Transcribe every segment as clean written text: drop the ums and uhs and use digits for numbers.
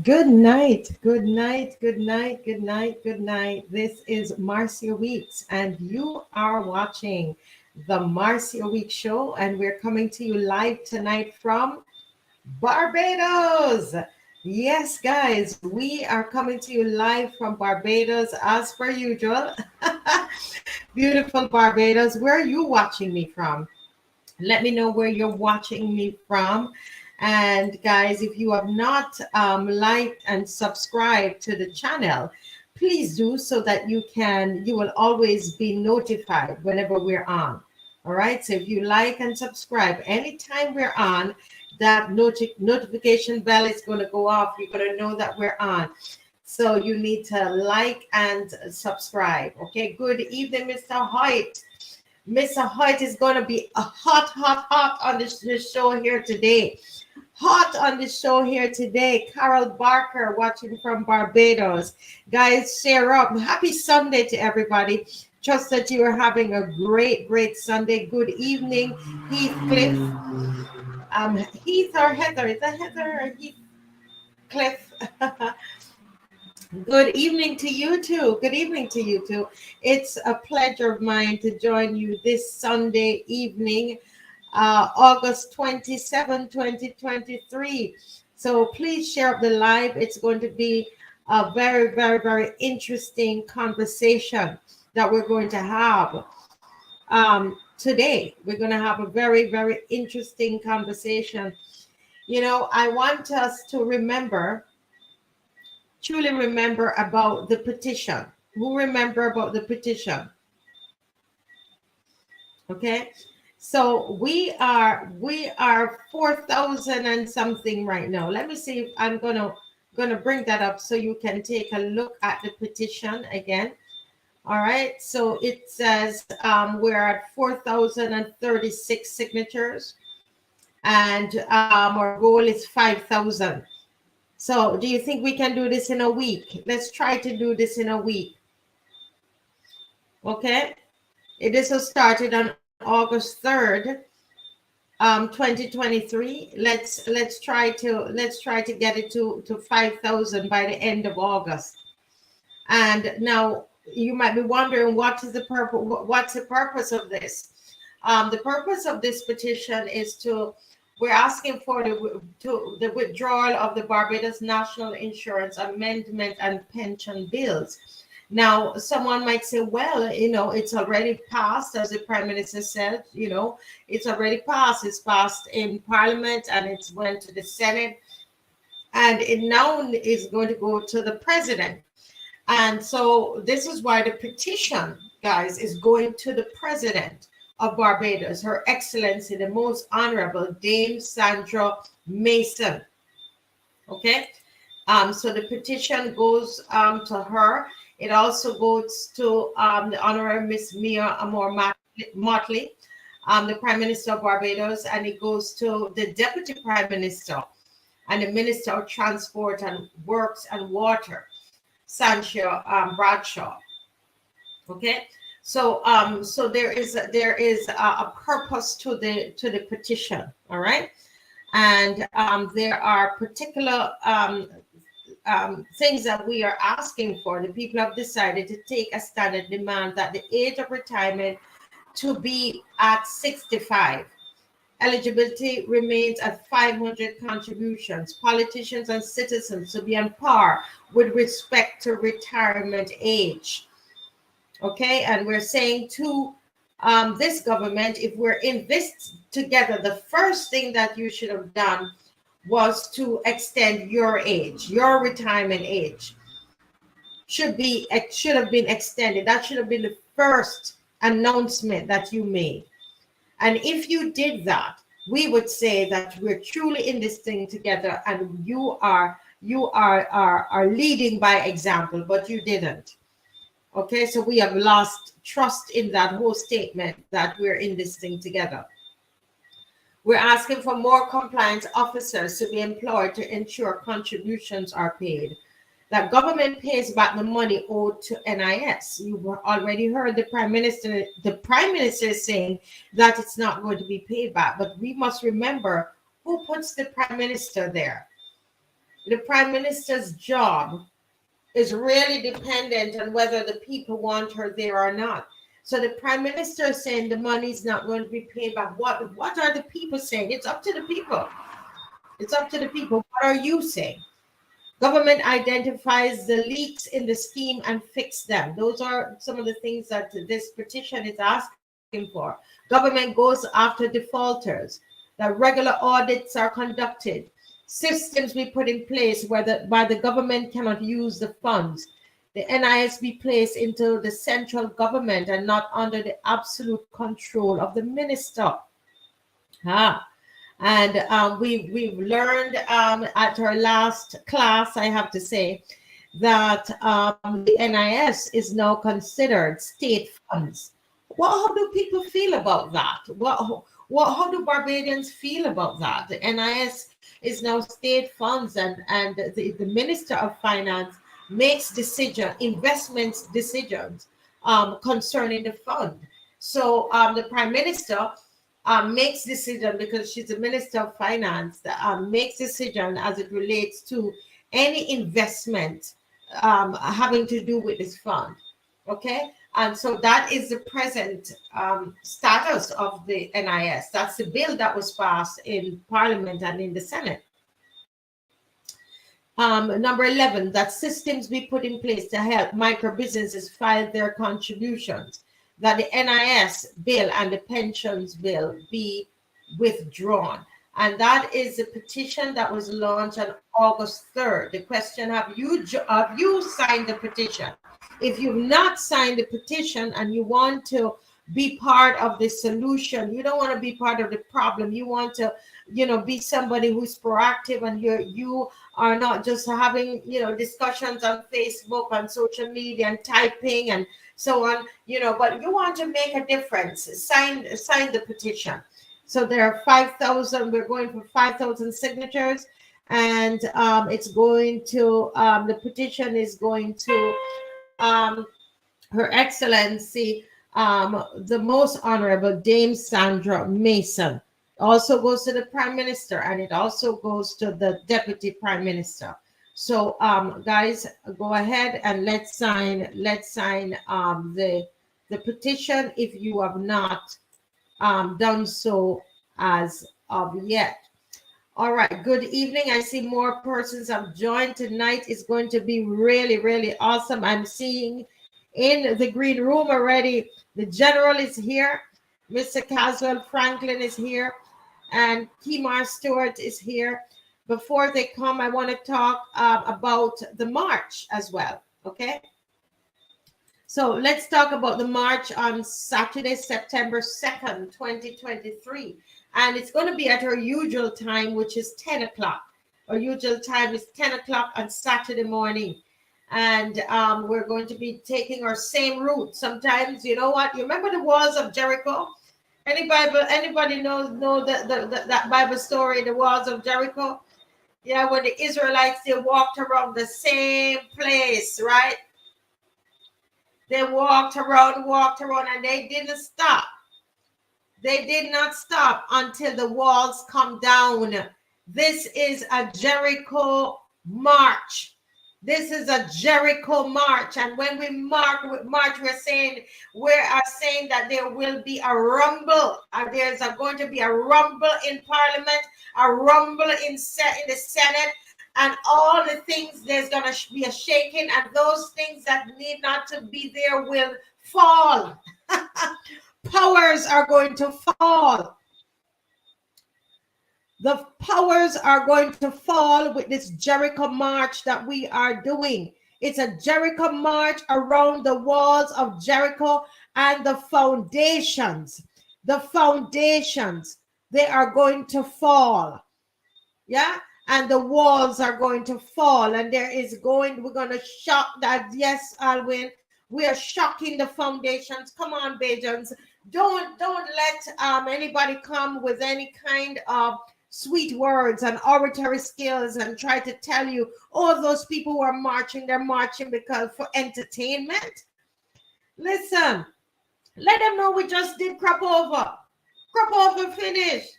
Good night, good night, good night, good night, good night. This is Marcia Weeks, and you are watching the Marcia Weeks Show, and we're coming to you live tonight from Barbados. Yes, guys, we are coming to you live from Barbados as per usual. Beautiful Barbados. Where are you watching me from? Let me know where you're watching me from. And guys, if you have not liked and subscribed to the channel, please do so that you will always be notified whenever we're on. All right. So if you like and subscribe, anytime we're on, that notification bell is going to go off. You're going to know that we're on. So you need to like and subscribe. Okay. Good evening, Mr. Hoyt. Mr. Hoyt is going to be a hot on this show here today. Hot on the show here today. Carol Barker watching from Barbados. Guys, share up. Happy Sunday to everybody. Trust that you are having a great Sunday. Good evening, Heathcliff. Heath or Heather? Is that Heather or Heathcliff? Good evening to you too. Good evening to you too. It's a pleasure of mine to join you this Sunday evening, August 27, 2023. So please share up the live. It's going to be a very interesting conversation that we're going to have today. We're going to have a very interesting conversation. You know, I want us to truly remember about the petition. Who remember about the petition? Okay. So we are 4,000 and something right now. Let me see if I'm gonna bring that up so you can take a look at the petition again. All right. So it says we're at 4,036 signatures, and our goal is 5,000. So do you think we can do this in a week? Let's try to do this in a week. Okay. This was started on August 3rd, 2023. Let's try to get it to 5,000 by the end of August. And now you might be wondering, what's the purpose of this? The purpose of this petition is we're asking for the withdrawal of the Barbados National Insurance Amendment and Pension Bills. Now, someone might say, well, you know, it's already passed, as the Prime Minister said, you know, it's already passed. It's passed in Parliament and it's went to the Senate, and it now is going to go to the President. And so this is why the petition, guys, is going to the President of Barbados, Her Excellency, the Most Honorable Dame Sandra Mason. Okay. So the petition goes to her. It also goes to the Honorable Miss Mia Amor Motley, the Prime Minister of Barbados, and it goes to the Deputy Prime Minister and the Minister of Transport and Works and Water, Sancho Bradshaw. Okay. So so there is a purpose to the petition. All right. And there are particular things that we are asking for. The people have decided to take a stand and demand that the age of retirement to be at 65. Eligibility remains at 500 contributions. Politicians and citizens to be on par with respect to retirement age. Okay, and we're saying to this government, if we're in this together, the first thing that you should have done was to extend your age. Your retirement age should have been extended. That should have been the first announcement that you made. And if you did that, we would say that we're truly in this thing together, and you are leading by example, but you didn't. Okay, so we have lost trust in that whole statement that we're in this thing together. We're asking for more compliance officers to be employed to ensure contributions are paid. That government pays back the money owed to NIS. You've already heard the Prime Minister. The Prime Minister is saying that it's not going to be paid back. But we must remember who puts the Prime Minister there. the Prime Minister's job is really dependent on whether the people want her there or not. So the Prime Minister is saying the money is not going to be paid back. What are the people saying? It's up to the people. It's up to the people. What are you saying? Government identifies the leaks in the scheme and fix them. Those are some of the things that this petition is asking for. Government goes after defaulters. That regular audits are conducted. Systems be put in place where by the government cannot use the funds. The NIS be placed into the central government and not under the absolute control of the minister. And we've learned at our last class, I have to say, that the NIS is now considered state funds. How do people feel about that? How do Barbadians feel about that? The NIS is now state funds, and the Minister of Finance makes investment decisions concerning the fund. So the Prime Minister makes decision, because she's the Minister of Finance, makes decision as it relates to any investment having to do with this fund. Okay, and so that is the present status of the NIS. That's the bill that was passed in Parliament and in the Senate. Number 11, that systems be put in place to help micro businesses file their contributions, that the NIS bill and the pensions bill be withdrawn. And that is a petition that was launched on August 3rd. The question, have you signed the petition? If you've not signed the petition and you want to be part of the solution, you don't want to be part of the problem, you want to, be somebody who's proactive, and you are not just having, discussions on Facebook, on social media, and typing and so on, but you want to make a difference, sign the petition. So there are 5,000, we're going for 5,000 signatures, and it's going to, the petition is going to Her Excellency, the Most Honorable Dame Sandra Mason. Also goes to the Prime Minister, and it also goes to the Deputy Prime Minister. So guys, go ahead and let's sign the petition if you have not done so as of yet. All right, good evening. I see more persons have joined tonight. It's going to be really, really awesome. I'm seeing in the green room already, the General is here, Mr. Caswell Franklin is here, and KEMAR Stuart is here. Before they come, I want to talk about the march as well, okay? So let's talk about the march on Saturday, September 2nd, 2023. And it's going to be at our usual time, which is 10 o'clock. Our usual time is 10 o'clock on Saturday morning. And we're going to be taking our same route. Sometimes, you know what? You remember the walls of Jericho? Anybody know that Bible story, the walls of Jericho? Yeah, when the Israelites, they walked around the same place, right? They walked around, and they didn't stop. They did not stop until the walls come down. This is a Jericho march. This is a Jericho march. And when we march, we are saying that there will be a rumble. There's going to be a rumble in Parliament, a rumble in the Senate, and all the things, there's going to be a shaking, and those things that need not to be there will fall. Powers are going to fall. The powers are going to fall with this Jericho march that we are doing. It's a Jericho march around the walls of Jericho, and the foundations, they are going to fall. Yeah. And the walls are going to fall, and we're going to shock that. Yes, Alwyn, we are shocking the foundations. Come on, Bajans. Don't let anybody come with any kind of sweet words and oratory skills and try to tell you, oh, those people who are marching, they're marching because for entertainment. Listen, let them know we just did crop over. Crop over finished.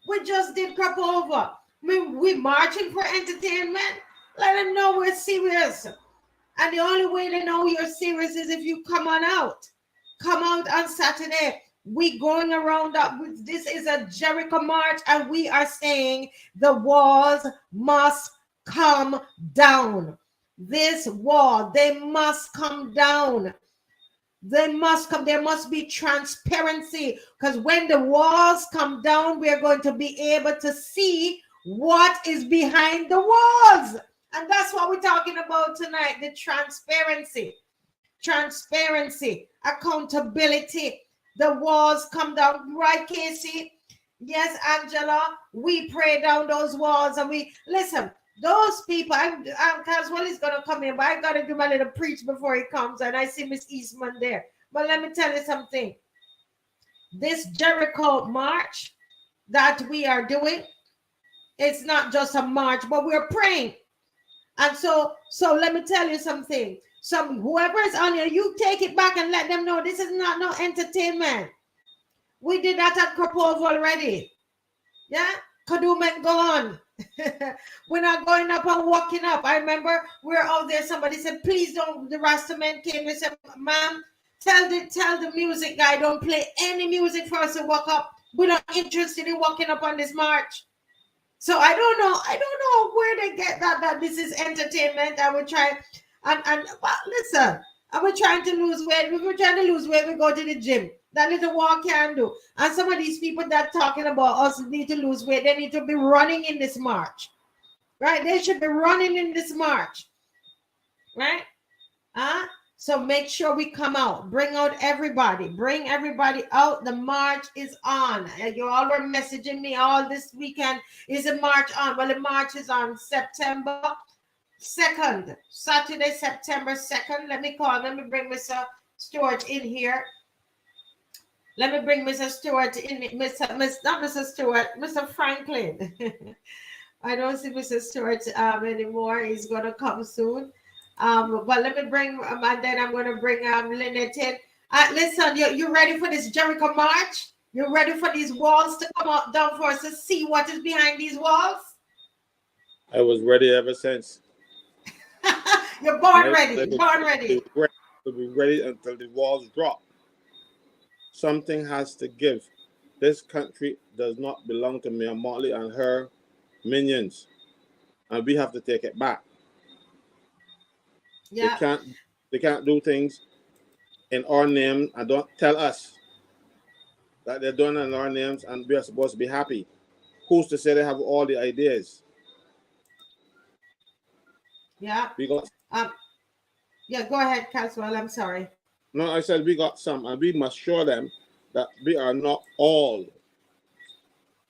We just did crop over. We marching for entertainment. Let them know we're serious. And the only way they know you're serious is if you come on out. Come out on Saturday. We going around up. This is a Jericho march, and we are saying the walls must come down. This wall, they must come down. They must come. There must be transparency, because when the walls come down, we are going to be able to see what is behind the walls. And that's what we're talking about tonight, the transparency. Transparency, accountability. The walls come down, right, Casey? Yes, Angela, we pray down those walls, and we listen. Those people, Caswell is gonna come in, but I gotta do my little preach before he comes, and I see Miss Eastmond there. But let me tell you something. This Jericho march that we are doing, it's not just a march, but we're praying. And so let me tell you something. Whoever is on here, you take it back and let them know this is not no entertainment. We did that at Kopov already. Yeah? Kadum and go on. We're not going up and walking up. I remember we were out there. Somebody said, please don't, the Rasta man came. We said, ma'am, tell the music guy, don't play any music for us to walk up. We're not interested in walking up on this march. So I don't know where they get that this is entertainment. I would try and listen, I was trying to lose weight. We were trying to lose weight, we go to the gym. That little walk can do. And some of these people that talking about us need to lose weight, they need to be running in this march. Right? They should be running in this march. Right? So make sure we come out. Bring out everybody. Bring everybody out. The march is on. You all were messaging me all this weekend. Is the march on? Well, the march is on September 2nd. Saturday, September 2nd. Let me bring Mr. Stuart in here. Let me bring Mr. Stuart in. Not Mr. Stuart, Mr. Franklin. I don't see Mr. Stuart anymore. He's going to come soon. But let me bring, and then I'm going to bring Lynette in. Listen, you ready for this Jericho march? You ready for these walls to come out down for us to see what is behind these walls? I was ready ever since. You're born ready. Born ready. To be ready until the walls drop. Something has to give. This country does not belong to Mia Motley and her minions, and we have to take it back. Yeah. They can't do things in our name and don't tell us that they're doing it in our names and we are supposed to be happy. Who's to say they have all the ideas? Yeah. We got yeah, go ahead, Caswell. I'm sorry. No, I said we got some, and we must show them that we are not all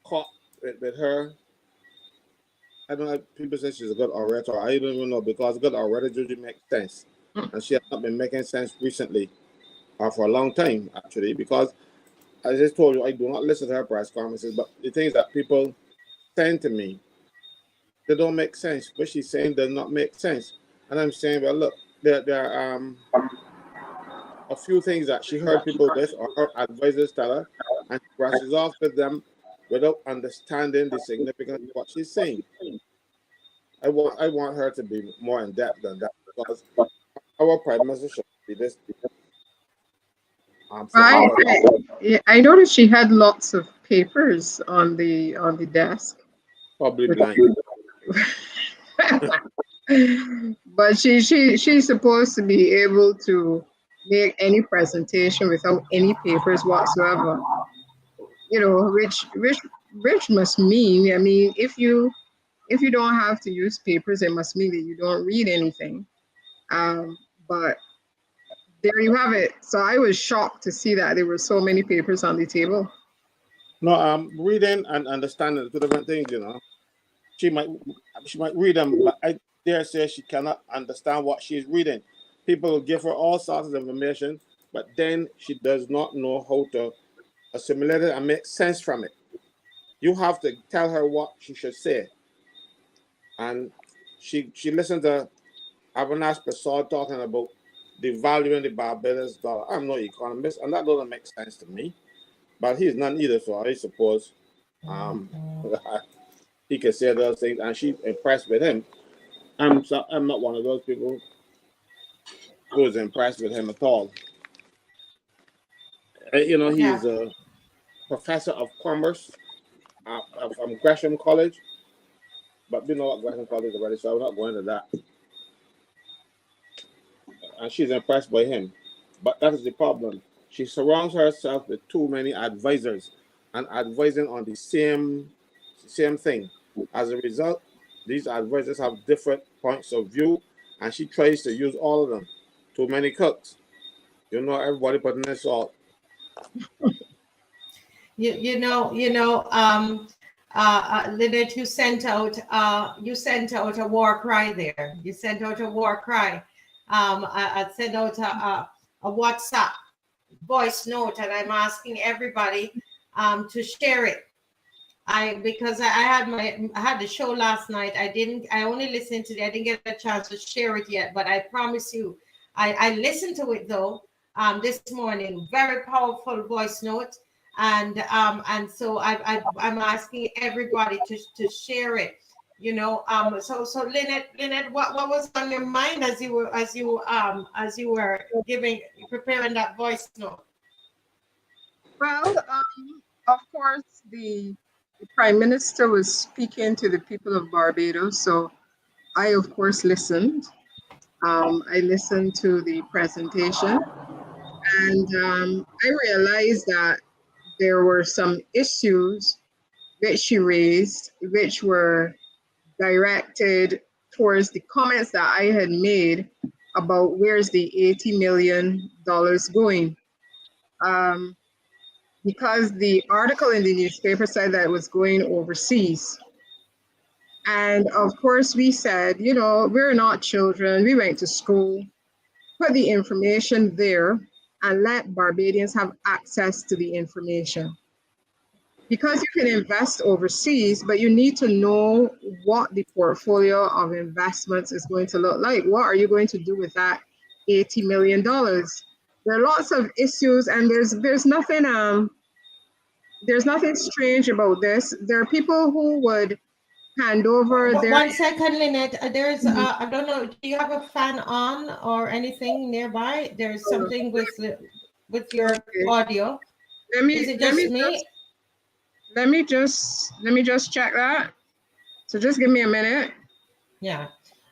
caught with her. I don't know, people say she's a good orator. I don't even know, because good orator usually makes sense. And she has not been making sense recently, or for a long time, actually, because I just told you, I do not listen to her press conferences, but the things that people send to me, they don't make sense. What she's saying does not make sense. And I'm saying, well, look, there are a few things that she heard people with, or her advisors tell her, and she brushes off with them without understanding the significance of what she's saying. I want her to be more in depth than that, because our prime minister should be this. I noticed she had lots of papers on the desk. Probably blind. But she's supposed to be able to make any presentation without any papers whatsoever. You know, which must mean, I mean, if you don't have to use papers, it must mean that you don't read anything. But there you have it. So I was shocked to see that there were so many papers on the table. No, reading and understanding two different things, you know. She might read them, but I dare say she cannot understand what she's reading. People will give her all sorts of information, but then she does not know how to assimilate it and make sense from it. You have to tell her what she should say. And she listened to Avinash Prasad talking about devaluing the Barbados dollar. I'm no economist, and that doesn't make sense to me. But he's none either, so I suppose he can say those things, and she's impressed with him. I'm not one of those people who is impressed with him at all. You know, he Yeah. is a professor of commerce from Gresham College, but we know what Gresham College is already, so I'm not going to that. And she's impressed by him, but that is the problem. She surrounds herself with too many advisors and advising on the same thing. As a result, these advisors have different points of view, and she tries to use all of them. Too many cooks. You know, everybody putting their salt. Lynette, you sent out a war cry there. You sent out a war cry. I sent out a WhatsApp voice note, and I'm asking everybody to share it. Because I had the show last night. I only listened to it. I didn't get a chance to share it yet, but I promise you, I listened to it though this morning. Very powerful voice note. And so I'm asking everybody to share it, you know. So Lynette, what was on your mind as you were preparing that voice note? Well, of course, the Prime Minister was speaking to the people of Barbados, so I, of course, listened. I listened to the presentation, and I realized that there were some issues which she raised, which were directed towards the comments that I had made about where's the $80 million going. Because the article in the newspaper said that it was going overseas. And of course, we said, you know, we're not children. We went to school, put the information there, and let Barbadians have access to the information. Because you can invest overseas, but you need to know what the portfolio of investments is going to look like. What are you going to do with that $80 million? There are lots of issues, and there's nothing strange about this. There are people who would hand over their... 1 second, Lynette. There's I don't know. Do you have a fan on or anything nearby? There's something with your audio. Is it just me? Let me just check that. So just give me a minute. Yeah.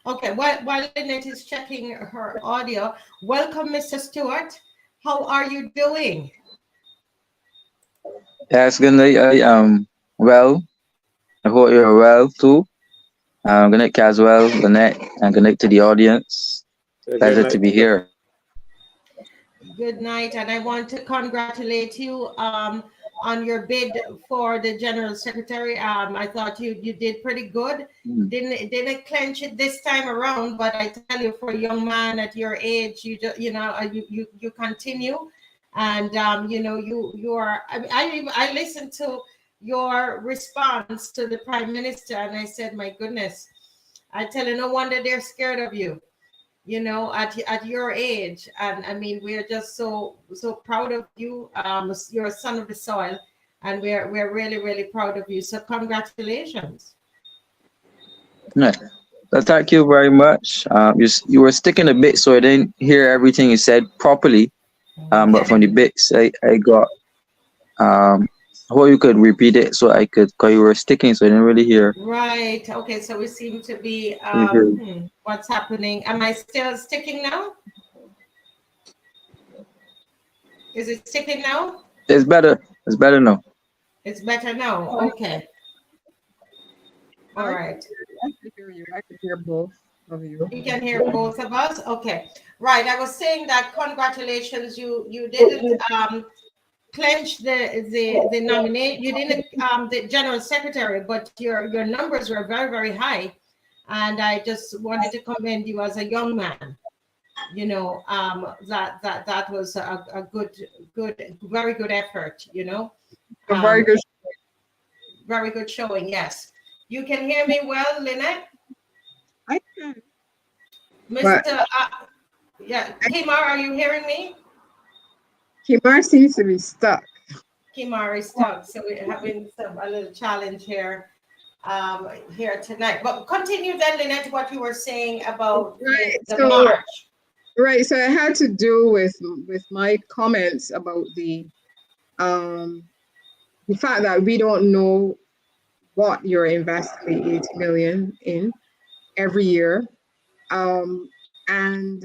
Okay. While Lynette is checking her audio, welcome, Mr. Stewart. How are you doing? Yes, good night. I am well. I hope you're well too. Good night, CASWELL, Lynette, and good night to the audience. Pleasure to be here. Good night, and I want to congratulate you on your bid for the General Secretary. I thought you did pretty good. Didn't clench it this time around, but I tell you, for a young man at your age, you continue, and you are. I listened to your response to the Prime Minister, and I said, my goodness, I tell you, no wonder they're scared of you. You know, at your age, and I mean, we're just so proud of you. You're a son of the soil, and we're really, really proud of you. So congratulations. Well, thank you very much. You were sticking a bit, so I didn't hear everything you said properly. But from the bits I got, I hope you could repeat it so I could, because you were sticking, so I didn't really hear. Right. Okay. So we seem to be. What's happening? Am I still sticking now? Is it sticking now? It's better. It's better now. It's better now. Okay. All right. I can hear you. I can hear both of you. You can hear both of us. Okay. Right. I was saying that congratulations. You didn't clench the nominate. You didn't the General Secretary, but your numbers were very, very high, and I just wanted to commend you as a young man. You know, that was a good, very good effort. You know, A very good showing. Yes, you can hear me well, Lynette. I can. Mr. Yeah, KEMAR, are you hearing me? KEMAR seems to be stuck. KEMAR is stuck, so we're having a little challenge here. here tonight. But continue then, Lynette, what you were saying about Right. the So, March. right. So it had to do with my comments about the fact that we don't know what you're investing the 80 million in every year. And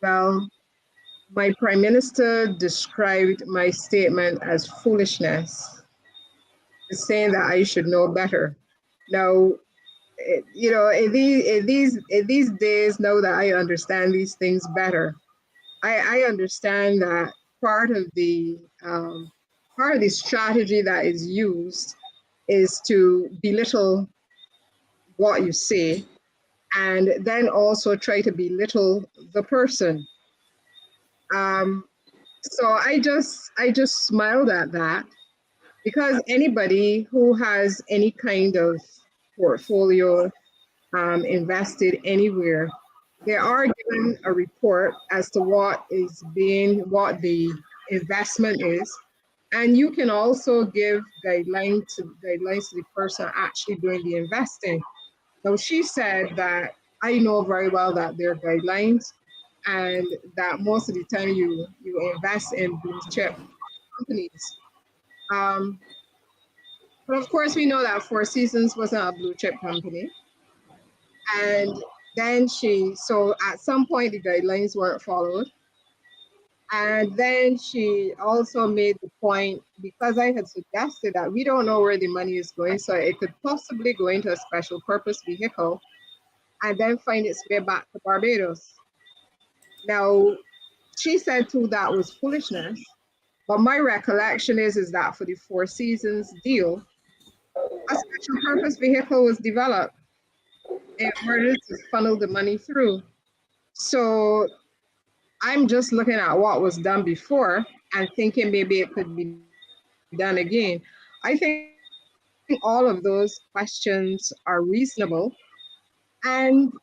well, my prime minister described my statement as foolishness, saying that I should know better. Now, you know, in these days, now that I understand these things better, I understand that part of the strategy that is used is to belittle what you say, and then also try to belittle the person. So I just smiled at that, because anybody who has any kind of portfolio invested anywhere, they are given a report as to what the investment is. And you can also give guidelines to the person actually doing the investing. So she said that I know very well that there are guidelines, and that most of the time you invest in blue chip companies. But of course, we know that Four Seasons wasn't a blue chip company. And then so at some point, the guidelines weren't followed. And then she also made the point, because I had suggested that we don't know where the money is going, so it could possibly go into a special purpose vehicle and then find its way back to Barbados. Now, she said too that was foolishness, but my recollection is that for the Four Seasons deal, a special purpose vehicle was developed in order to funnel the money through. So I'm just looking at what was done before and thinking maybe it could be done again. I think all of those questions are reasonable. And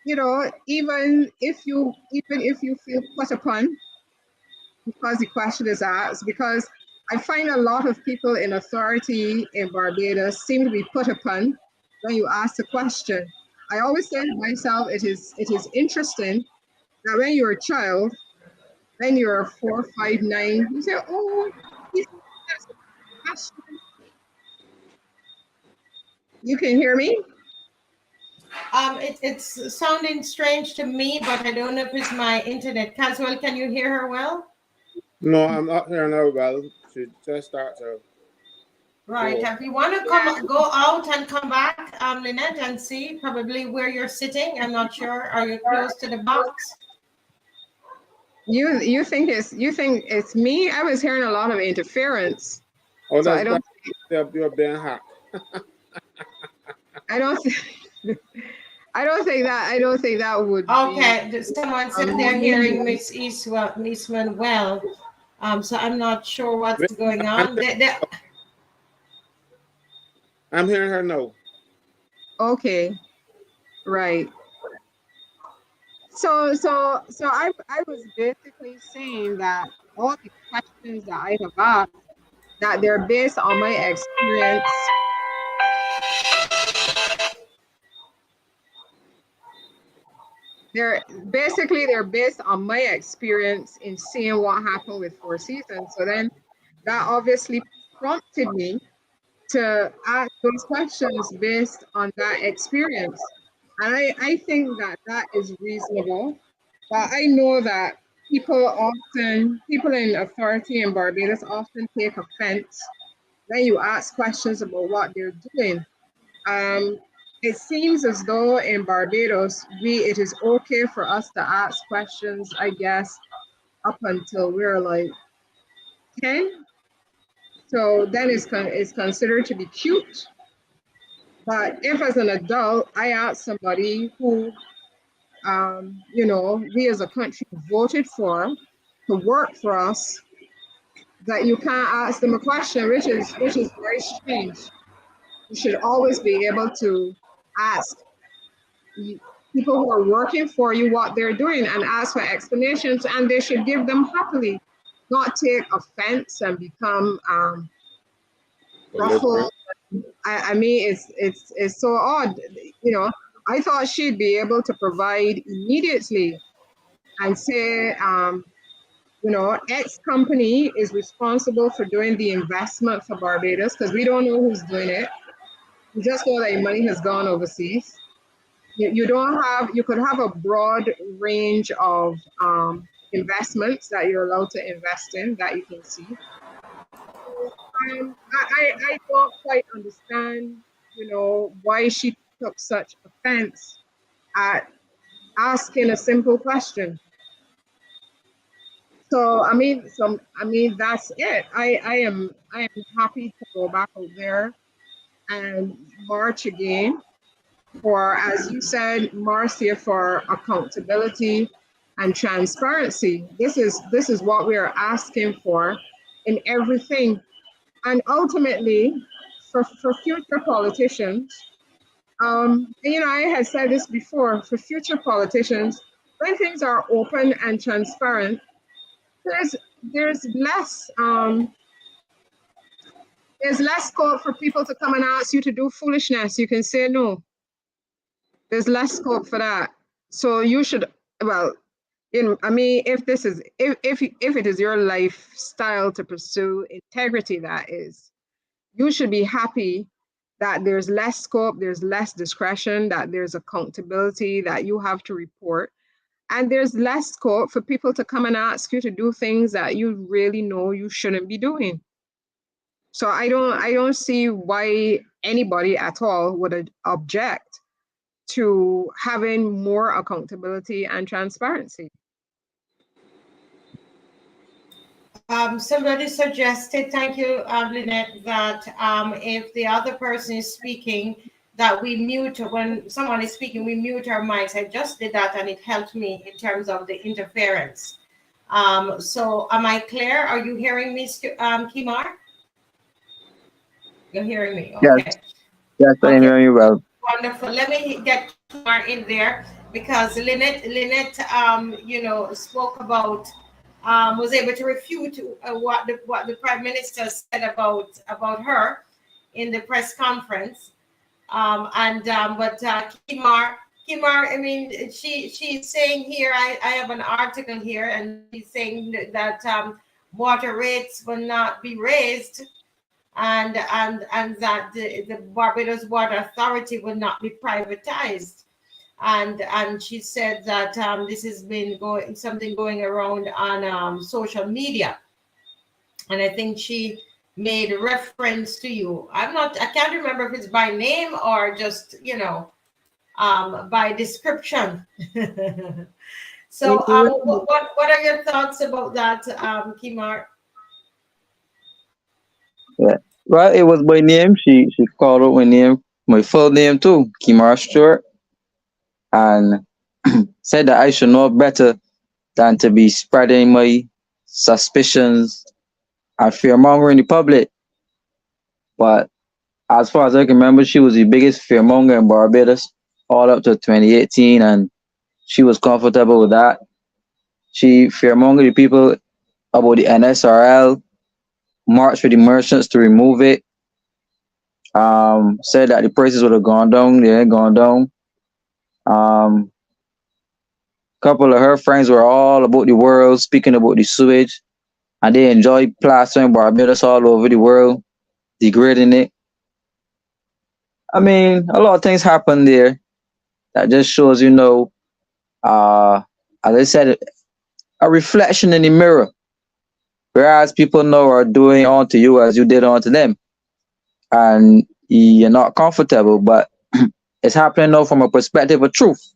you know, even if you feel put upon because the question is asked, because I find a lot of people in authority in Barbados seem to be put upon when you ask the question. I always say to myself, it is interesting that when you're a child, when you're 4, 5, 9, you say, "Oh, he's asking a question." You can hear me? It's sounding strange to me, but I don't know if it's my internet. Caswell, can you hear her well? No, I'm not hearing her well. She just starts to. Right. go. If you want to go out and come back, Lynette, and see probably where you're sitting. I'm not sure. Are you close to the box? You think it's me? I was hearing a lot of interference. Oh, So I don't. You're being hacked. I don't. I don't think that would. Okay. Someone said they're hearing Miss Eastman well. So I'm not sure what's going on. I'm hearing her now. Okay, right. So I was basically saying that all the questions that I have asked, that they're based on my experience. They're based on my experience in seeing what happened with Four Seasons. So then that obviously prompted me to ask those questions based on that experience. And I think that is reasonable. But I know that people in authority in Barbados often take offense when you ask questions about what they're doing. It seems as though in Barbados, it is okay for us to ask questions, I guess, up until we're like 10. So then it's considered to be cute. But if as an adult, I ask somebody who, you know, we as a country voted for to work for us, that you can't ask them a question, which is very strange. You should always be able to ask people who are working for you what they're doing and ask for explanations, and they should give them happily, not take offense and become ruffled I mean, it's so odd. You know, I thought she'd be able to provide immediately and say, you know, X company is responsible for doing the investment for Barbados, because we don't know who's doing it. We just know that money has gone overseas. You don't have, you could have a broad range of investments that you're allowed to invest in that you can see. I don't quite understand, you know, why she took such offense at asking a simple question. So I mean that's it. I am happy to go back out there and march again for, as you said, Marcia, for accountability and transparency. This is what we are asking for in everything. And ultimately, for future politicians, you know, I had said this before, for future politicians, when things are open and transparent, there's there's less um, there's less scope for people to come and ask you to do foolishness. You can say no. There's less scope for that. So you should, well, you know, I mean, if this is, if it is your lifestyle to pursue integrity, that is, you should be happy that there's less scope, there's less discretion, that there's accountability that you have to report, and there's less scope for people to come and ask you to do things that you really know you shouldn't be doing. So I don't see why anybody at all would object to having more accountability and transparency. Somebody suggested, thank you, Lynette, that if the other person is speaking, that we mute, when someone is speaking, we mute our mics. I just did that and it helped me in terms of the interference. So am I clear? Are you hearing me, KEMAR? You're hearing me? Okay. Yes, I am hearing you well. Wonderful. Let me get KEMAR in there, because Lynette, you know, spoke about, was able to refute what the Prime Minister said about her in the press conference. But KEMAR, I mean, she's saying here, I have an article here, and she's saying that water rates will not be raised, and that the Barbados Water Authority will not be privatized. And she said that this has been something going around on social media, and I think she made reference to you. I can't remember if it's by name or just, you know, by description. So what are your thoughts about that, KEMAR? Yeah. Well, it was by name. She called out my name, my full name too, KEMAR Stewart, and said that I should know better than to be spreading my suspicions and fear mongering the public. But as far as I can remember, she was the biggest fear monger in Barbados all up to 2018, and she was comfortable with that. She fear mongered the people about the NSRL, marched with the merchants to remove it. Said that the prices would have gone down. They ain't gone down. Couple of her friends were all about the world, speaking about the sewage, and they enjoy plastering Barbados all over the world, degrading it. I mean, a lot of things happen there that just shows, you know, as I said, a reflection in the mirror. Whereas people now are doing onto you as you did onto them, and you're not comfortable, but it's happening now from a perspective of truth.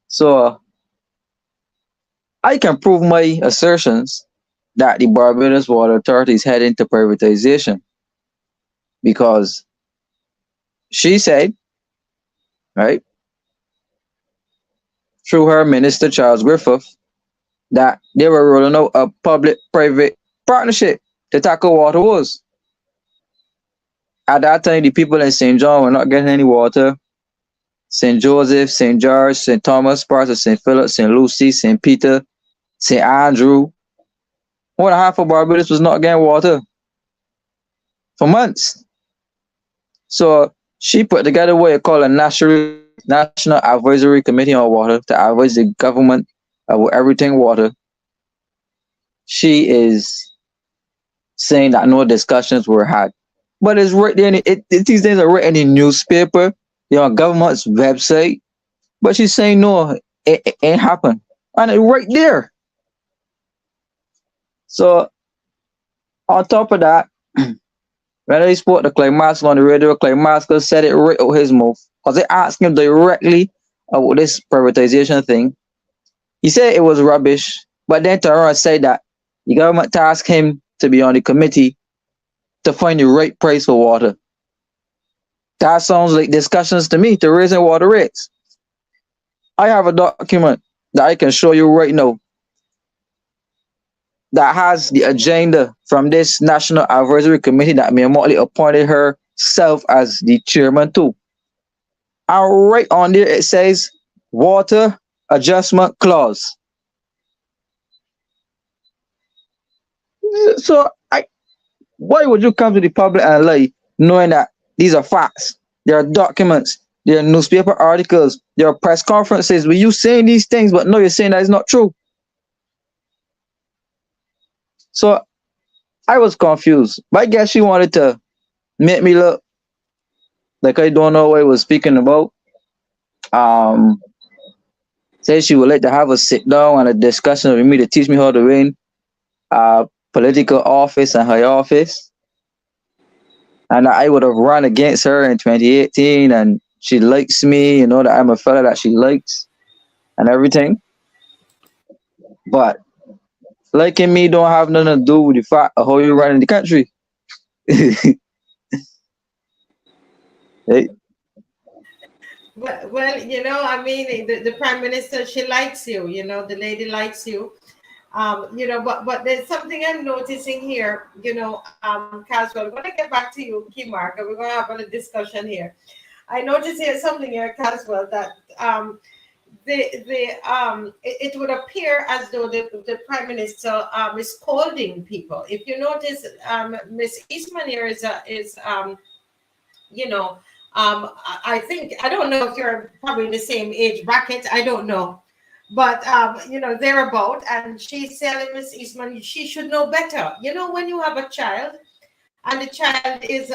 So I can prove my assertions that the Barbados Water Authority is heading to privatization, because she said, right, through her minister Charles Griffith, that they were rolling out a public-private partnership to tackle water woes. At that time, the people in St. John were not getting any water. St. Joseph, St. George, St. Thomas, parts of St. Philip, St. Lucie, St. Peter, St. Andrew. More than half of Barbados was not getting water for months. So she put together what you call a national advisory committee on water to advise the government about everything water. She is saying that no discussions were had, but it's right there. These things are written in the newspaper, government's website. But she's saying no, it ain't happened, and it's right there. So on top of that, when I spoke to Climax on the radio, Climax said it right out his mouth because they asked him directly about this privatization thing. He said it was rubbish, but then Tara said that the government tasked him to be on the committee to find the right price for water. That sounds like discussions to me to raising water rates. I have a document that I can show you right now that has the agenda from this National Advisory Committee that Mayor Motley appointed herself as the chairman too. And right on there it says Water Adjustment Clause. So why would you come to the public and lie knowing that these are facts? There are documents, there are newspaper articles, there are press conferences where you saying these things, but no, you're saying that it's not true. So I was confused. But I guess she wanted to make me look like I don't know what I was speaking about. Said she would like to have a sit down and a discussion with me to teach me how to win political office and high office. And I would have run against her in 2018, and she likes me, that I'm a fella that she likes and everything. But liking me don't have nothing to do with the fact of how you run in the country. Hey. Well, I mean, the Prime Minister, she likes you, the lady likes you. But there's something I'm noticing here, Caswell. I'm going to get back to you, KEMAR, because we're going to have a discussion here. I noticed here something here, Caswell, that it would appear as though the Prime Minister is scolding people. If you notice, Miss Eastmond here I think, I don't know if you're probably in the same age bracket, I don't know. But, thereabout, and she's telling Miss Eastmond she should know better. When you have a child and the child is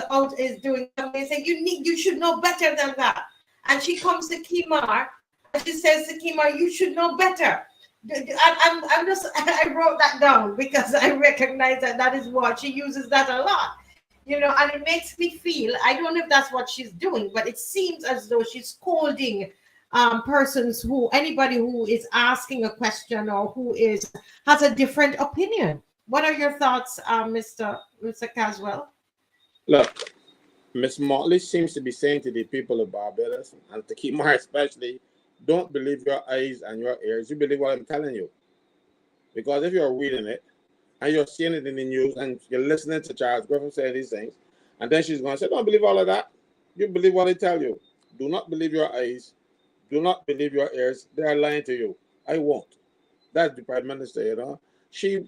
doing something, they say, you should know better than that. And she comes to KEMAR, and she says to KEMAR, you should know better. I wrote that down because I recognize that is what she uses that a lot. And it makes me feel, I don't know if that's what she's doing, but it seems as though she's scolding anybody who is asking a question or who has a different opinion. What are your thoughts, Mr. Caswell? Look, Ms. Motley seems to be saying to the people of Barbados, and to KEMAR especially, don't believe your eyes and your ears. You believe what I'm telling you. Because if you're reading it, and you're seeing it in the news, and you're listening to Charles Griffin say these things, and then she's going to say, don't believe all of that. You believe what they tell you. Do not believe your eyes. Do not believe your ears. They are lying to you. I won't. That's the Prime Minister, She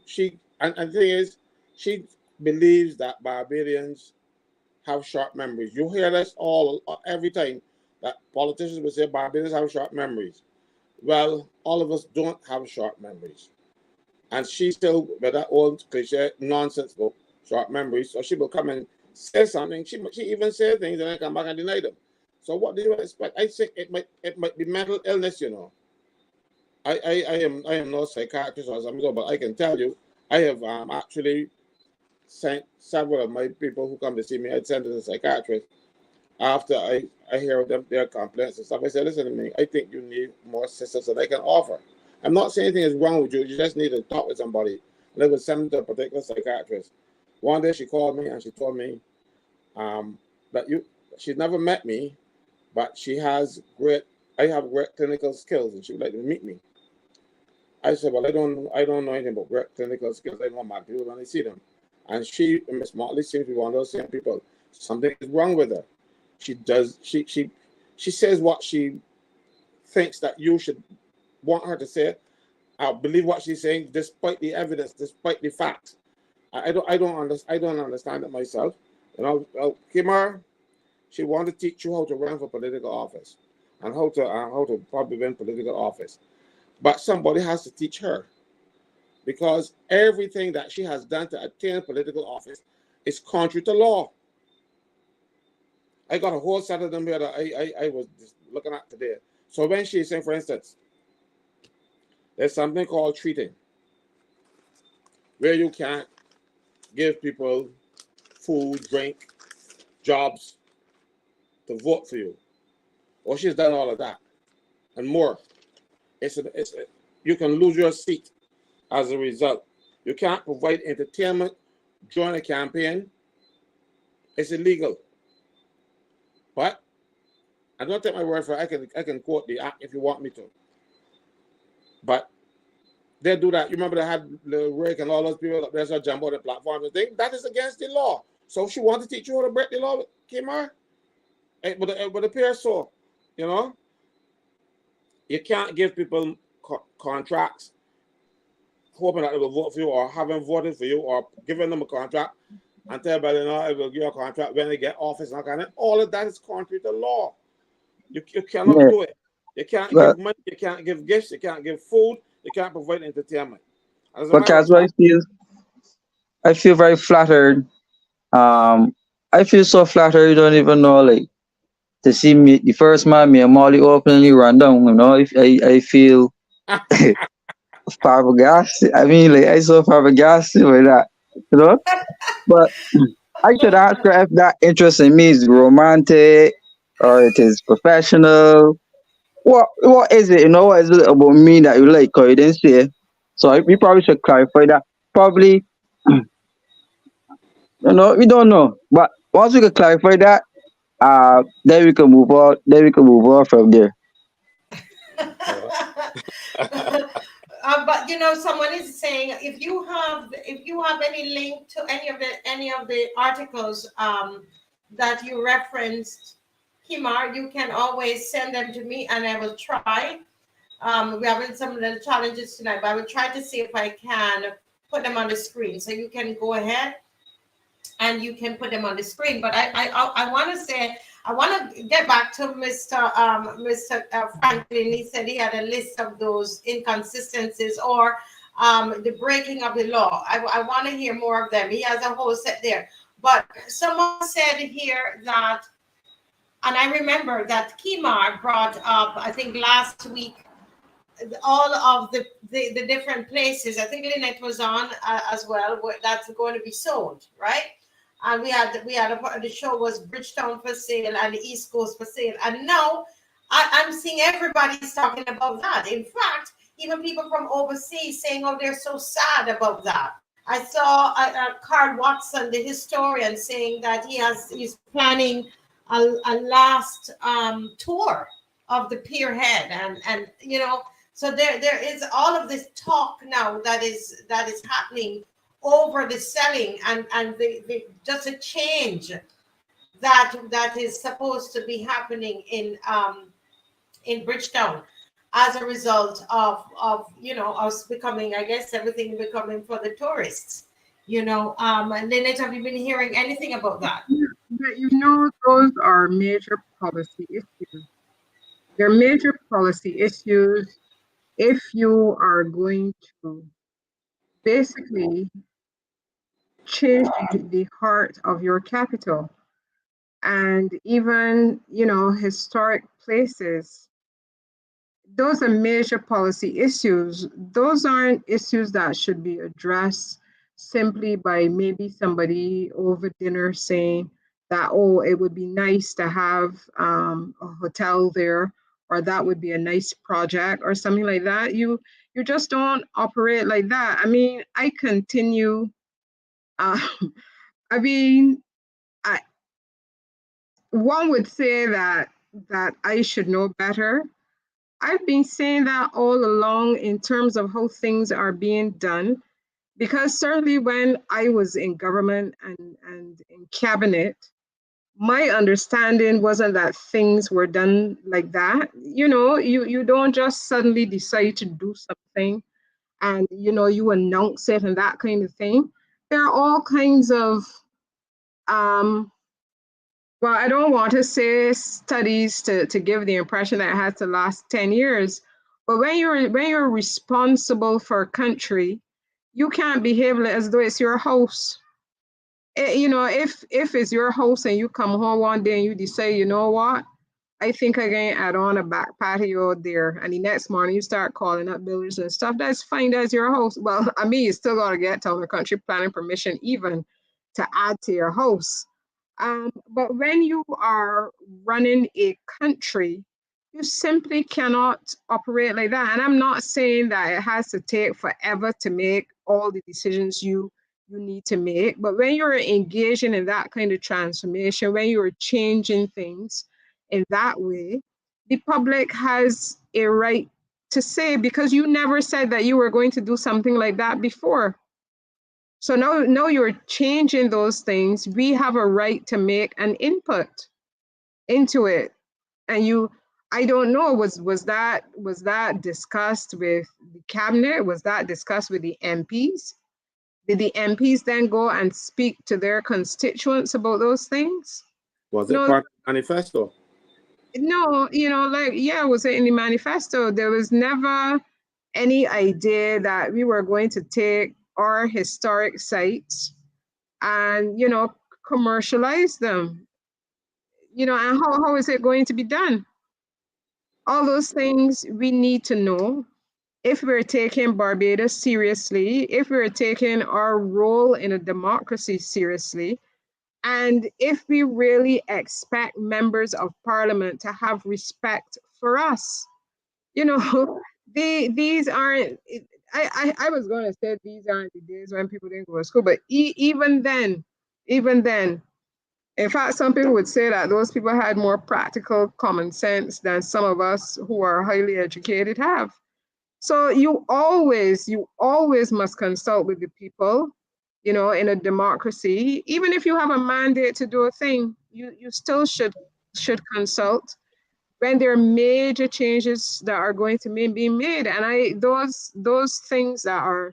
and the thing is, she believes that Barbadians have short memories. You hear this every time that politicians will say Barbadians have short memories. Well, all of us don't have short memories. And she still, with that old cliche nonsense about short memories, so she will come and say something. She even say things and then come back and deny them. So what do you expect? I think it might be mental illness, I am no psychiatrist or something, but I can tell you, I have actually sent several of my people who come to see me. I sent to the psychiatrist after I hear their complaints and stuff. I said, listen to me, I think you need more assistance that I can offer. I'm not saying anything is wrong with you. You just need to talk with somebody. And I was sent to a particular psychiatrist. One day she called me and she told me that she's never met me, but I have great clinical skills and she would like to meet me. I said, well, I don't know anything about great clinical skills. I know my people when I see them. And Ms. Motley seems to be one of those same people. Something is wrong with her. She says what she thinks that you should want her to say. I believe what she's saying, despite the evidence, despite the facts. I don't understand it myself. You know, KEMAR, she wanted to teach you how to run for political office and how to probably win political office. But somebody has to teach her, because everything that she has done to attain political office is contrary to law. I got a whole set of them here that I was just looking at today. So when she's saying, for instance, there's something called treating, where you can't give people food, drink, jobs to vote for you. Well, she's done all of that and more. You can lose your seat as a result. You can't provide entertainment during a campaign. It's illegal. But I don't take my word for it. I can quote the act if you want me to. But they do that. You remember they had the Rick and all those people up there so jump on the platform and think that is against the law. So if she wants to teach you how to break the law, KEMAR, it would appear so. You know, you can't give people contracts hoping that they will vote for you, or haven't voted for you, or giving them a contract and tell everybody, no, I will give you a contract when they get office. And all of that is contrary to law. You cannot do it. You can't give money, you can't give gifts, you can't give food, you can't provide entertainment. But Caswell, I feel very flattered. I feel so flattered, you don't even know, like, to see me, the first man, me and Molly openly run down, you know, I feel flabbergasted. I mean, like, I so flabbergasted with that, you know? But I should ask her if that interest in me is romantic or it is professional. What is it? You know, what is it about me that you like? Cause you didn't say. So we probably should clarify that. Probably, you know, we don't know. But once we can clarify that, then we can move on. Then we can move on from there. But you know, someone is saying if you have any link to any of the articles that you referenced, KEMAR, you can always send them to me and I will try. We're having some little challenges tonight, but I will try to see if I can put them on the screen. So you can go ahead and you can put them on the screen. But I want to say, I want to get back to Mr. Franklin. He said he had a list of those inconsistencies or the breaking of the law. I want to hear more of them. He has a whole set there. But someone said here that, and I remember that KEMAR brought up, I think last week, all of the different places. I think Lynette was on as well, where that's going to be sold, right? And we had the show was Bridgetown for sale and the East Coast for sale. And now I'm seeing everybody's talking about that. In fact, even people from overseas saying, oh, they're so sad about that. I saw Carl Watson, the historian, saying that he's planning a last tour of the pier head, and you know, so there is all of this talk now that is happening over the selling and the just a change that is supposed to be happening in Bridgetown as a result of you know, us becoming, I guess, everything becoming for the tourists, you know. And Lynette, have you been hearing anything about that? But you know, those are major policy issues. They're major policy issues if you are going to basically change the heart of your capital. And even, you know, historic places, those are major policy issues. Those aren't issues that should be addressed simply by maybe somebody over dinner saying that, oh, it would be nice to have a hotel there, or that would be a nice project or something like that. You just don't operate like that. I mean, I continue. I mean, one would say that I should know better. I've been saying that all along in terms of how things are being done, because certainly when I was in government and in cabinet, my understanding wasn't that things were done like that. You know, you don't just suddenly decide to do something and, you know, you announce it and that kind of thing. There are all kinds of Well, I don't want to say studies to give the impression that it has to last 10 years. But when you're responsible for a country, you can't behave as though it's your house. You know, if it's your house and you come home one day and you decide, you know what, I think I'm going to add on a back patio out there. And the next morning you start calling up builders and stuff. That's fine. That's your house. Well, I mean, you still got to get town or country planning permission even to add to your house. But when you are running a country, you simply cannot operate like that. And I'm not saying that it has to take forever to make all the decisions you need to make. But when you're engaging in that kind of transformation, when you're changing things in that way, the public has a right to say, because you never said that you were going to do something like that before. So now you're changing those things. We have a right to make an input into it. And I don't know, was that discussed with the cabinet? Was that discussed with the MPs? Did the MPs then go and speak to their constituents about those things? Was it part of the manifesto? No, was it in the manifesto? There was never any idea that we were going to take our historic sites and, commercialize them. And how is it going to be done? All those things we need to know if we're taking Barbados seriously, if we're taking our role in a democracy seriously, and if we really expect members of parliament to have respect for us. These aren't, I was going to say these aren't the days when people didn't go to school, but even then, in fact, some people would say that those people had more practical common sense than some of us who are highly educated have. So you always must consult with the people, in a democracy. Even if you have a mandate to do a thing, you still should consult when there are major changes that are going to be made. And those things that are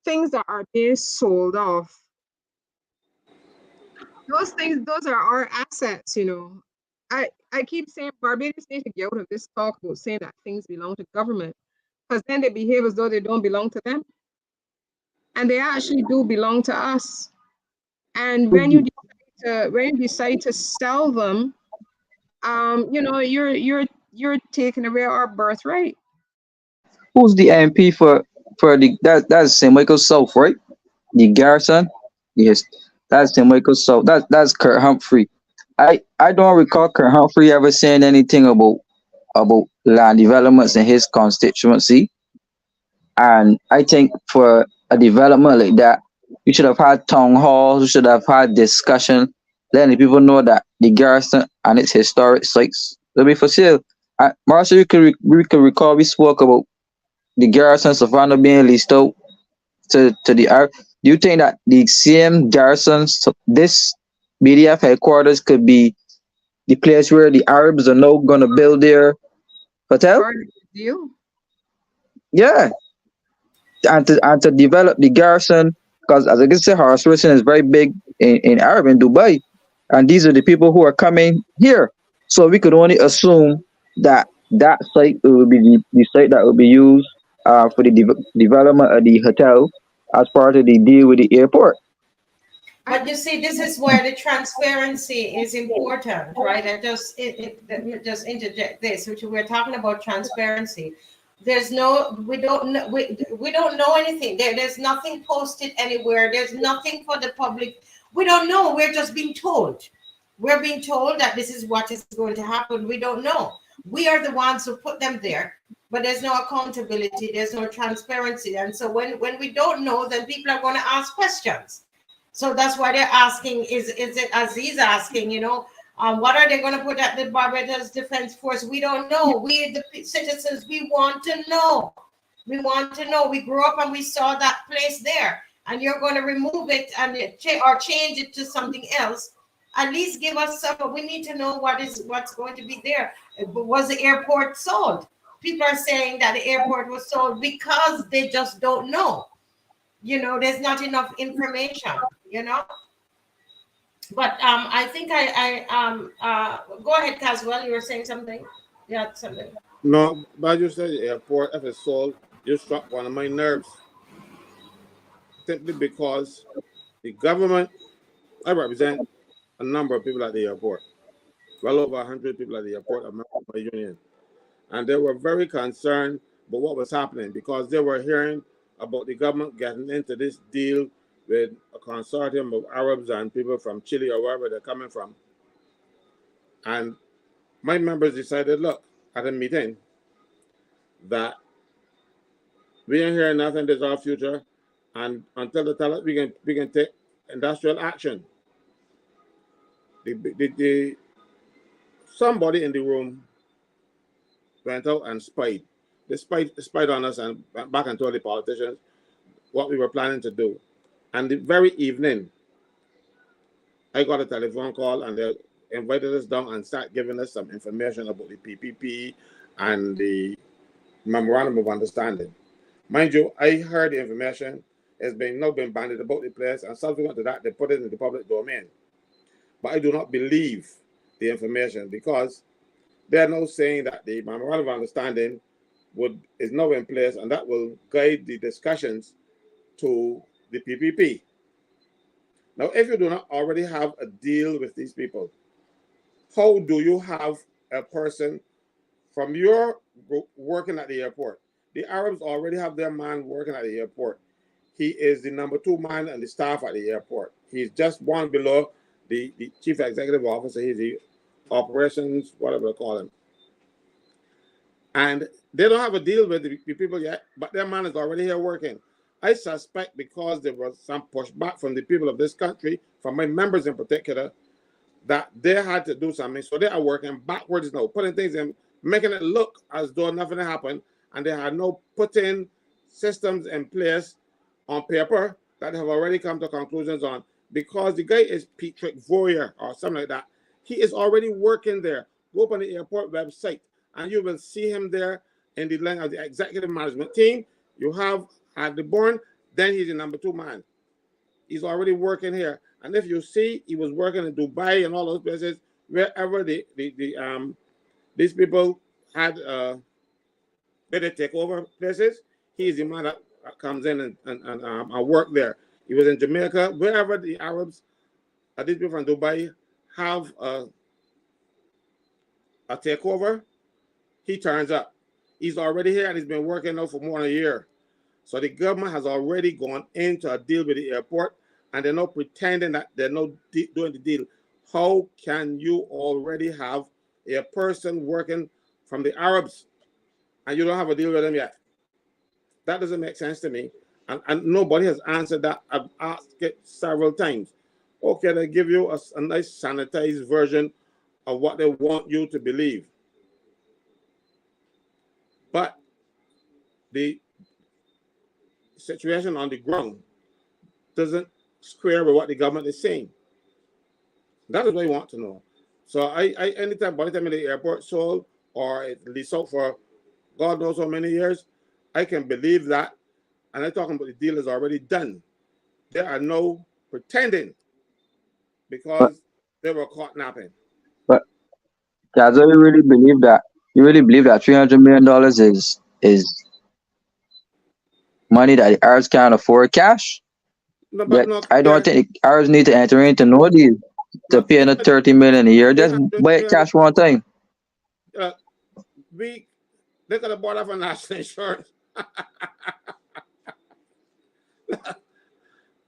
being sold off, those are our assets, I keep saying Barbados need to get out of this talk about saying that things belong to government, because then they behave as though they don't belong to them. And they actually do belong to us. And when you decide to sell them, you're taking away our birthright. Who's the MP for that's St. Michael South, right? The garrison? Yes, that's St. Michael South. That's Kurt Humphrey. I don't recall Kurt Humphrey ever saying anything about land developments in his constituency. And I think for a development like that, we should have had town halls, we should have had discussion, letting people know that the garrison and its historic sites will be for sale. Marshall, we can recall we spoke about the garrison Savannah being leased out to the Arab. Do you think that the same garrisons, this BDF headquarters, could be the place where the Arabs are now going to build their hotel? Deal? Yeah. And to develop the garrison, because as I can say, horse racing is very big in Arab in Dubai, and these are the people who are coming here. So we could only assume that site will be the site that will be used for the development of the hotel as part of the deal with the airport. But you see, this is where the transparency is important, right? I just interject this, which we're talking about transparency. We don't know anything. There's nothing posted anywhere. There's nothing for the public. We don't know. We're just being told. We're being told that this is what is going to happen. We don't know. We are the ones who put them there, but there's no accountability. There's no transparency. And so when we don't know, then people are going to ask questions. So that's why they're asking, is it Aziz asking, what are they going to put at the Barbados Defense Force? We don't know. We, the citizens, we want to know. We want to know. We grew up and we saw that place there, and you're going to remove it or change it to something else. At least give us some. We need to know what's going to be there. Was the airport sold? People are saying that the airport was sold because they just don't know. There's not enough information. But I think go ahead, Caswell. You were saying something. Yeah, something. No, but you said the airport, if it's sold, you struck one of my nerves. Simply because the government, I represent a number of people at the airport, well over 100 people at the airport, a member of my union. And they were very concerned about what was happening because they were hearing about the government getting into this deal with a consortium of Arabs and people from Chile or wherever they're coming from. And my members decided, look, at a meeting, that we ain't hearing nothing, this is our future. And until they tell us we can take industrial action. Somebody in the room went out and spied. They spied on us and went back and told the politicians what we were planning to do. And the very evening, I got a telephone call and they invited us down and start giving us some information about the PPP and the memorandum of understanding. Mind you, I heard the information. It's now been bandied about the place, and subsequent to that, they put it in the public domain. But I do not believe the information because they are now saying that the memorandum of understanding is now in place, and that will guide the discussions to the PPP. Now, if you do not already have a deal with these people, how do you have a person from your group working at the airport? The Arabs already have their man working at the airport. He is the number 2 man and the staff at the airport. He's just one below the chief executive officer. He's the operations, whatever they call him. And they don't have a deal with the people yet, but their man is already here working. I suspect because there was some pushback from the people of this country, from my members in particular, that they had to do something. So they are working backwards now, putting things in, making it look as though nothing happened, and they had no putting systems in place on paper that they have already come to conclusions on. Because the guy is Patrick Voyer or something like that. He is already working there. Go up on the airport website and you will see him there in the line of the executive management team. You have at the born, then he's the number 2 man. He's already working here. And if you see, he was working in Dubai and all those places, wherever these people had better take over places, he's the man that comes in and work there. He was in Jamaica, wherever the Arabs, these people from Dubai, have a takeover, he turns up. He's already here and he's been working now for more than a year. So the government has already gone into a deal with the airport, and they're not pretending that they're not doing the deal. How can you already have a person working from the Arabs and you don't have a deal with them yet? That doesn't make sense to me. And nobody has answered that. I've asked it several times. Okay, they give you a nice sanitized version of what they want you to believe. But the situation on the ground doesn't square with what the government is saying. That is what I want to know. So anytime, by the time in the airport sold or it leased out for God knows how many years, I can believe that. And I'm talking about the deal is already done. There are no pretending because they were caught napping. But guys, you really believe that? You really believe that $300 million is money that the Arabs can't afford cash? No, but Yet no, I don't think the Arabs need to enter into no deal to pay another 30 million a year. Just buy it cash one time. They could have bought off a national insurance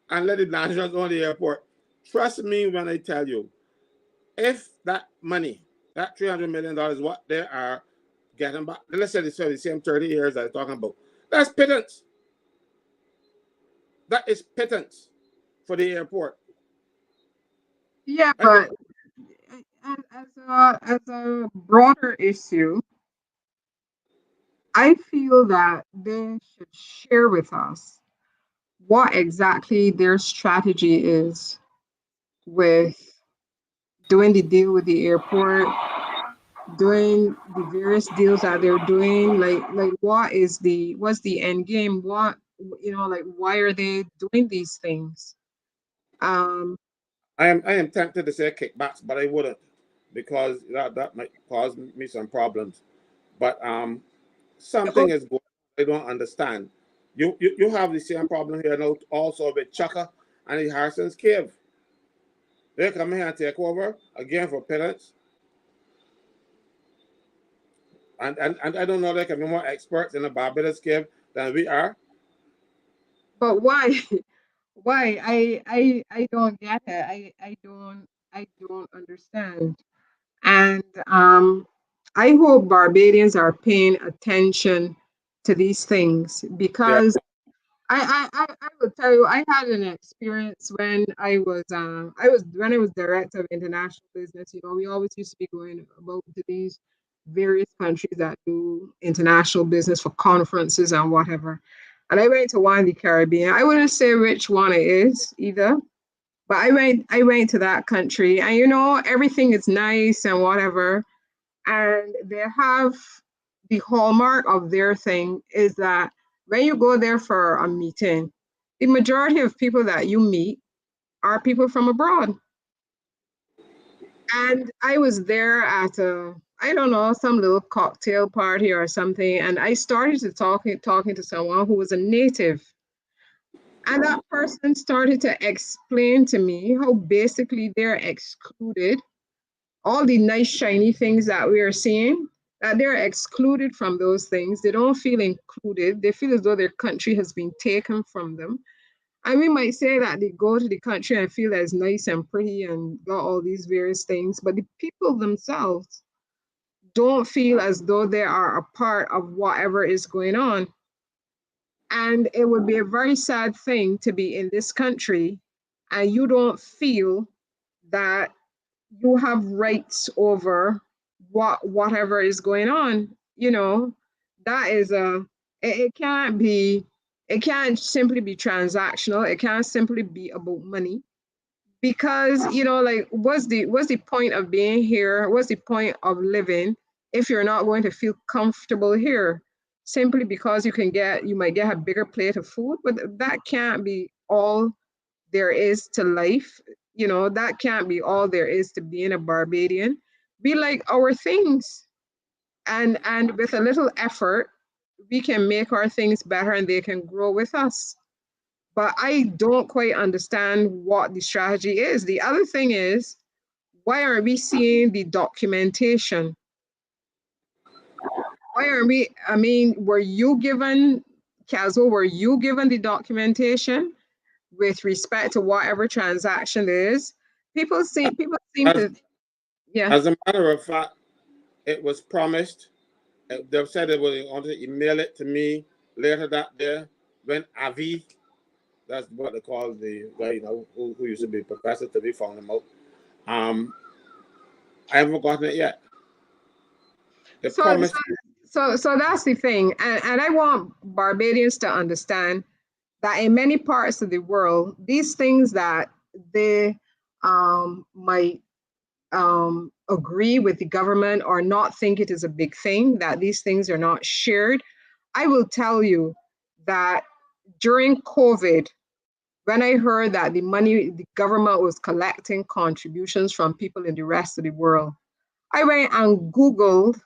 and let the nationals own the airport. Trust me when I tell you, if that money, that $300 million, what they are getting back, let's say it's the same 30 years that I'm talking about, that's pittance. That is pittance for the airport. Yeah, but as a broader issue, I feel that they should share with us what exactly their strategy is with doing the deal with the airport, doing the various deals that they're doing. Like what's the end game? What, like why are they doing these things? Um, I am tempted to say kickbacks, but I wouldn't, because that might cause me some problems. But something is going. I don't understand. You have the same problem here now also with Chaka and the Harrison's Cave. They come here and take over again for penance. And I don't know, they can be more experts in the Barbados Cave than we are. But why? Why? I don't get it. I don't understand. And I hope Barbadians are paying attention to these things, Yeah, because I will tell you, I had an experience when when I was director of international business. You know, we always used to be going about to these various countries that do international business for conferences and whatever. And I went to one in the Caribbean. I wouldn't say which one it is either, but I went to that country, and you know, everything is nice and whatever. And they have the hallmark of their thing is that when you go there for a meeting, the majority of people that you meet are people from abroad. And I was there at I don't know, some little cocktail party or something, and I started to talking to someone who was a native. And that person started to explain to me how basically they're excluded, all the nice shiny things that we are seeing, that they're excluded from those things. They don't feel included. They feel as though their country has been taken from them. And we might say that they go to the country and feel as nice and pretty and got all these various things, but the people themselves don't feel as though they are a part of whatever is going on. And it would be a very sad thing to be in this country and you don't feel that you have rights over whatever is going on. You know, that is it can't be, it can't simply be transactional. It can't simply be about money, because you know, like, what's the point of being here? What's the point of living if you're not going to feel comfortable here, simply because you might get a bigger plate of food? But that can't be all there is to life. You know, that can't be all there is to being a Barbadian. We like our things, and with a little effort, we can make our things better and they can grow with us. But I don't quite understand what the strategy is. The other thing is, why aren't we seeing the documentation? Why aren't we? I mean, were you given, Caswell, were you given the documentation with respect to whatever transaction there is? People seem as to, yeah. as a matter of fact, it was promised. They said they were going to email it to me later that day when Avi, that's what they call the guy, you know, who used to be professor, to be found him out. I haven't gotten it yet. They So, so, promised. so that's the thing, and I want Barbadians to understand that in many parts of the world, these things that they might agree with the government or not think it is a big thing, that these things are not shared. I will tell you that during COVID, when I heard that the government was collecting contributions from people in the rest of the world, I went and Googled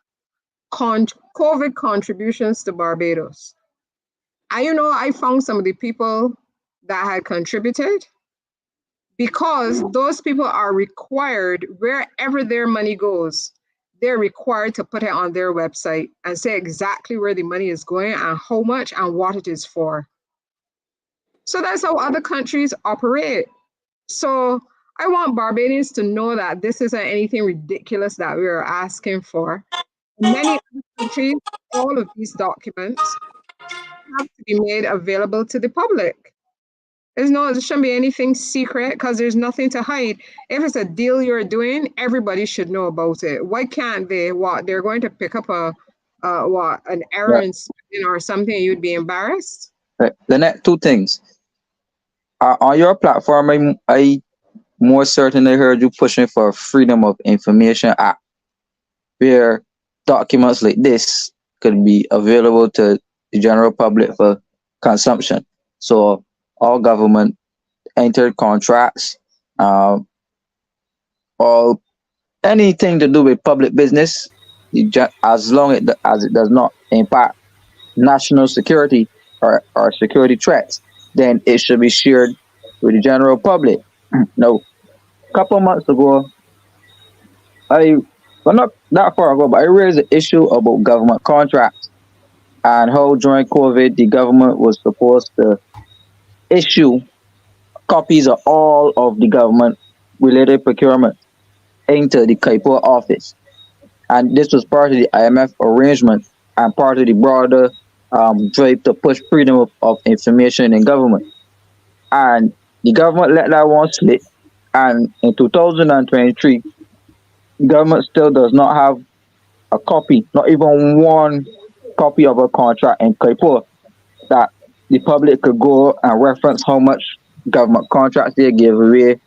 COVID contributions to Barbados. And you know, I found some of the people that had contributed, because those people are required, wherever their money goes, they're required to put it on their website and say exactly where the money is going and how much and what it is for. So that's how other countries operate. So I want Barbadians to know that this isn't anything ridiculous that we are asking for. In many other countries, all of these documents have to be made available to the public. There shouldn't be anything secret, because there's nothing to hide. If it's a deal you're doing, everybody should know about it. Why can't they? What, they're going to pick up an Right. errand or something? You'd be embarrassed. Right. Lynette, two things. On your platform, I more certainly heard you pushing for Freedom of Information Act, where documents like this could be available to the general public for consumption. So all government entered contracts, or anything to do with public business, as long as it does not impact national security or security threats, then it should be shared with the general public. Now, a couple of months ago, well, not that far ago, but I raised the issue about government contracts and how during COVID the government was supposed to issue copies of all of the government related procurement into the KEPAR office. And this was part of the IMF arrangement and part of the broader drive to push freedom of information in government. And the government let that one slip. And in 2023, the government still does not have a copy, not even one copy of a contract in KEPAR that the public could go and reference how much government contracts they gave away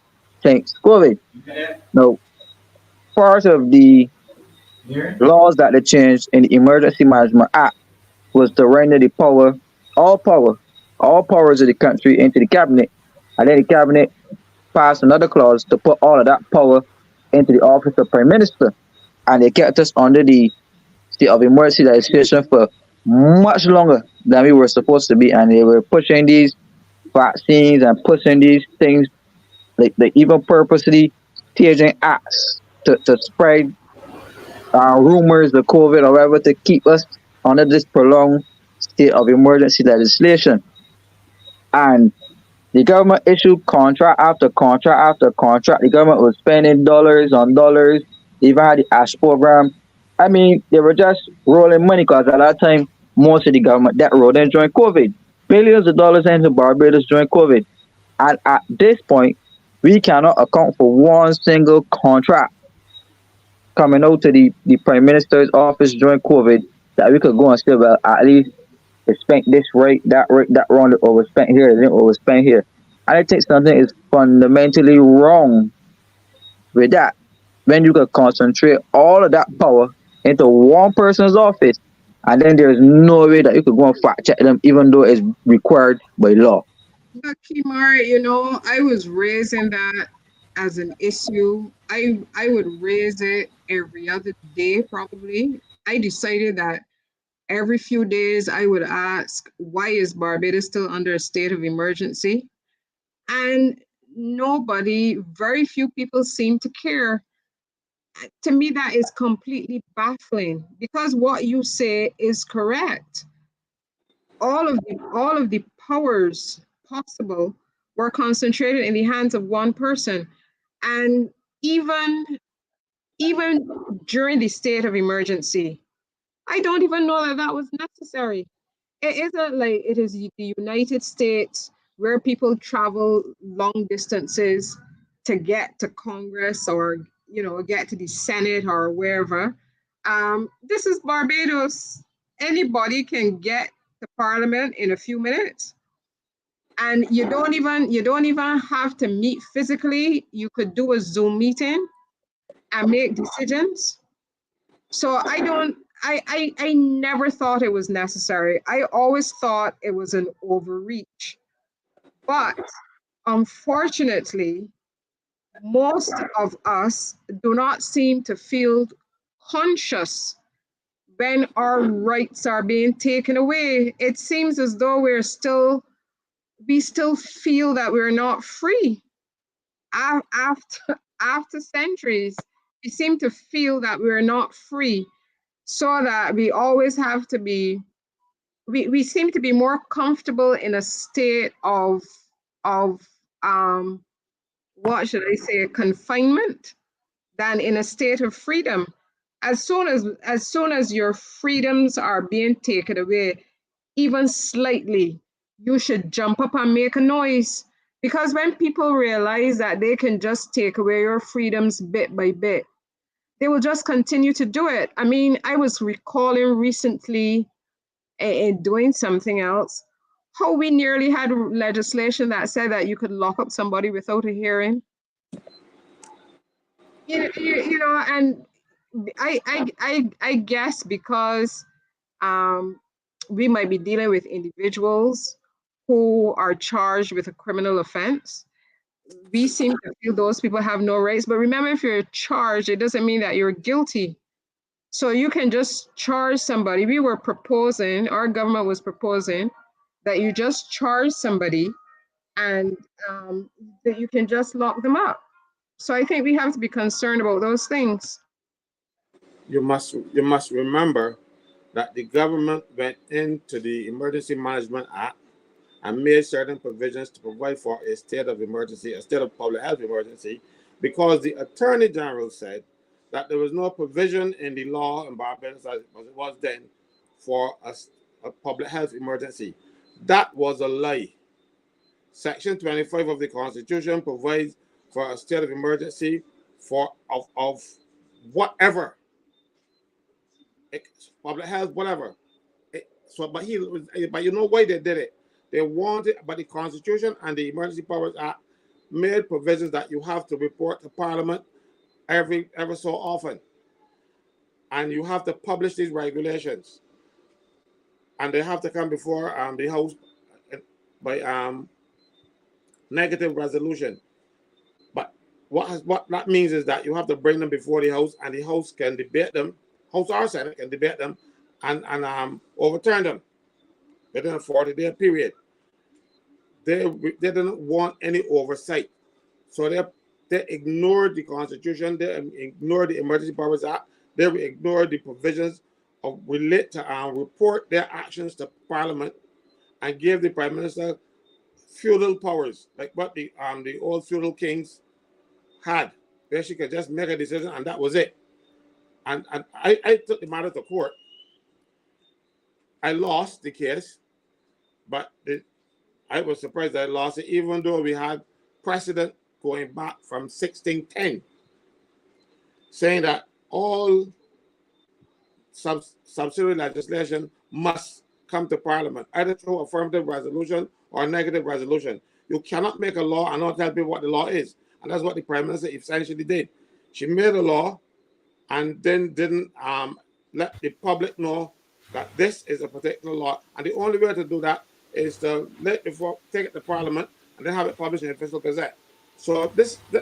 since COVID. Now, part of the laws that they changed in the Emergency Management Act was to render the all powers of the country into the cabinet, and then the cabinet passed another clause to put all of that power into the office of Prime Minister, and they kept us under the state of emergency legislation for much longer than we were supposed to be, and they were pushing these vaccines and pushing these things, like they even purposely staging acts to spread rumors of COVID or whatever to keep us under this prolonged state of emergency legislation. And the government issued contract after contract after contract. The government was spending dollars on dollars. They even had the ASH program. I mean, they were just rolling money because at that time, most of the government debt rolled in during COVID. Billions of dollars into Barbados during COVID. And at this point, we cannot account for one single contract coming out to the Prime Minister's office during COVID that we could go and say, well, at least they spent this rate, that wrong, or was spent here, or was spent here. And I think something is fundamentally wrong with that. When you could concentrate all of that power into one person's office, and then there's no way that you could go and fact check them, even though it's required by law. But KEMAR, you know, I was raising that as an issue. I would raise it every other day, probably. I decided that every few days I would ask, why is Barbados still under a state of emergency? And very few people seem to care. To me, that is completely baffling, because what you say is correct. All of the powers possible were concentrated in the hands of one person. And even during the state of emergency, I don't even know that that was necessary. It isn't like it is the United States where people travel long distances to get to Congress, or get to the Senate or wherever. This is Barbados. Anybody can get to Parliament in a few minutes, and you don't even have to meet physically. You could do a Zoom meeting and make decisions. So I never thought it was necessary. I always thought it was an overreach. But unfortunately, most of us do not seem to feel conscious when our rights are being taken away. It seems as though we still feel that we're not free. After centuries, we seem to feel that we're not free, so that we always have to be, we seem to be more comfortable in a state of what should I say, confinement, than in a state of freedom. As soon as your freedoms are being taken away, even slightly, you should jump up and make a noise. Because when people realize that they can just take away your freedoms bit by bit, they will just continue to do it. I mean, I was recalling recently in doing something else, how we nearly had legislation that said that you could lock up somebody without a hearing. And I guess because we might be dealing with individuals who are charged with a criminal offense, we seem to feel those people have no rights. But remember, if you're charged, it doesn't mean that you're guilty. So you can just charge somebody. We were proposing, our government was proposing that you just charge somebody and that you can just lock them up. So I think we have to be concerned about those things. You must remember that the government went into the Emergency Management Act and made certain provisions to provide for a state of emergency, a state of public health emergency, because the Attorney General said that there was no provision in the law in Barbados as it was then for a public health emergency. That was a lie. Section 25 of the Constitution provides for a state of emergency of whatever, public health, whatever. But you know why they did it? They wanted, but the Constitution and the Emergency Powers Act made provisions that you have to report to Parliament every so often, and you have to publish these regulations, and they have to come before the House by negative resolution. But what that means is that you have to bring them before the House, and the House can debate them. House or Senate can debate them and overturn them within a 40-day period. They didn't want any oversight, so they ignored the Constitution. They ignored the Emergency Powers Act. They ignored the provisions of relate to report their actions to Parliament, and gave the Prime Minister feudal powers, like what the old feudal kings had, where she could just make a decision and that was it. And I took the matter to court. I lost the case, but I was surprised I lost it, even though we had precedent going back from 1610, saying that all subsidiary legislation must come to Parliament, either through affirmative resolution or negative resolution. You cannot make a law and not tell people what the law is. And that's what the Prime Minister essentially did. She made a law and then didn't let the public know that this is a particular law. And the only way to do that is to take it to Parliament and then have it published in the Official Gazette. So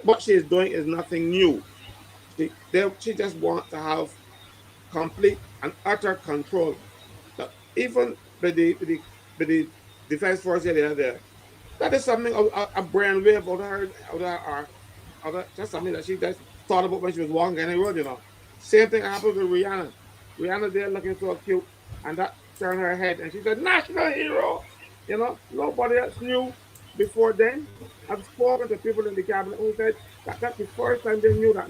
what she is doing is nothing new. She just wants to have complete and utter control. That even with the Defense Force there, that is something a brainwave out of just something that she just thought about when she was walking in the road, you know. Same thing happened with Rihanna. Rihanna there looking so cute, and that turned her head, and she's a national hero. You know, nobody else knew before then. I've spoken to people in the cabinet who said that's the first time they knew that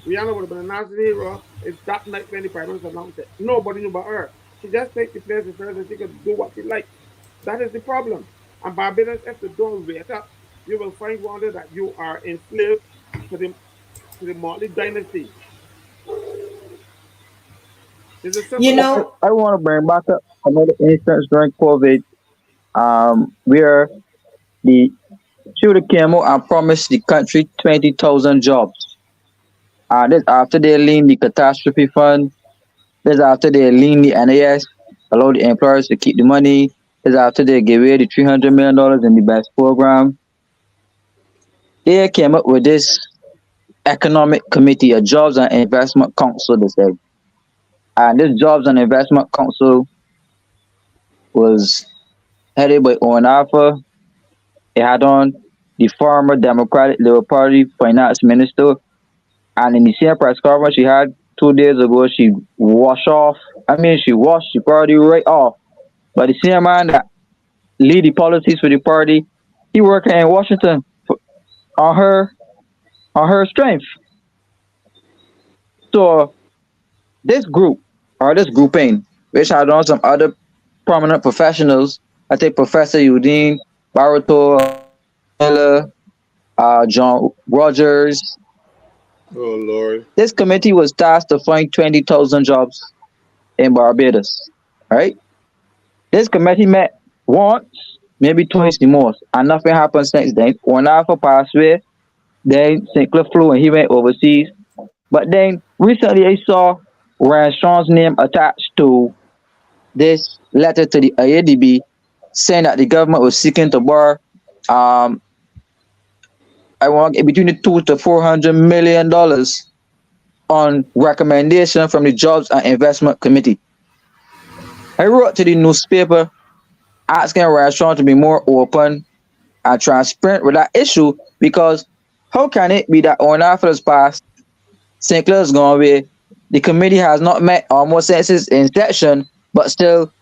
Rihanna would have been a national hero if that night when the Prime Minister announced it. Nobody knew about her. She just takes the place of her and she could do what she likes. That is the problem. And Barbados, if they don't wake up, you will find one day that you are enslaved to the Motley dynasty. You know, I want to bring back up another instance during COVID, where the shooter came out and promised the country 20,000 jobs. This after they leaned the catastrophe fund. This after they leaned the NAS, allowed the employers to keep the money. This after they gave away the $300 million in the BEST program. They came up with this economic committee, a jobs and investment council, they said. And this jobs and investment council was headed by Owen Alpha. It had on the former Democratic Labour Party finance minister. And in the same press conference she had 2 days ago, she washed the party right off. But the same man that lead the policies for the party, he working in Washington on her strength. So this grouping, which had on some other prominent professionals, I think Professor Eugene Barato, John Rogers. Oh Lord! This committee was tasked to find 20,000 jobs in Barbados. Right? This committee met once, maybe twice the most, and nothing happened since then. One Alpha passed away, then Sinclair flew and he went overseas. But then recently I saw Ryan Strong's name attached to this letter to the IADB saying that the government was seeking to borrow I want to get between the $200 to $400 million on recommendation from the Jobs and Investment Committee. I wrote to the newspaper asking restaurants to be more open and transparent with that issue, because how can it be that on after this past, St. Clair's gone away, the committee has not met almost since its inception, but still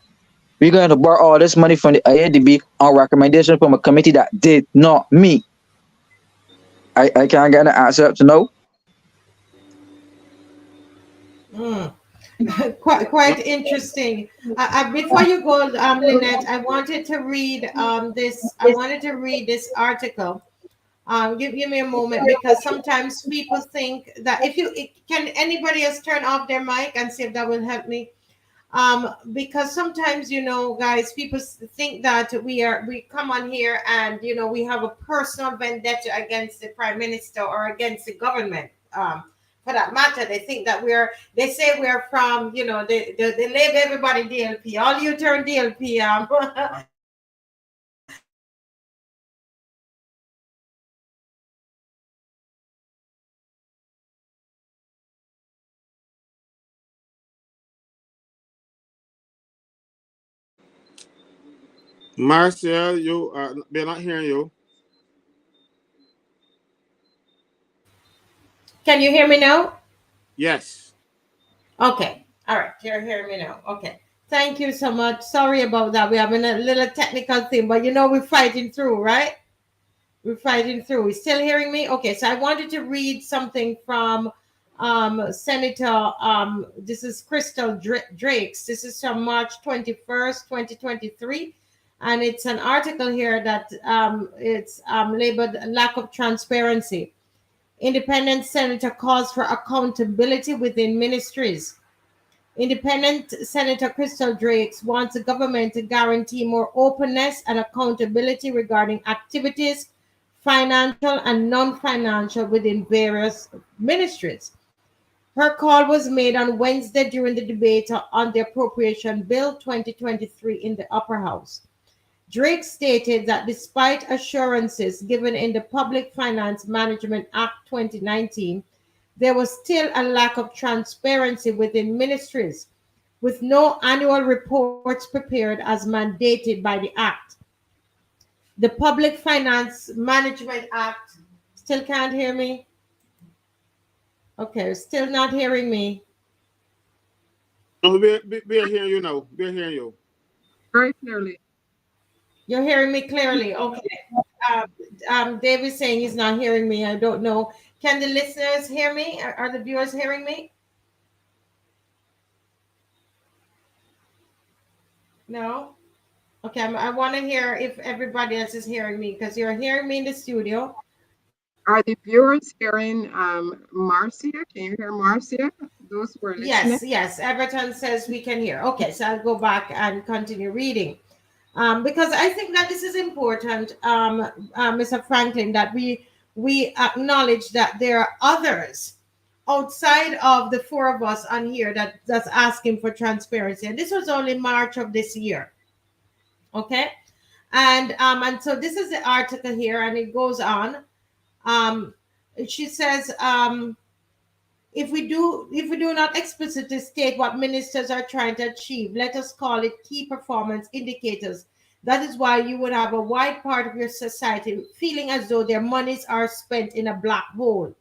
we're going to borrow all this money from the IADB on recommendation from a committee that did not meet? I can't get an answer up to no. Quite interesting. Before you go, Lynette, I wanted to read this. I wanted to read this article. Give me a moment, because sometimes people think that can anybody else turn off their mic and see if that will help me? Because sometimes, guys, people think that we come on here and we have a personal vendetta against the prime minister or against the government. For that matter, they think that they say we're from, they label everybody DLP. All you turn DLP. Marcia, they're not hearing you. Can you hear me now? Yes. Okay. All right. You're hearing me now. Okay. Thank you so much. Sorry about that. We're having a little technical thing, but we're fighting through, right? We're fighting through. We're still hearing me? Okay. So I wanted to read something from Senator, this is Crystal Drakes. This is from March 21st, 2023. And it's an article here that it's labeled Lack of Transparency. Independent Senator calls for accountability within ministries. Independent Senator Crystal Drakes wants the government to guarantee more openness and accountability regarding activities, financial and non-financial, within various ministries. Her call was made on Wednesday during the debate on the Appropriation Bill 2023 in the Upper House. Drake stated that despite assurances given in the Public Finance Management Act 2019, there was still a lack of transparency within ministries, with no annual reports prepared as mandated by the Act. The Public Finance Management Act, still can't hear me? Okay, still not hearing me. No, we're hearing you now. We're hearing you. Very clearly. You're hearing me clearly. Okay. David's saying he's not hearing me. I don't know. Can the listeners hear me? Are the viewers hearing me? No? Okay, I want to hear if everybody else is hearing me, because you're hearing me in the studio. Are the viewers hearing Marcia? Can you hear Marcia? Those were listening. Yes. Everton says we can hear. Okay, so I'll go back and continue reading. Because I think that this is important, Mr. Franklin, that we acknowledge that there are others outside of the four of us on here that's asking for transparency. And this was only March of this year. Okay. And so this is the article here, and it goes on. She says, if we do not explicitly state what ministers are trying to achieve, let us call it key performance indicators. That is why you would have a wide part of your society feeling as though their monies are spent in a black hole.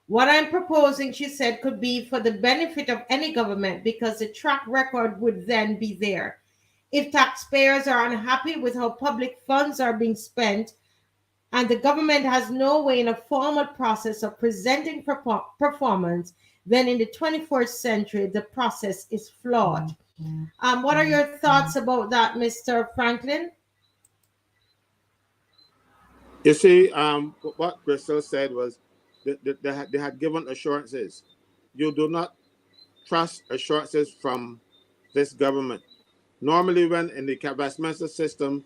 What I'm proposing, she said, could be for the benefit of any government, because the track record would then be there. If taxpayers are unhappy with how public funds are being spent, and the government has no way in a formal process of presenting performance, then in the 21st century, the process is flawed. What are your thoughts about that, Mr. Franklin? You see, what Crystal said was that they had given assurances. You do not trust assurances from this government. Normally, when in the Westminster system,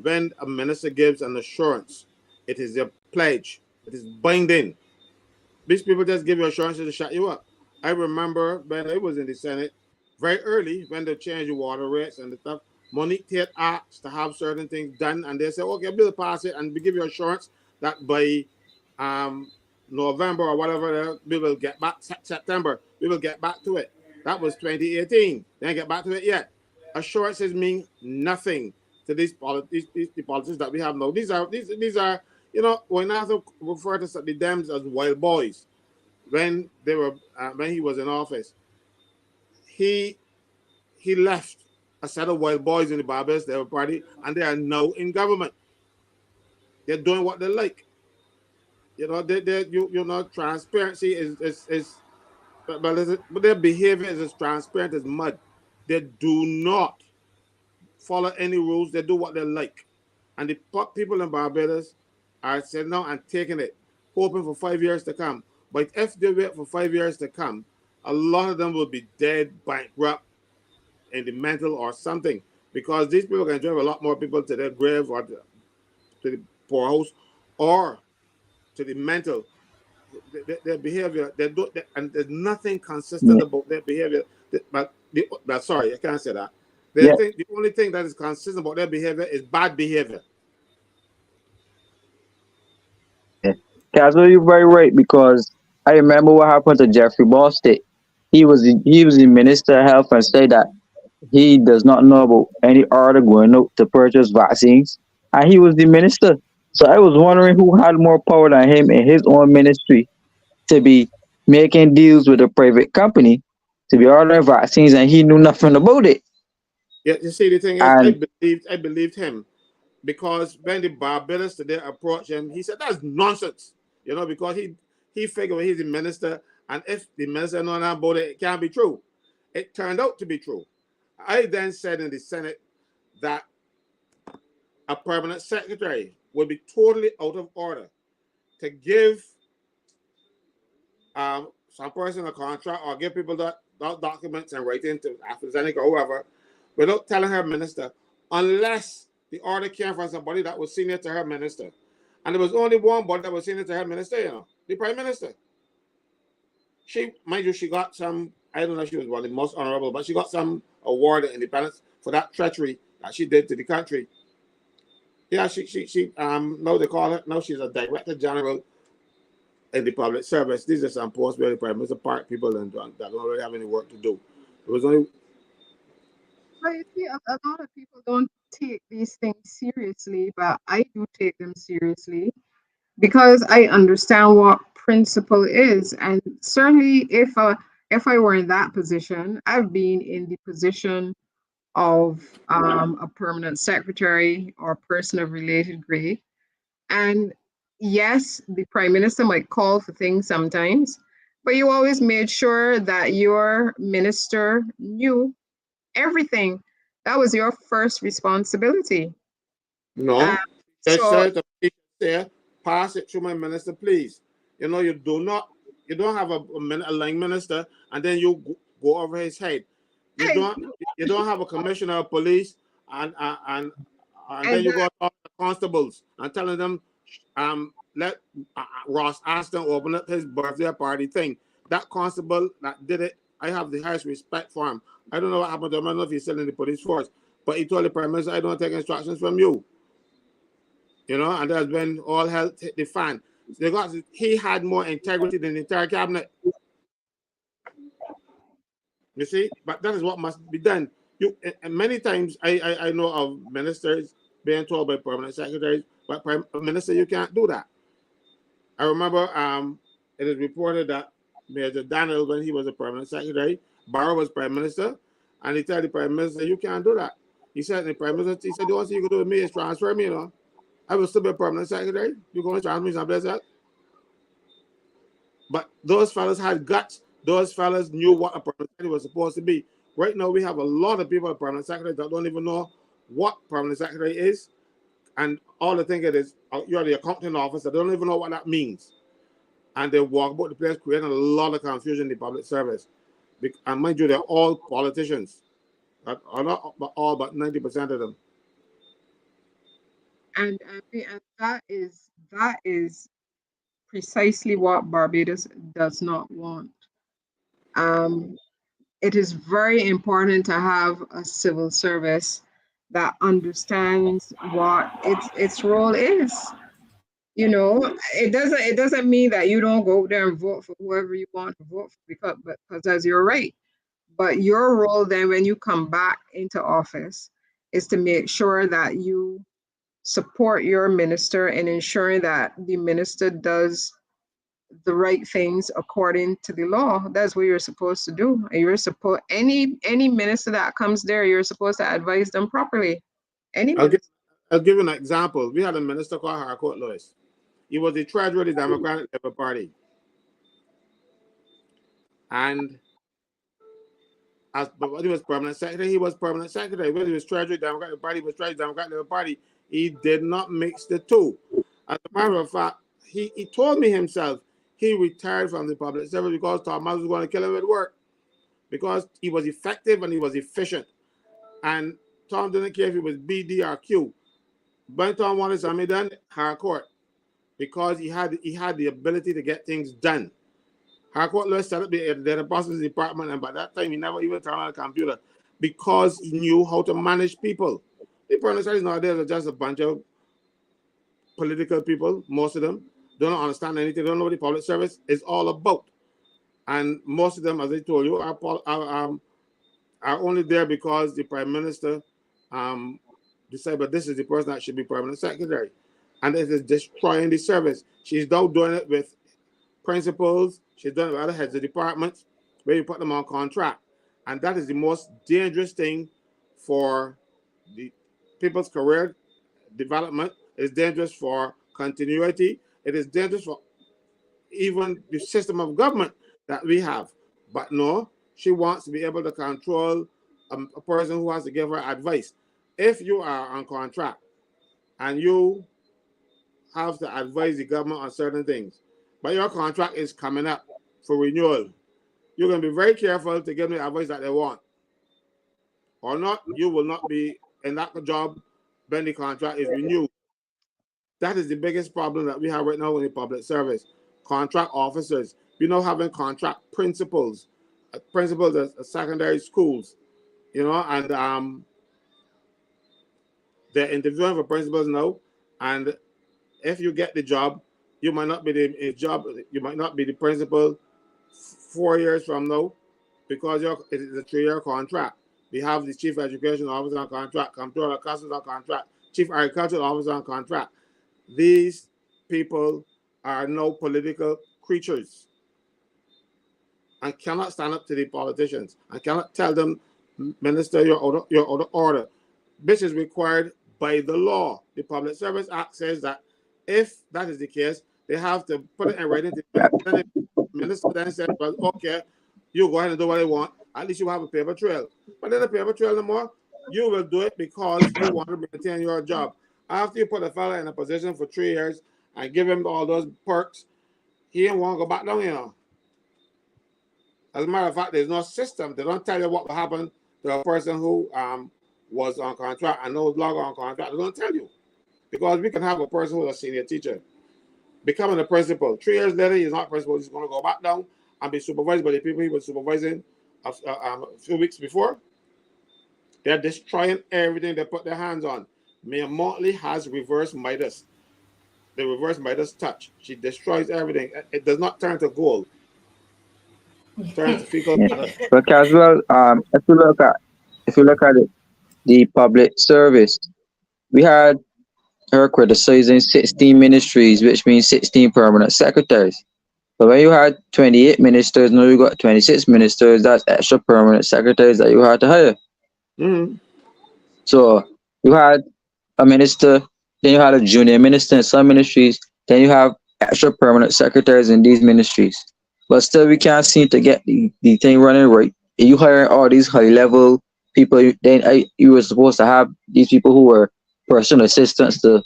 when a minister gives an assurance, it is a pledge. It is binding. These people just give you assurances to shut you up. I remember when I was in the Senate, very early, when they changed the water rates and the stuff, Monique Tate asked to have certain things done, and they said, okay, we'll pass it, and we give you assurance that by November or whatever, we will get back, September, we will get back to it. That was 2018. They ain't get back to it yet. Assurances mean nothing to these the politicians that we have now. These are, you know, we not to refer to the Dems as wild boys. When they were, when he was in office, he left a set of wild boys in the Barbados Labour Party, and they are now in government. They're doing what they like. You know, you know, transparency is but their behavior is as transparent as mud. They do not follow any rules. They do what they like. And the people in Barbados are sitting down and taking it, hoping for 5 years to come. But if they wait for 5 years to come, a lot of them will be dead, bankrupt, in the mental or something, because these people can drive a lot more people to their grave or to the poorhouse or to the mental. Their behavior, and there's nothing consistent about their behavior. But sorry, I can't say that. The only thing that is consistent about their behavior is bad behavior. Caswell, you're very right, because I remember what happened to Jeffrey Bostic. He was the Minister of Health and said that he does not know about any order going out to purchase vaccines, and he was the minister. So I was wondering who had more power than him in his own ministry to be making deals with a private company to be ordering vaccines, and he knew nothing about it. Yeah, you see, the thing is, And I believed him, because when the Barbados today approached him, he said that's nonsense. You know, because he figured he's the minister, and if the minister know nothing about it, it can't be true. It turned out to be true. I then said in the Senate that a permanent secretary would be totally out of order to give some person a contract or give people that documents and writing to AstraZeneca or whoever without telling her minister, unless the order came from somebody that was senior to her minister. And there was only one body that was senior to her minister, you know, the prime minister. She, mind you, she got some, I don't know if she was one of the most honorable, but she got some award of independence for that treachery that she did to the country. Yeah, she now they call her, now she's a director general in the public service. These are some posts where the prime minister park people and that don't really have any work to do. It was only. But you see, a lot of people don't take these things seriously, but I do take them seriously because I understand what principle is. And certainly, if I were in that position, I've been in the position of a permanent secretary or person of related grade. And yes, the prime minister might call for things sometimes, but you always made sure that your minister knew everything. That was your first responsibility. No, they So said the there, pass it to my minister, please. You know, you don't have a line minister, and then you go over his head. You hey, don't have a commissioner of police, and then and you go to the constables and telling them, let Ross Aston open up his birthday party thing. That constable that did it, I have the highest respect for him. I don't know what happened to him. I don't know if he's still in the police force, but he told the prime minister, I don't take instructions from you. You know, and that's when all hell hit the fan. He had more integrity than the entire cabinet. You see, but that is what must be done. And many times I know of ministers being told by permanent secretaries, but prime minister, you can't do that. I remember it is reported that Major Daniel, when he was a permanent secretary, Barrow was prime minister, and he told the prime minister, you can't do that. He said, the prime minister, he said, the only thing you can do with me is transfer me, you know. I will still be a permanent secretary. You're going to transfer me someplace else. But those fellas had guts. Those fellas knew what a permanent secretary was supposed to be. Right now, we have a lot of people at permanent secretary that don't even know what permanent secretary is. And all they think it is, you're the accounting officer. They don't even know what that means. And they walk about the place creating a lot of confusion in the public service. And mind you, they're all politicians. Not all, but 90% of them. and that is precisely what Barbados does not want. Um, it is very important to have a civil service that understands what its role is. You know, it doesn't mean that you don't go there and vote for whoever you want to vote for, because as you're right. But your role then when you come back into office is to make sure that you support your minister and ensuring that the minister does the right things according to the law. That's what you're supposed to do. And you're supposed any minister that comes there, you're supposed to advise them properly. Any I'll give, minister. I'll give you an example. We had a minister called Harcourt Lewis. He was the treasurer of the Democratic Labour Party. And but when he was permanent secretary, he was permanent secretary. When he was treasurer of the Democratic Party, he was treasurer of the Democratic Labour Party. He did not mix the two. As a matter of fact, he told me himself he retired from the public service because Thomas was going to kill him at work, because he was effective and he was efficient. And Tom didn't care if he was B, D, or Q. But Tom wanted something done, Harcourt, because he had the ability to get things done. Harcourt Lewis set up the deposits department, and by that time he never even turned on a computer because he knew how to manage people. The permanent secretaries nowadays are just a bunch of political people. Most of them don't understand anything, don't know what the public service is all about. And most of them, as I told you, are only there because the prime minister decided, but this is the person that should be permanent secretary. And it is destroying the service. She's now doing it with principals. She's done it with other heads of departments where you put them on contract. And that is the most dangerous thing for the people's career development. It's dangerous for continuity. It is dangerous for even the system of government that we have. But no, she wants to be able to control a person who has to give her advice. If you are on contract and you have to advise the government on certain things, but your contract is coming up for renewal, you're going to be very careful to give them the advice that they want. Or not, you will not be in that job when the contract is renewed. That is the biggest problem that we have right now in the public service. Contract officers. We now having contract principals, principals at secondary schools, you know, and they're interviewing for principals now. And if you get the job, you might not be you might not be the principal 4 years from now, because it is a 3-year contract. We have the chief education officer on contract, comptroller of customs on contract, chief agricultural officer on contract. These people are no political creatures and cannot stand up to the politicians and cannot tell them, Minister, you're out of order. This is required by the law. The Public Service Act says that if that is the case, they have to put it in writing. Then the minister then says, well, okay, you go ahead and do what I want. At least you have a paper trail. But then the paper trail no more. You will do it because you want to maintain your job. After you put a fella in a position for 3 years and give him all those perks, he ain't want to go back down, you know. As a matter of fact, there's no system. They don't tell you what will happen to a person who was on contract and no longer on contract. They don't tell you. Because we can have a person who's a senior teacher becoming a principal. 3 years later, he's not principal. He's going to go back down and be supervised by the people he was supervising a few weeks before. They're destroying everything they put their hands on. Mayor Motley has reverse Midas. The reverse Midas touch. She destroys everything. It does not turn to gold. It turns to fecal matter. But as well, if you look at it, the public service, we had her criticizing 16 ministries, which means 16 permanent secretaries. So when you had 28 ministers, now you got 26 ministers, that's extra permanent secretaries that you had to hire. Mm-hmm. So you had a minister, then you had a junior minister in some ministries, then you have extra permanent secretaries in these ministries. But still, we can't seem to get the thing running right. You hire all these high level people, then you were supposed to have these people who were personal assistants to,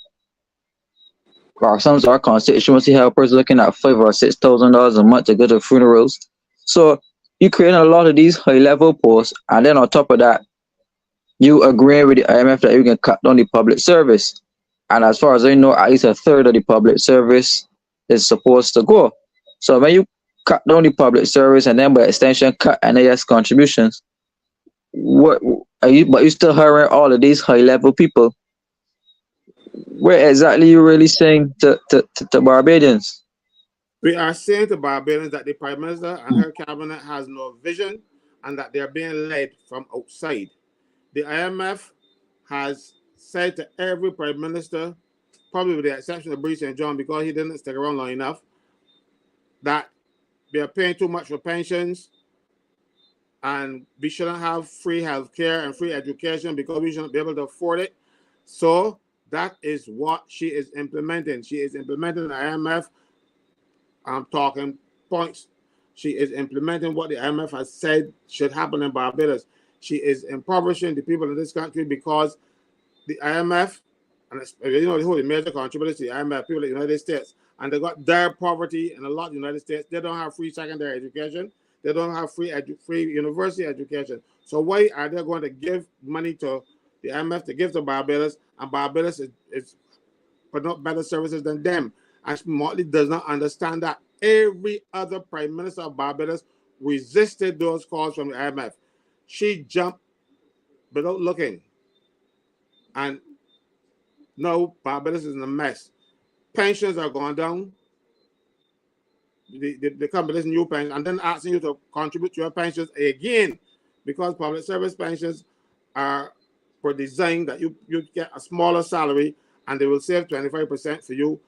or some of our constituency helpers looking at $5,000 or $6,000 a month to go to funerals. So you create a lot of these high level posts, and then on top of that, you agree with the IMF that you can cut down the public service. And as far as I know, at least a third of the public service is supposed to go. So when you cut down the public service and then by extension cut NAS contributions, what are you? But you still hiring all of these high level people. what exactly you really saying to Barbadians? We are saying to Barbadians that the Prime Minister and her cabinet has no vision and that they're being led from outside. The IMF has said to every Prime Minister, probably with the exception of Bruce St. John because he didn't stick around long enough, that they are paying too much for pensions and we shouldn't have free health care and free education because we shouldn't be able to afford it. So that is what she is implementing. She is implementing the IMF talking points. She is implementing what the IMF has said should happen in Barbados. She is impoverishing the people in this country because the IMF, and who the major contributors to the IMF, people in the United States, and they got dire poverty in a lot of the United States. They don't have free secondary education. They don't have free university education. So why are they going to give money to the IMF to give to Barbados, and Barbados is putting up better services than them? And Motley does not understand that. Every other Prime Minister of Barbados resisted those calls from the IMF. She jumped without looking. And no, Barbados is in a mess. Pensions are going down. They come with this new pension and then asking you to contribute to your pensions again because public service pensions are for design that you get a smaller salary and they will save 25% for you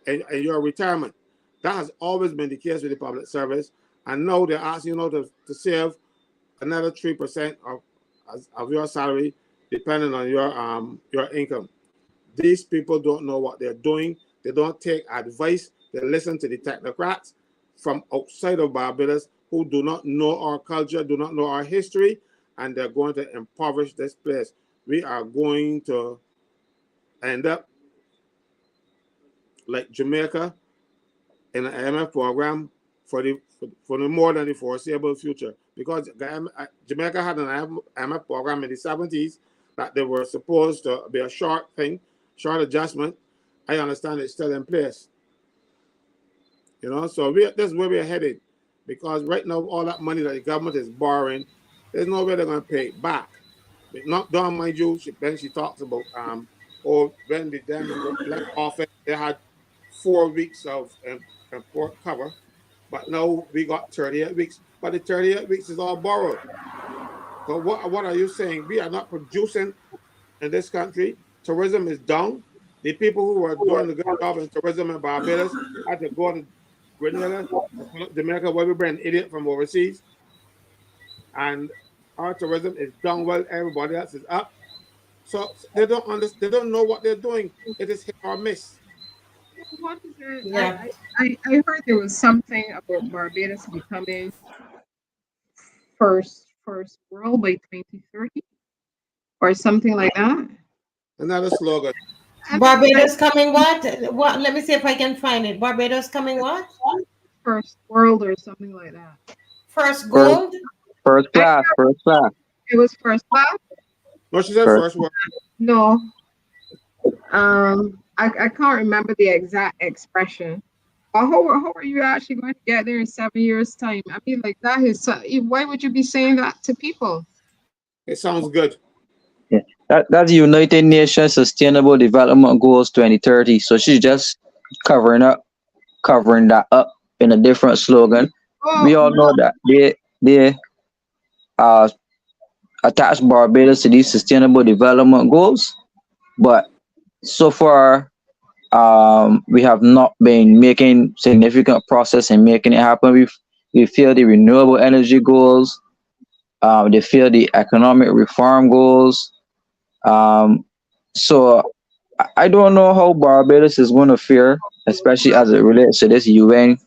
in your retirement. That has always been the case with the public service. And now they're asking you to save another 3% of your salary depending on your income. These people don't know what they're doing. They don't take advice. They listen to the technocrats from outside of Barbados who do not know our culture, do not know our history, and they're going to impoverish this place. We are going to end up like Jamaica in an IMF program for the more than the foreseeable future, because Jamaica had an IMF program in the 70s that they were supposed to be a short adjustment. I understand it's still in place. So this is where we're headed, because right now all that money that the government is borrowing, there's no way they're going to pay it back. But not don't mind you. She talks about when the them left office, they had 4 weeks of import cover, but now we got 38 weeks. But the 38 weeks is all borrowed. So what are you saying? We are not producing in this country. Tourism is down. The people who were doing the good job in tourism in Barbados had to go to Grenada, Jamaica, where we bring an idiot from overseas. And our tourism is down while everybody else is up. So they don't understand. They don't know what they're doing. It is hit or miss. What is it? Yeah. I heard there was something about Barbados becoming first world by 2030 or something like that. Another slogan. Barbados coming what? What? Let me see if I can find it. Barbados coming what? First world or something like that. First gold? First class. It was first class? No, she said first world. No. I can't remember the exact expression. But how are you actually going to get there in 7 years' time? I mean, like that is why would you be saying that to people? It sounds good. Yeah, that's United Nations Sustainable Development Goals 2030. So she's just covering that up in a different slogan. We all know that they attach Barbados to these Sustainable Development Goals, but so far we have not been making significant progress in making it happen. We feel the renewable energy goals, they feel the economic reform goals. So I don't know how Barbados is going to fare, especially as it relates to this UN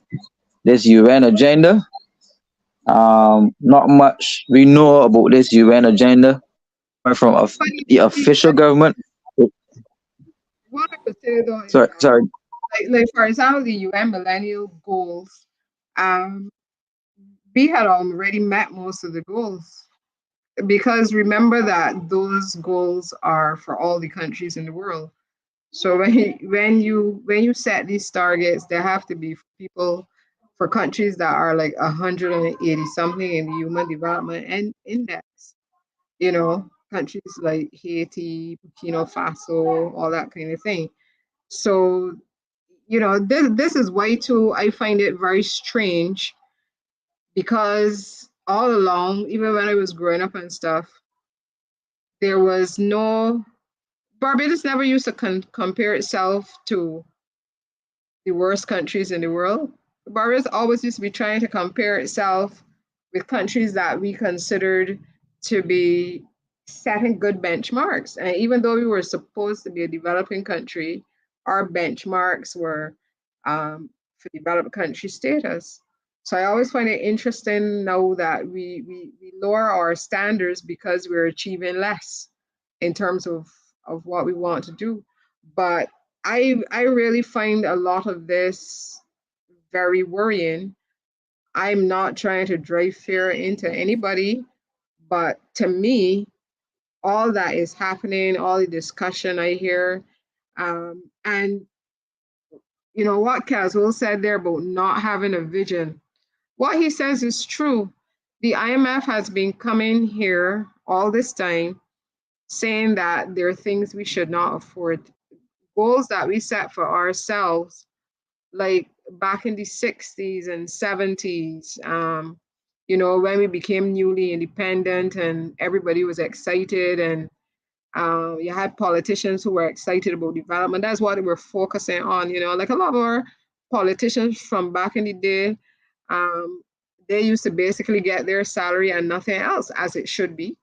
agenda. Not much we know about this UN agenda from the official government. What I could say though is Sorry. Like for example, the UN Millennial Goals, we had already met most of the goals, because remember that those goals are for all the countries in the world. So when you set these targets, there have to be for countries that are like 180 something in the Human Development Index. countries like Haiti, Burkina Faso, all that kind of thing. So, this is why too I find it very strange, because all along, even when I was growing up and stuff, there was no Barbados never used to compare itself to the worst countries in the world. Barbados always used to be trying to compare itself with countries that we considered to be setting good benchmarks. And even though we were supposed to be a developing country, our benchmarks were for developed country status. So I always find it interesting now that we lower our standards because we're achieving less in terms of what we want to do. But I really find a lot of this very worrying. I'm not trying to drive fear into anybody, but to me, all that is happening, all the discussion I hear, and what Caswell said there about not having a vision. What he says is true. The IMF has been coming here all this time saying that there are things we should not afford, goals that we set for ourselves, like back in the 60s and 70s, when we became newly independent and everybody was excited, and you had politicians who were excited about development. That's what they were focusing on, like a lot of our politicians from back in the day, they used to basically get their salary and nothing else, as it should be.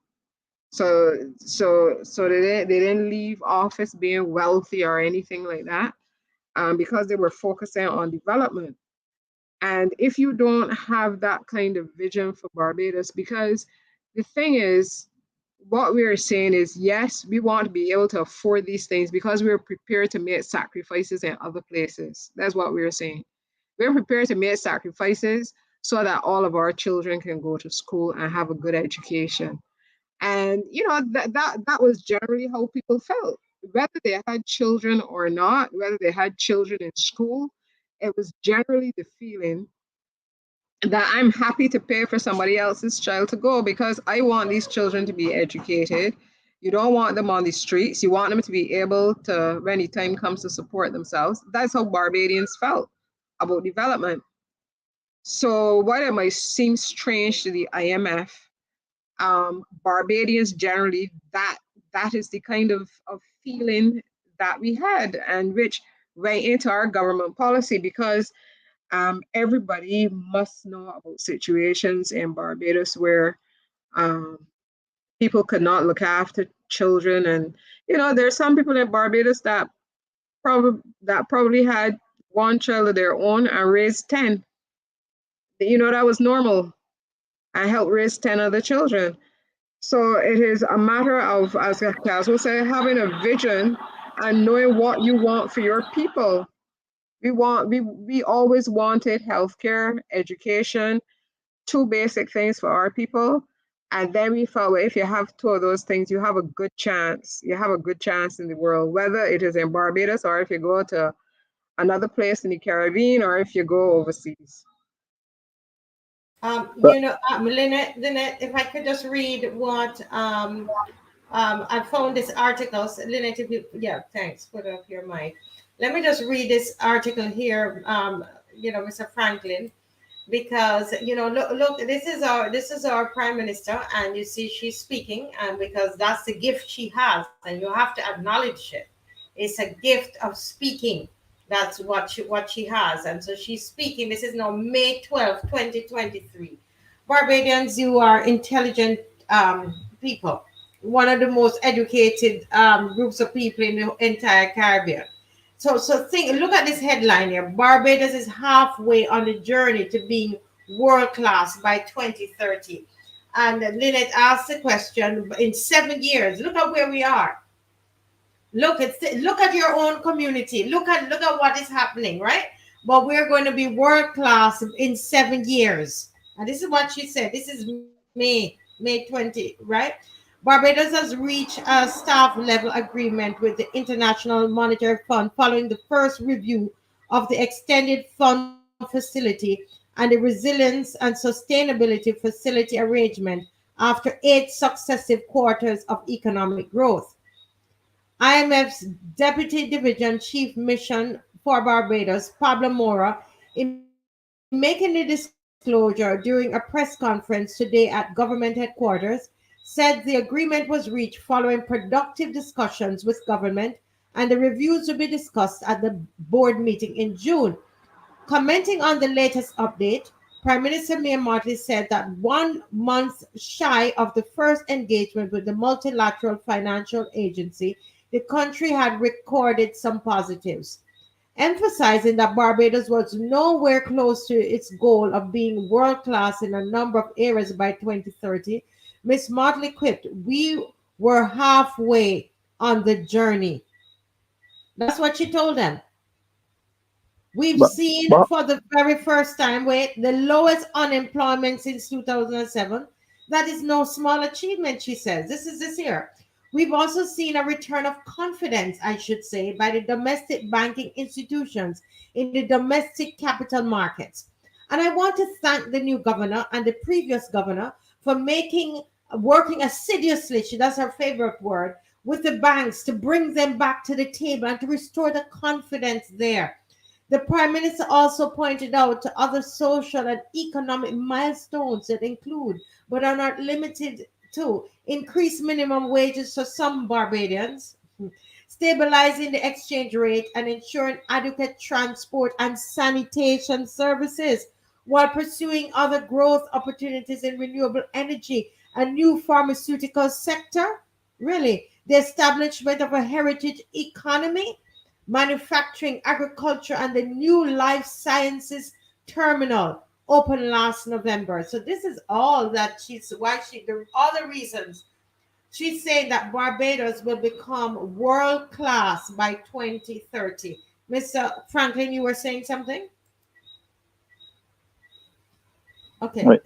So they didn't leave office being wealthy or anything like that, because they were focusing on development. And if you don't have that kind of vision for Barbados, because the thing is, what we are saying is, yes, we want to be able to afford these things because we're prepared to make sacrifices in other places. That's what we're saying. We're prepared to make sacrifices so that all of our children can go to school and have a good education. And that was generally how people felt, whether they had children or not, whether they had children in school. It was generally the feeling that I'm happy to pay for somebody else's child to go because I want these children to be educated. You don't want them on the streets. You want them to be able to, when the time comes, to support themselves. That's how Barbadians felt about development. So while it might seem strange to the IMF, Barbadians generally, that is the kind of feeling that we had, and which went into our government policy, because everybody must know about situations in Barbados where people could not look after children. And there's some people in Barbados that probably had one child of their own and raised 10. That was normal. I helped raise 10 other children. So it is a matter of, as Caswell said, having a vision and knowing what you want for your people. We always wanted healthcare, education, two basic things for our people. And then we felt, well, if you have two of those things, you have a good chance. You have a good chance in the world, whether it is in Barbados or if you go to another place in the Caribbean or if you go overseas. Lynette, if I could just read what I found this article. So, Lynette, thanks. Put up your mic. Let me just read this article here, Mr. Franklin, because look, this is our Prime Minister, and you see she's speaking, and because that's the gift she has, and you have to acknowledge it. It's a gift of speaking. That's what she has. And so she's speaking. This is now May 12th, 2023. Barbadians, you are intelligent people. One of the most educated groups of people in the entire Caribbean. So look at this headline here. Barbados is halfway on the journey to being world class by 2030. And Lynette asked the question, in 7 years, look at where we are. Look at your own community. Look at what is happening, right? But we're going to be world class in 7 years. And this is what she said. This is May 20, right? Barbados has reached a staff level agreement with the International Monetary Fund following the first review of the extended fund facility and the resilience and sustainability facility arrangement after 8 successive quarters of economic growth. IMF's Deputy Division Chief Mission for Barbados, Pablo Mora, in making the disclosure during a press conference today at government headquarters, said the agreement was reached following productive discussions with government, and the reviews will be discussed at the board meeting in June. Commenting on the latest update, Prime Minister Mia Mottley said that 1 month shy of the first engagement with the multilateral financial agency, the country had recorded some positives. Emphasizing that Barbados was nowhere close to its goal of being world class in a number of areas by 2030, Ms. Motley quipped, "We were halfway on the journey." That's what she told them. We've But, seen but for the very first time, the lowest unemployment since 2007. That is no small achievement, she says. This is this year. We've also seen a return of confidence, I should say, by the domestic banking institutions in the domestic capital markets. And I want to thank the new governor and the previous governor for working assiduously, that's her favorite word, with the banks to bring them back to the table and to restore the confidence there. The Prime Minister also pointed out to other social and economic milestones that include, but are not limited to, increased minimum wages for some Barbadians, stabilizing the exchange rate, and ensuring adequate transport and sanitation services, while pursuing other growth opportunities in renewable energy, a new pharmaceutical sector, really, the establishment of a heritage economy, manufacturing, agriculture, and the new life sciences terminal opened last November. So this is all that all the reasons she's saying that Barbados will become world class by 2030. Mr. Franklin, you were saying something? Okay. wait,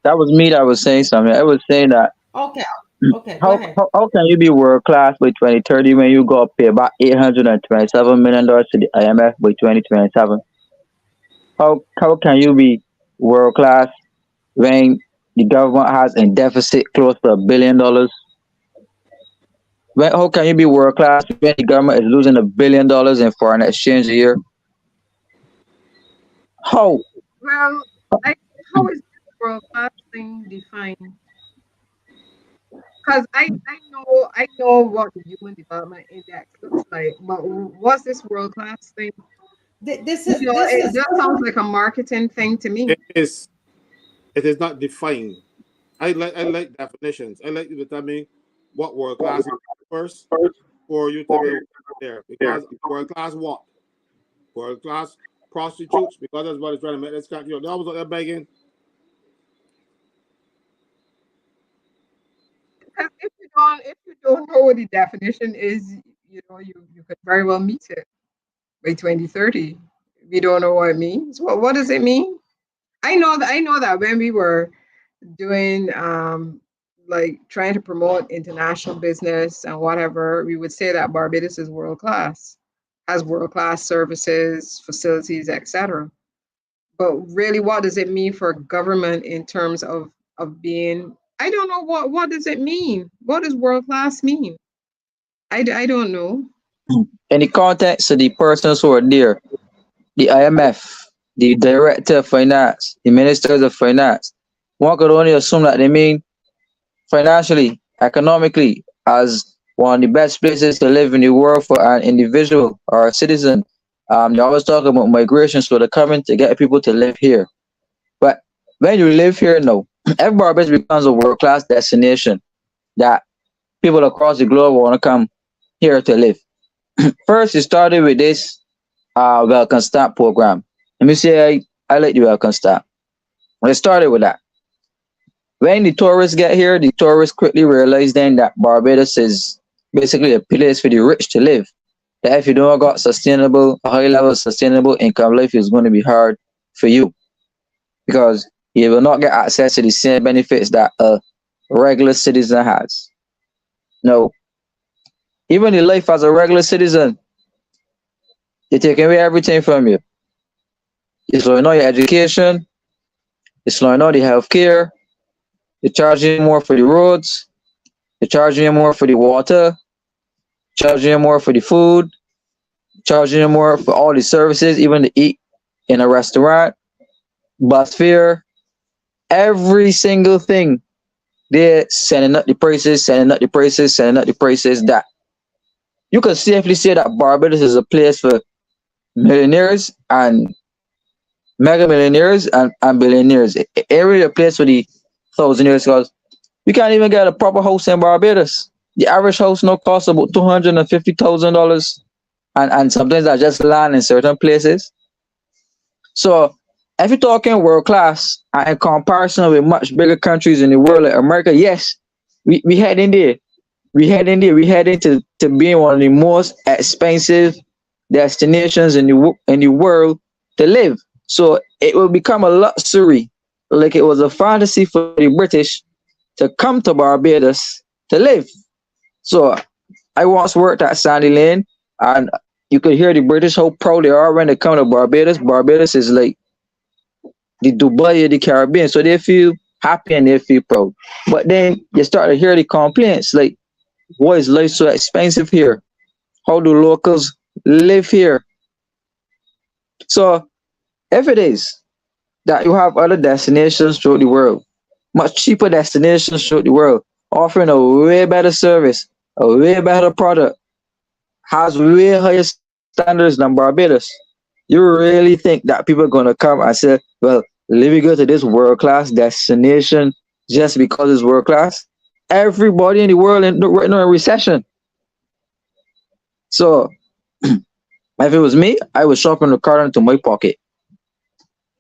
that was me that was saying something. I was saying that Okay. Okay. Go how, ahead. how can you be world class by 2030 when you got to pay about $827 million to the IMF by 2027? How can you be world class when the government has a deficit close to $1 billion? How can you be world class when the government is losing $1 billion in foreign exchange a year? How? Well, how is this world class thing defined? Because I know what the Human Development Index looks like, but what's this world class thing? This You is know, this it is just sounds like a marketing thing to me. It is not defined. I like definitions. I like you to tell me what world class is first for you to be there. Because world class what? World class prostitutes, because that's what it's trying to make this country. That was what they're begging. Because if you don't know what the definition is, you could very well meet it by 2030. If you don't know what it means, what does it mean? I know that when we were doing like trying to promote international business and whatever, we would say that Barbados is world class, has world class services, facilities, etc. But really, what does it mean for government in terms of being? I don't know what does it mean. What does world class mean? I don't know. In the context of the persons who are there, the IMF, the Director of Finance, the Ministers of Finance, one could only assume that they mean financially, economically, as one of the best places to live in the world for an individual or a citizen. They always talk about migration, so they're coming to get people to live here. But when you live here now, every Barbados becomes a world class destination that people across the globe want to come here to live. First, it started with this welcome stamp program. Let me say I like the welcome stamp. It started with that. When the tourists get here, the tourists quickly realize then that Barbados is basically a place for the rich to live. That if you don't got a high level of sustainable income, life is going to be hard for you because you will not get access to the same benefits that a regular citizen has. No, even the life as a regular citizen, they take away everything from you. It's slowing down your education, it's slowing down the healthcare, They're charging you more for the roads. They're charging you more for the water. Charging you more for the food. Charging you more for all the services, even to eat in a restaurant. Bus fare. Every single thing. They're sending up the prices, sending up the prices, sending up the prices. That you can safely say that Barbados is a place for millionaires and mega millionaires and billionaires. It ain't really a place for the thousandaires because you can't even get a proper house in Barbados. The average house now costs about $250,000, and sometimes that's just land in certain places. So if you're talking world class and in comparison with much bigger countries in the world like America, yes, we head in there. We head in there. We head into being one of the most expensive destinations in the world to live. So it will become a luxury, like it was a fantasy for the British to come to Barbados to live. So I once worked at Sandy Lane, and you could hear the British how proud they are when they come to Barbados. Barbados is like the Dubai of the Caribbean, so they feel happy and they feel proud. But then you start to hear the complaints like, why is life so expensive here? How do locals live here? So if it is that you have other destinations throughout the world, much cheaper destinations throughout the world, offering a way better service, a way better product, has way higher standards than Barbados, you really think that people are going to come and say, well, let me go to this world-class destination just because it's world-class? Everybody in the world right now in recession. So if it was me, I would sharpen the card into my pocket.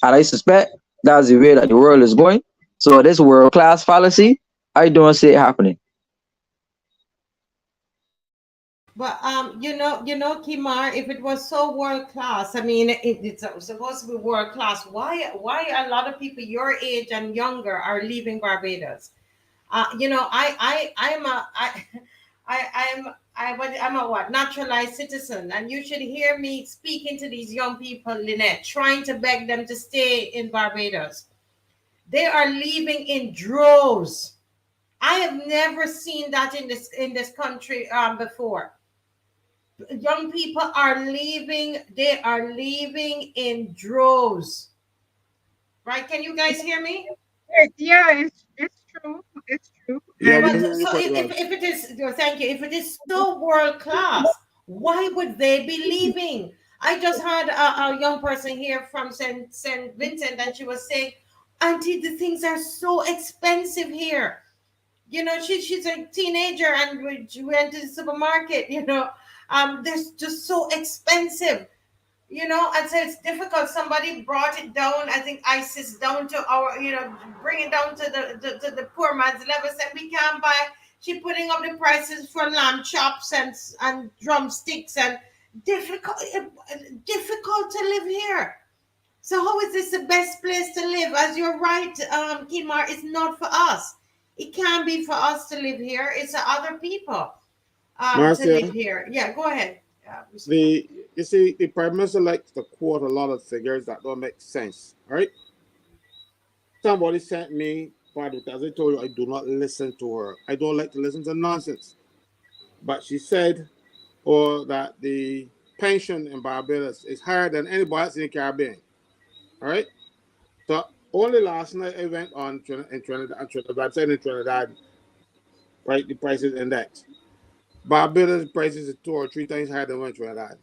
And I suspect that's the way that the world is going. So this world-class fallacy, I don't see it happening. But Kimar, if it was so world class, I mean, it's supposed to be world class. Why a lot of people your age and younger are leaving Barbados? I'm a I'm a what naturalized citizen, and you should hear me speaking to these young people, Lynette, trying to beg them to stay in Barbados. They are leaving in droves. I have never seen that in this country before. Young people are leaving. They are leaving in droves. Right? Can you guys hear me? Yeah, it's true. It's true. Yeah, we But hear you so quite well. if it is, thank you. If it is so world class, why would they be leaving? I just had a young person here from Saint Vincent, and she was saying, "Auntie, the things are so expensive here." She's a teenager, and we went to the supermarket. They're just so expensive. And so it's difficult. Somebody brought it down, I think ISIS down to our, bring it down to the poor man's level. Said we can't buy. She putting up the prices for lamb chops and drumsticks, and difficult to live here. So how is this the best place to live? As you're right, Kimar, it's not for us. It can't be for us to live here. It's for other people to Marcia, live here. Yeah, go ahead. you see, the Prime Minister likes to quote a lot of figures that don't make sense, right? Somebody sent me, but as I told you, I do not listen to her. I don't like to listen to nonsense. But she said, that the pension in Barbados is higher than anybody else in the Caribbean, all right? So only last night I went on Trinidad website in Trinidad, right? The prices index. Barbados prices is 2 or 3 times higher than one in Trinidad.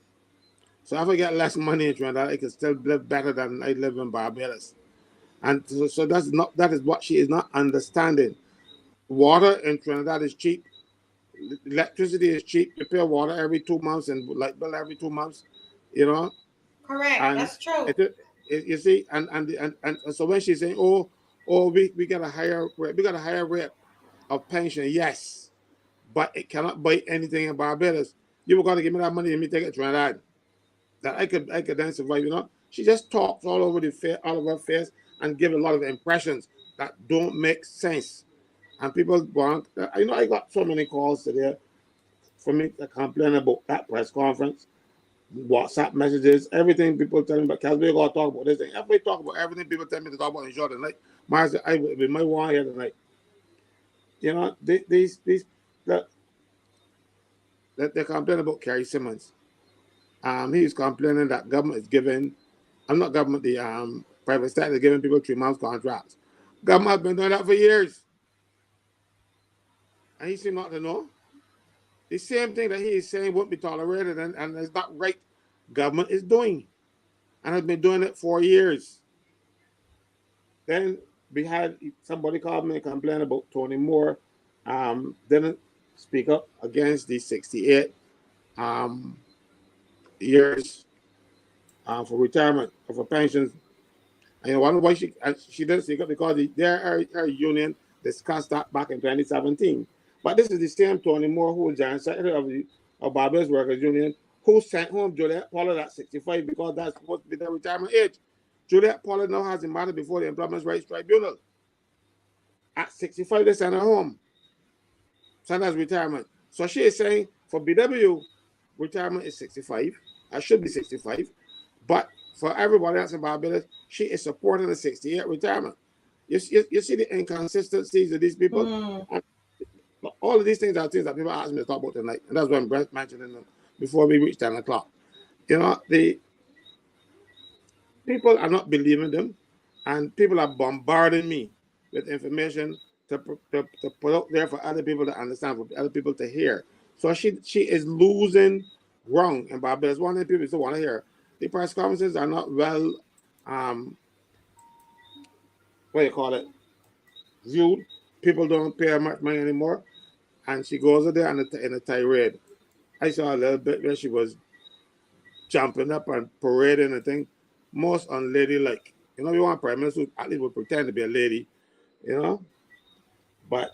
So if I get less money in Trinidad, I can still live better than I live in Barbados. And so that is what she is not understanding. Water in Trinidad is cheap. Electricity is cheap. You pay water every 2 months and light bill every 2 months. You know, Correct. and That's true. you see, and so when she's saying, we got a higher rate of pension, yes, but it cannot buy anything in Barbados. You were gonna give me that money and me take it to Trinidad. That I could then survive. She just talks all over all of her face, and give a lot of impressions that don't make sense. And people want, I got so many calls today for me to complain about that press conference, WhatsApp messages, everything people telling me, but Caswell got to talk about this thing. Everybody talk about everything people tell me to talk about in short tonight. Mars, I will be my one here tonight. You know, that they're complaining about Kerry Simmons. He's complaining that government is giving, I'm not government, the private sector is giving people 3 months contracts. Government has been doing that for years. And he seems not to know. The same thing that he is saying won't be tolerated and it's not right. Government is doing. And has been doing it for years. Then we had somebody called me and complained about Tony Moore didn't speak up against the 68 years for retirement or for pensions. And I wonder why she didn't speak up because her union discussed that back in 2017. But this is the same Tony Moore who was General Secretary of Barbados Workers Union who sent home Juliet Pollard at 65 because that's supposed to be their retirement age. Juliet Pollard now has a matter before the Employment Rights Tribunal. At 65, they send her home. Send her as retirement. So she is saying for BW, retirement is 65. I should be 65. But for everybody else in Barbados, she is supporting the 68 retirement. You see the inconsistencies of these people? And all of these things are things that people ask me to talk about tonight. And that's why I'm mentioning them before we reach 10 o'clock. You know, the people are not believing them, and people are bombarding me with information to put out there for other people to understand, for other people to hear. So she is losing ground in Barbados. One of the people still want to hear. The press conferences are not well, what do you call it, viewed. People don't pay her much money anymore. And she goes out there in a tirade. I saw a little bit where she was jumping up and parading and thing. Most unladylike. You know, you want a prime minister who at least would pretend to be a lady, you know? But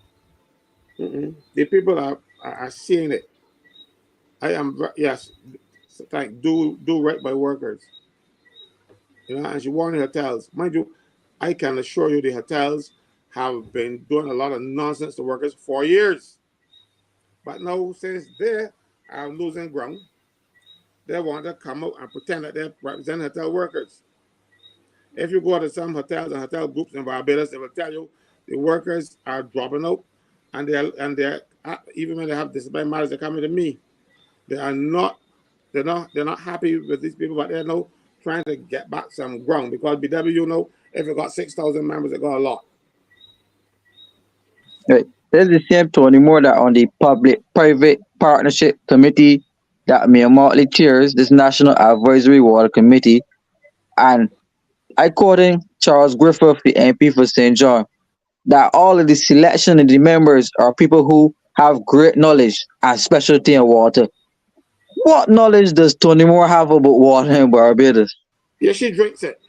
the people are seeing it. I am, yes, like do right by workers. You know, and she warned the hotels. Mind you, I can assure you the hotels have been doing a lot of nonsense to workers for years. But now, since they are losing ground, they want to come out and pretend that they represent hotel workers. If you go to some hotels and hotel groups in Barbados, they will tell you the workers are dropping out, and they're even when they have disciplinary matters, they're coming to me. They're not happy with these people, but they're now trying to get back some ground because BW, you know, if you got 6,000 members, it got a lot. Right. There's the same Tony Moore that on the public-private partnership committee that Mayor Motley chairs, this National Advisory Water Committee, and I quoting Charles Griffith, the MP for St. John, that all of the selection of the members are people who have great knowledge and specialty in water. What knowledge does Tony Moore have about water in Barbados? Yeah, she drinks it.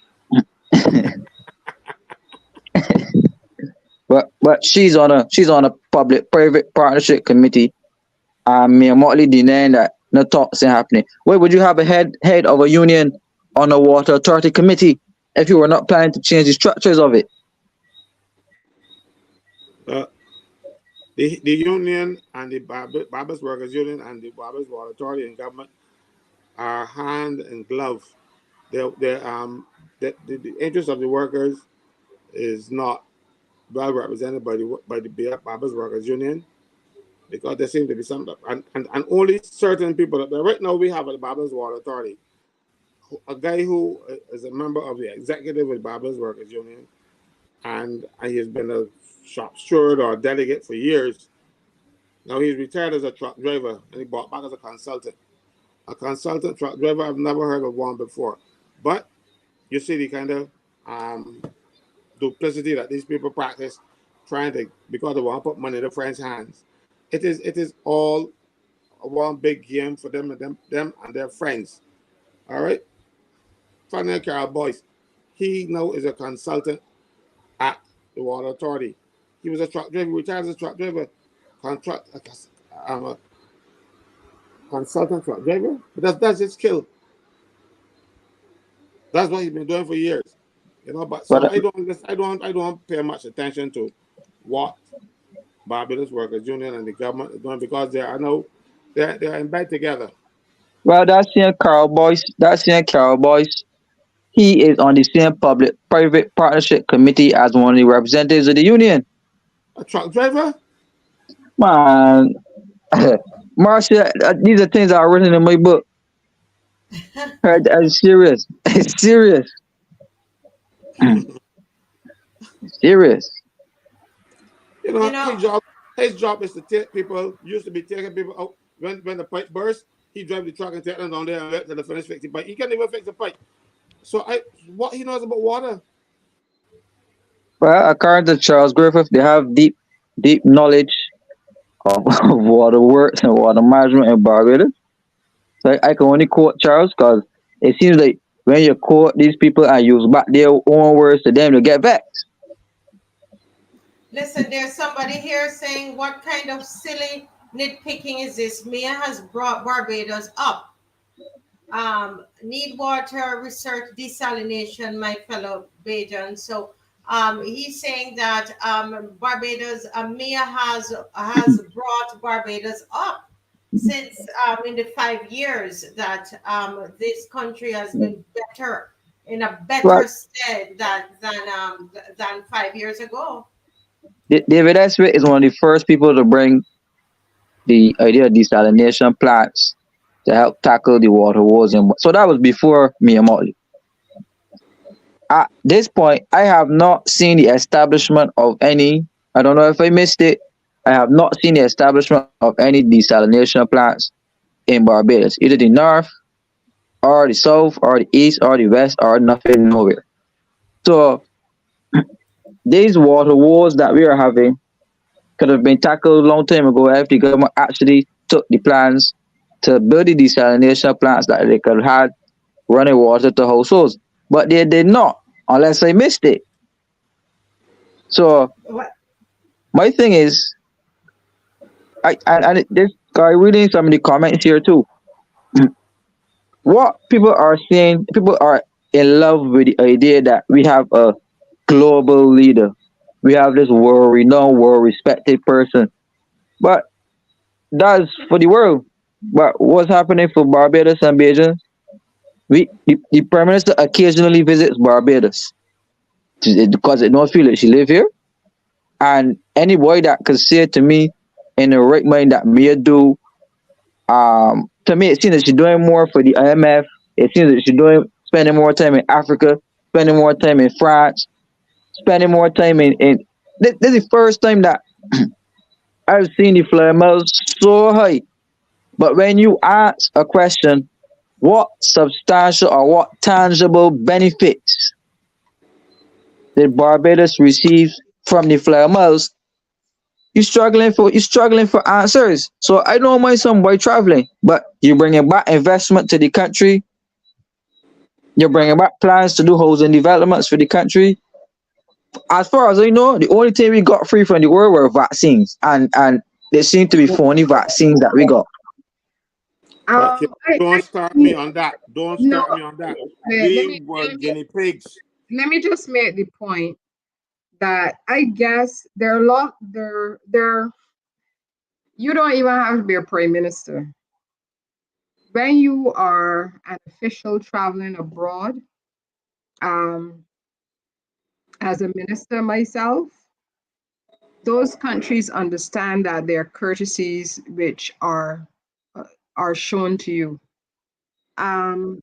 But she's on a public-private partnership committee. Mayor Motley denying that no talks ain't happening. Why would you have a head of a union on a water authority committee if you were not planning to change the structures of it? The union and the Barbados Workers Union and the Barbados Water Authority and government are hand in glove. The interest of the workers is not well represented by the Barbados Workers Union because there seems to be some and only certain people. Right now we have at the Barbados Water Authority a guy who is a member of the executive of the Barbados Workers Union, and he has been a shop steward or a delegate for years. Now he's retired as a truck driver and he bought back as a consultant. A consultant truck driver, I've never heard of one before. But you see the kind of duplicity that these people practice, trying to, because they want to put money in their friends' hands. It is all one big game for them and their friends. All right? Finally, Carol Boyce, he now is a consultant at the Water Authority. He was a truck driver, retired as a truck driver, a consultant truck driver. But that's his skill. That's what he's been doing for years, you know. But so I don't pay much attention to what Barbados Workers Union and the government is doing because they're in bed together. Well, that same Carl Boyce, he is on the same public-private partnership committee as one of the representatives of the union. A truck driver? Man, Marcia, these are things that are written in my book. I'm serious. It's serious. Serious. You You know, know, his job is to take people, used to be taking people out when the pipe burst, he drive the truck and take them down there and let them finish fix the pipe. He can't even fix the pipe. So what he knows about water. Well, according to Charles Griffith, they have deep knowledge of, of water works and water management in Barbados. So I can only quote Charles because it seems like when you quote these people and use back their own words to them, to get vexed. listen, there's somebody here saying, what kind of silly nitpicking is this? Mia has brought Barbados up. Need water research desalination, my fellow Bajan. So he's saying that Barbados, Mia has brought Barbados up since in the 5 years that this country has been better, in a Well, better stead than 5 years ago. David Eswick is one of the first people to bring the idea of desalination plants to help tackle the water wars. And so that was before Mia Motley. At this point, I have not seen the establishment of any. I don't know if I missed it. I have not seen the establishment of any desalination plants in Barbados, either the north or the south or the east or the west or nothing nowhere. So these water wars that we are having could have been tackled a long time ago if the government actually took the plans to build the desalination plants that they could have had running water to households. But they did not, unless I missed it. So What? my thing is, this guy reading some of the comments here too. What people are saying, people are in love with the idea that we have a global leader. We have this world renowned, world respected person. But that's for the world. But what's happening for Barbados and Bajan? The Prime Minister occasionally visits Barbados because they don't feel like she live here. And any boy that could say to me in the right mind that me do, to me it seems that she's doing more for the IMF. It seems that she's spending more time in Africa, spending more time in France, spending more time in this is the first time that I've seen the flyer miles so high. But when you ask a question, what substantial or what tangible benefits did Barbados receive from the flyer miles? You're struggling for answers. So I don't mind some boy traveling, but you bringing back investment to the country. You're bringing back plans to do housing developments for the country. As far as I know, the only thing we got free from the world were vaccines, and there seem to be phony vaccines that we got. But don't start me on that. Don't No, start me on that. let We were guinea pigs. me just make the point that I guess there are a lot there you don't even have to be a prime minister. When you are an official traveling abroad, um, as a minister myself, those countries understand that there are courtesies which are shown to you. Um,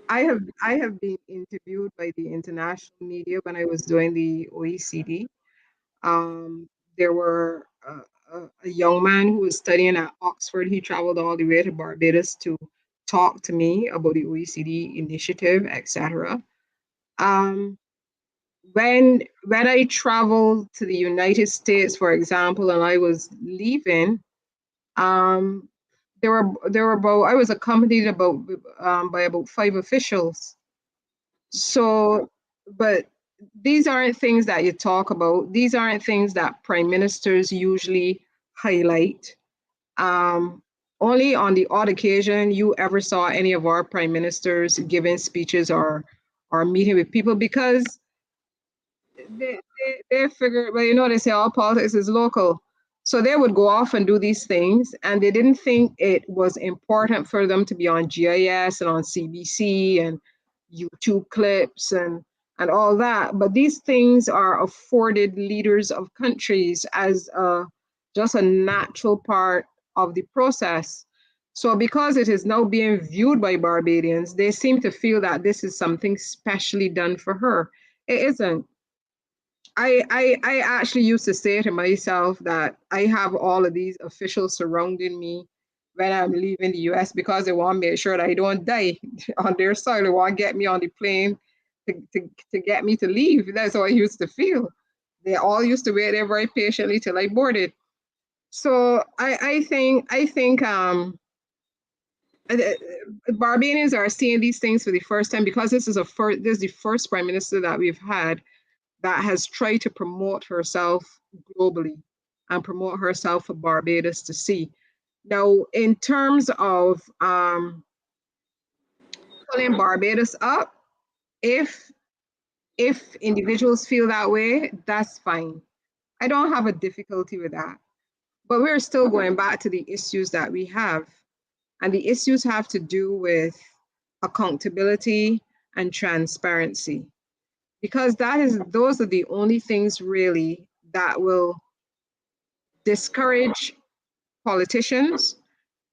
I have been interviewed by the international media when I was doing the OECD. There were a young man who was studying at Oxford. He traveled all the way to Barbados to talk to me about the OECD initiative, etc. Um, when I traveled to the United States, for example, and I was leaving, um, there were about I was accompanied by about 5 officials. So, but these aren't things that you talk about. These aren't things that prime ministers usually highlight. Um, Only on the odd occasion you ever saw any of our prime ministers giving speeches or meeting with people because they figure, well, they say all politics is local. So they would go off and do these things, and they didn't think it was important for them to be on GIS and on CBC and YouTube clips and all that. But these things are afforded leaders of countries as just a natural part of the process. So because it is now being viewed by Barbadians, they seem to feel that this is something specially done for her. It isn't. I actually used to say to myself that I have all of these officials surrounding me when I'm leaving the US because they want to make sure that I don't die on their side. They want to get me on the plane to get me to leave. That's how I used to feel. They all used to wait there very patiently till I boarded. So I think Barbadians are seeing these things for the first time because this is the first prime minister that we've had that has tried to promote herself globally and promote herself for Barbados to see. Now, in terms of pulling Barbados up, if individuals feel that way, that's fine. I don't have a difficulty with that. But we're still going back to the issues that we have. And the issues have to do with accountability and transparency. Because those are the only things really that will discourage politicians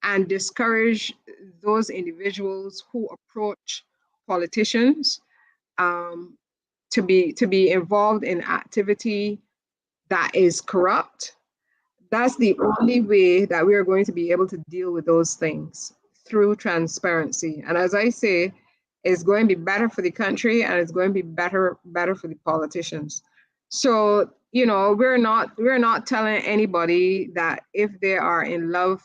and discourage those individuals who approach politicians to be involved in activity that is corrupt. That's the only way that we are going to be able to deal with those things, through transparency. And as I say, it's going to be better for the country and it's going to be better for the politicians. So, you know, we're not telling anybody that if they are in love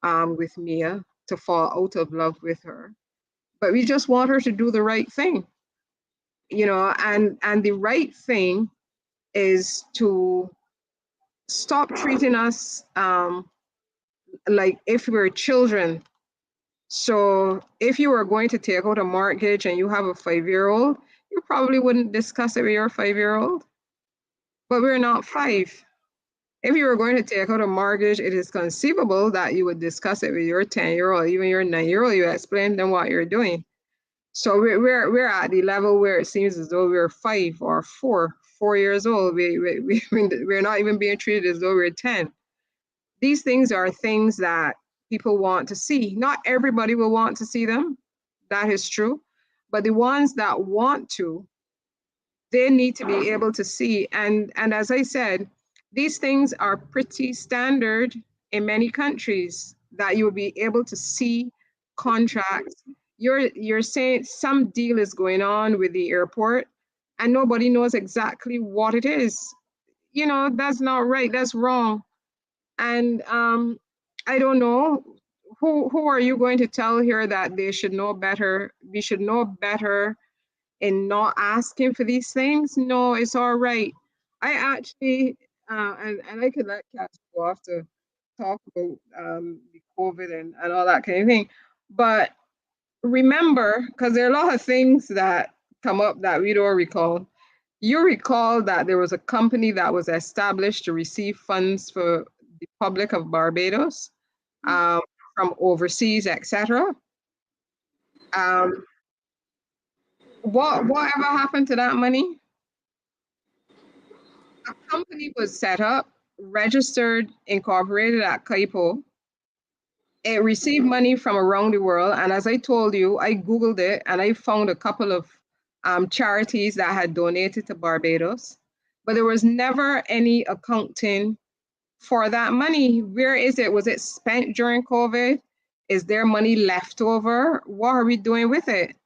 with Mia to fall out of love with her, but we just want her to do the right thing, you know, and the right thing is to stop treating us like if we're children. So if you were going to take out a mortgage and you have a 5-year-old, you probably wouldn't discuss it with your 5-year-old. But we're not 5. If you were going to take out a mortgage, it is conceivable that you would discuss it with your 10-year-old, even your 9-year-old. You explain them what you're doing. So we're at the level where it seems as though we're 5 or 4 years old. We're not even being treated as though we're 10. These things are things that people want to see. Not everybody will want to see them. That is true. But the ones that want to, they need to be able to see. And as I said, these things are pretty standard in many countries, that you'll be able to see contracts. You're saying some deal is going on with the airport and nobody knows exactly what it is. You know, that's not right. That's wrong. And I don't know, who are you going to tell here that they should know better? We should know better in not asking for these things? No, it's all right. I actually, and I could let Cass go off to talk about the COVID and all that kind of thing. But remember, because there are a lot of things that come up that we don't recall. You recall that there was a company that was established to receive funds for the public of Barbados from overseas, etc. Whatever happened to that money? A company was set up, registered, incorporated at Kaipo. It received money from around the world. And as I told you, I Googled it and I found a couple of charities that had donated to Barbados. But there was never any accounting for that money. Where is it? Was it spent during COVID? Is there money left over? What are we doing with it?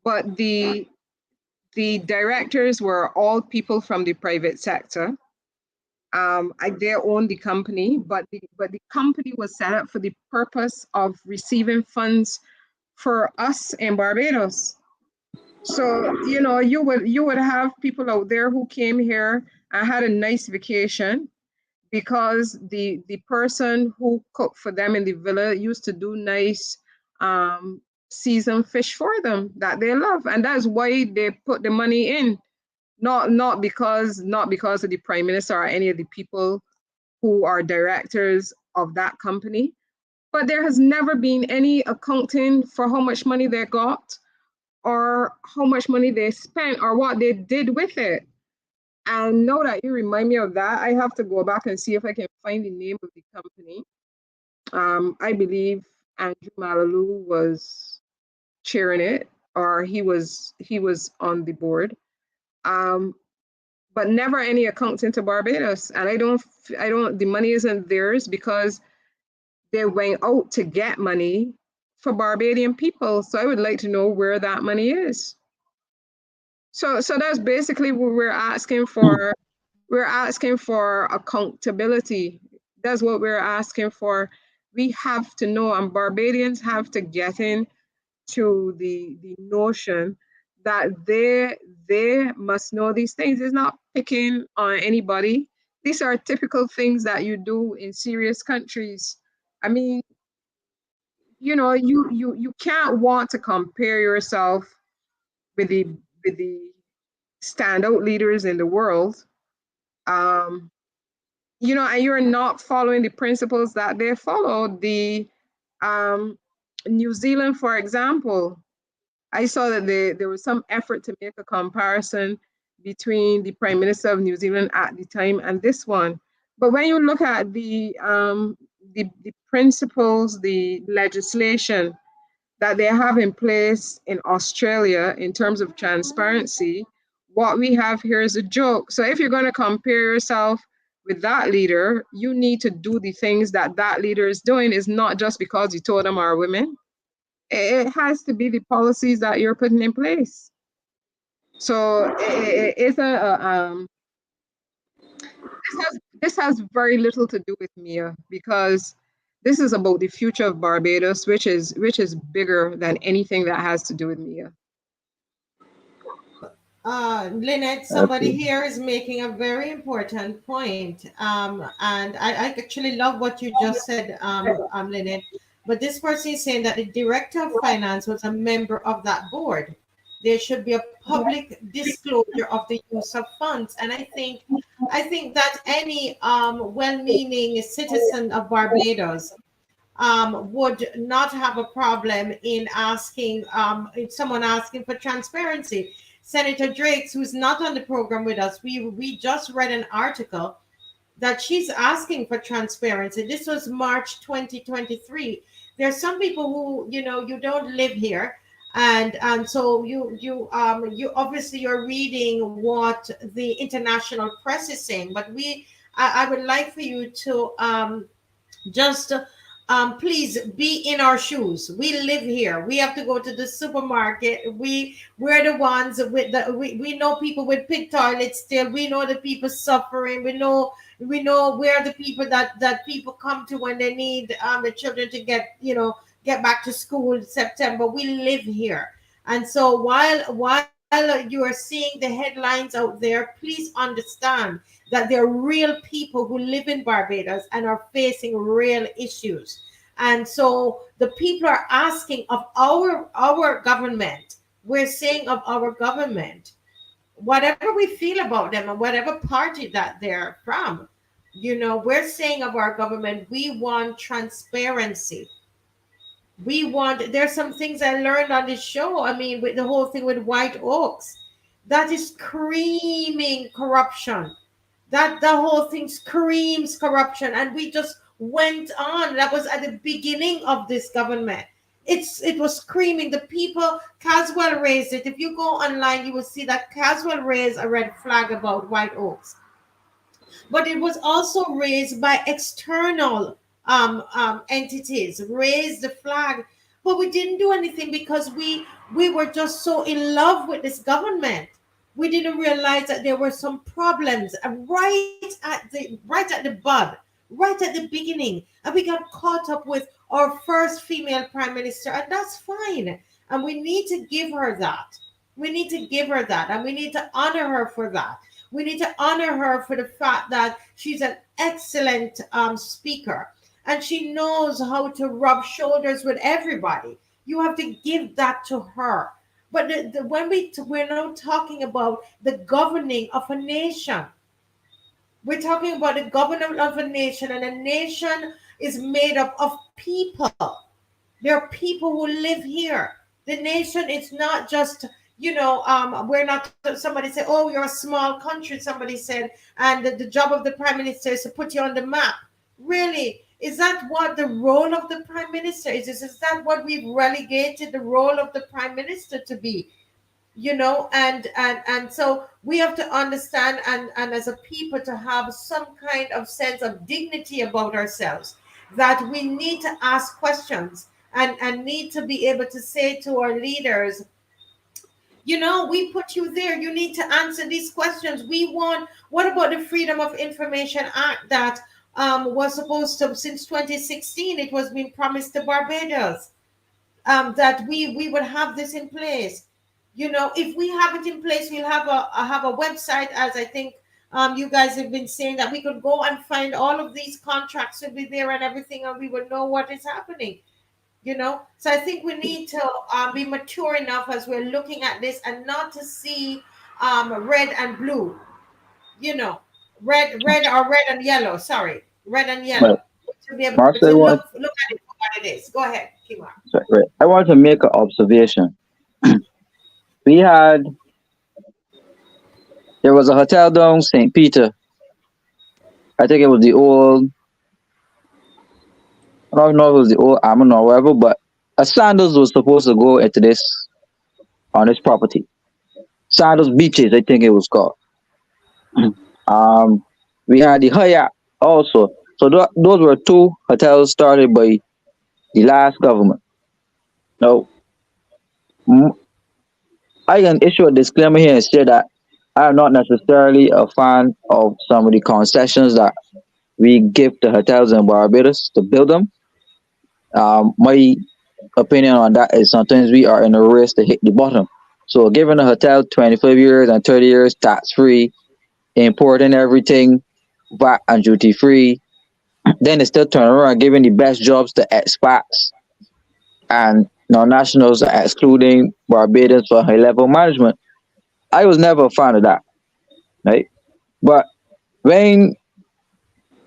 But the directors were all people from the private sector. They own the company, but the company was set up for the purpose of receiving funds for us in Barbados. So, you know, you would have people out there who came here and had a nice vacation because the person who cooked for them in the villa used to do nice seasoned fish for them that they love, and that's why they put the money in. Not because of the prime minister or any of the people who are directors of that company, but there has never been any accounting for how much money they got or how much money they spent or what they did with it. And now that you remind me of that, I have to go back and see if I can find the name of the company. I believe Andrew Malalu was chairing it, or he was on the board. But never any accounts into Barbados, and I don't. The money isn't theirs because they went out to get money for Barbadian people. So I would like to know where that money is. So that's basically what we're asking for. We're asking for accountability. That's what we're asking for. We have to know, and Barbadians have to get in to the notion that they must know these things. It's not picking on anybody. These are typical things that you do in serious countries. I mean, you can't want to compare yourself with the standout leaders in the world. And you're not following the principles that they follow. The New Zealand, for example, I saw that there was some effort to make a comparison between the Prime Minister of New Zealand at the time and this one. But when you look at the principles, the legislation that they have in place in Australia in terms of transparency, what we have here is a joke. So if you're going to compare yourself with that leader, you need to do the things that leader is doing. Is not just because you told them are women. It has to be the policies that you're putting in place. So it's this has very little to do with Mia, because this is about the future of Barbados, which is bigger than anything that has to do with Mia. Lynette, somebody here is making a very important point. And I actually love what you just said, Lynette. But this person is saying that the director of finance was a member of that board. There should be a public disclosure of the use of funds. And I think that any well-meaning citizen of Barbados would not have a problem in asking someone asking for transparency. Senator Drakes, who's not on the program with us, we just read an article that she's asking for transparency. This was March 2023. There's some people who, you don't live here, and so you obviously you're reading what the international press is saying, but I would like for you to just please be in our shoes. We live here. We have to go to the supermarket. We're the ones with we know people with pig toilets still. We know the people suffering. We know we're the people that people come to when they need the children to get back to school in September. We live here. And so while you are seeing the headlines out there, please understand that there are real people who live in Barbados and are facing real issues. And so the people are asking of our government, we're saying of our government, whatever we feel about them and whatever party that they're from, we're saying of our government, we want transparency. There's some things I learned on this show. I mean, with the whole thing with White Oaks, that is screaming corruption. That the whole thing screams corruption, and we just went on. That was at the beginning of this government. It was screaming. The people, Caswell raised it. If you go online, you will see that Caswell raised a red flag about White Oaks. But it was also raised by external entities, raised the flag. But we didn't do anything because we were just so in love with this government. We didn't realize that there were some problems right at the bud, right at the beginning, and we got caught up with our first female prime minister, and that's fine. And we need to give her that. We need to give her that, and we need to honor her for that. We need to honor her for the fact that she's an excellent speaker, and she knows how to rub shoulders with everybody. You have to give that to her. But when we're now talking about the governing of a nation, we're talking about the government of a nation, and a nation is made up of people. There are people who live here. The nation is not just, we're not, somebody said, oh, you're a small country, somebody said, and the job of the prime minister is to put you on the map. Really? Is that what the role of the prime minister is? Is that what we've relegated the role of the prime minister to be? And so we have to understand, and as a people, to have some kind of sense of dignity about ourselves, that we need to ask questions, and need to be able to say to our leaders, we put you there, you need to answer these questions. What about the Freedom of Information Act that was supposed to, since 2016, it was being promised to Barbados, that we would have this in place. If we have it in place, we'll have a website, as I think you guys have been saying, that we could go and find all of these contracts will be there and everything, and we would know what is happening. So I think we need to be mature enough as we're looking at this, and not to see red and blue, red and yellow. Sorry, red and yellow. Right. To be able Marcia, to look at it for what it is. Go ahead, Kemar. Right. I want to make an observation. There was a hotel down St. Peter. I think it was the old, I don't know if it was the old Ammon or whatever, but a Sandals was supposed to go into this, on this property. Sandals Beaches, I think it was called. We had the Hyatt also. So those were two hotels started by the last government. Now, I can issue a disclaimer here and say that I am not necessarily a fan of some of the concessions that we give to hotels in Barbados to build them. My opinion on that is sometimes we are in a race to hit the bottom. So giving a hotel 25 years and 30 years tax-free, importing everything, VAT and duty-free, then they still turn around giving the best jobs to expats and non-nationals, excluding Barbadians for high-level management. I was never a fan of that, right? But when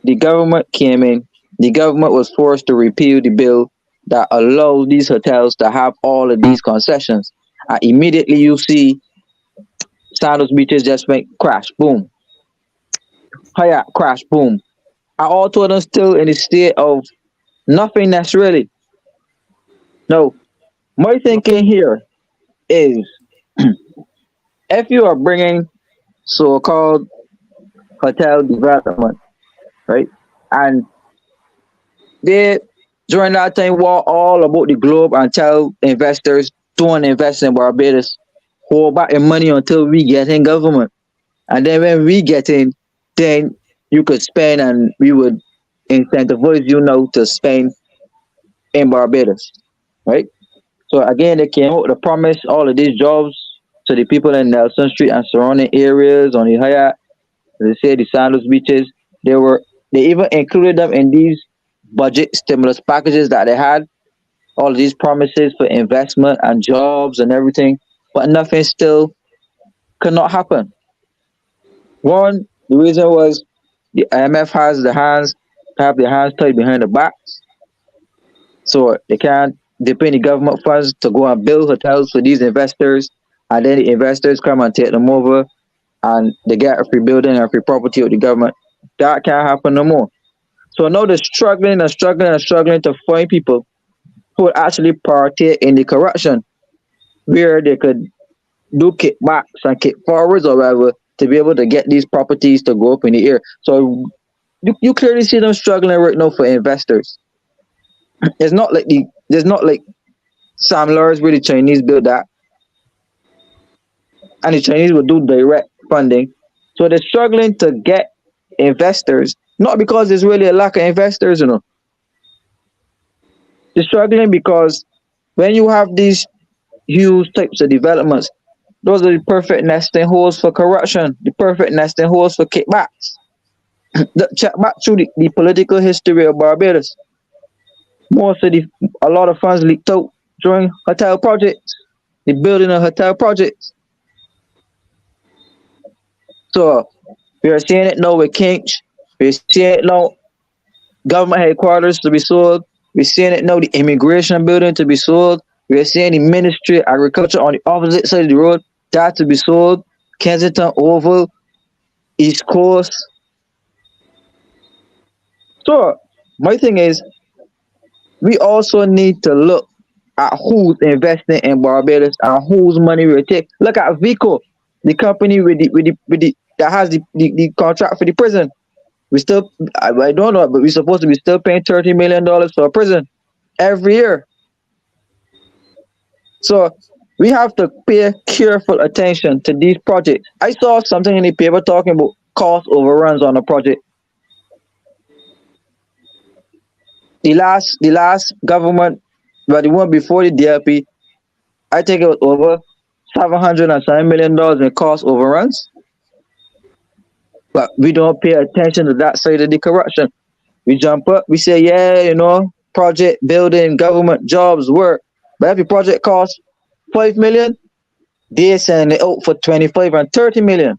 the government came in, the government was forced to repeal the bill that allows these hotels to have all of these concessions. And immediately you see Sandals Beaches just went crash, boom. Hyatt, crash, boom. And all two of them still in a state of nothingness, really. No, my thinking here is if you are bringing so-called hotel development, right, and they during that time walk all about the globe and tell investors don't invest in Barbados, hold back your money until we get in government, and then when we get in, then you could spend and we would incentivize to spend in Barbados, right? So again, they came out to promise all of these jobs to the people in Nelson Street and surrounding areas on the Hyatt. They say the Sandals Beaches. They even included them in these budget stimulus packages that they had. All of these promises for investment and jobs and everything, but nothing still could not happen. One, the reason was the IMF have their hands tied behind the backs, so they can't depend the government funds to go and build hotels for these investors, and then the investors come and take them over, and they get a free building and free property with the government. That can't happen no more. So now they're struggling to find people who would actually partake in the corruption, where they could do kickbacks and kick forwards or whatever to be able to get these properties to go up in the air. So you clearly see them struggling right now for investors. It's not like Sam Lars where the Chinese built that, and the Chinese would do direct funding. So they're struggling to get investors, not because there's really a lack of investors, They're struggling because when you have these huge types of developments, those are the perfect nesting holes for corruption, the perfect nesting holes for kickbacks. Check back through the political history of Barbados. A lot of funds leaked out during hotel projects, the building of hotel projects. So we are seeing it now with Kinch. We're seeing it now, government headquarters to be sold. We're seeing it now, the immigration building to be sold. We're seeing the Ministry of Agriculture on the opposite side of the road, that to be sold, Kensington Oval, East Coast. So my thing is, we also need to look at who's investing in Barbados and whose money we take. Look at Vico, the company with the that has the contract for the prison. We still, I don't know, but we're supposed to be still paying $30 million for a prison every year. So we have to pay careful attention to these projects. I saw something in the paper talking about cost overruns on a project. The last government, but the one before the DLP, I think it was over $707 million in cost overruns. But we don't pay attention to that side of the corruption. We jump up, we say, yeah, project building, government jobs, work. But every project costs 5 million, they send it out for 25 and 30 million.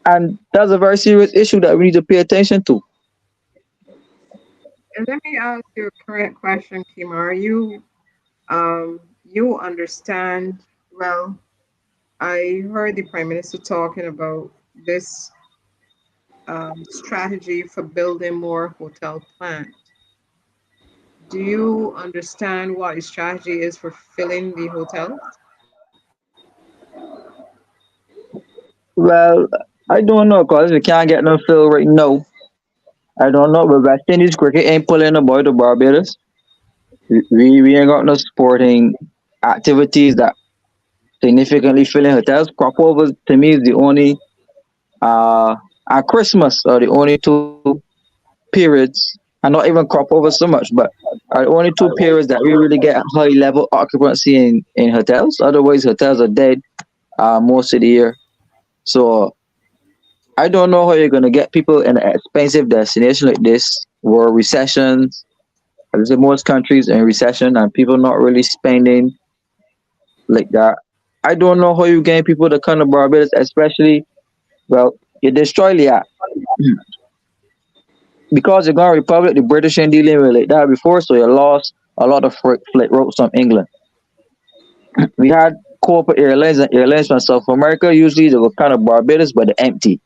And that's a very serious issue that we need to pay attention to. And let me ask you a current question, KEMAR. You understand well. I heard the Prime Minister talking about this strategy for building more hotel plant. Do you understand what his strategy is for filling the hotels? Well, I don't know because we can't get no fill right now. I don't know, but West Indies cricket ain't pulling about the Barbados. We ain't got no sporting activities that significantly filling hotels. Cropovers to me is the only and Christmas are the only two periods, and not even cropovers so much, but are the only two periods that we really get high level occupancy in hotels. Otherwise, hotels are dead most of the year. So I don't know how you're gonna get people in an expensive destination like this, where recessions. I say most countries in recession and people not really spending like that. I don't know how you get people to come to Barbados, especially well, you destroy the app because you're going Republic. The British ain't dealing with like that before, so you lost a lot of flight routes from England. We had corporate airlines and airlines from South America. Usually they were kind of Barbados, but they're empty.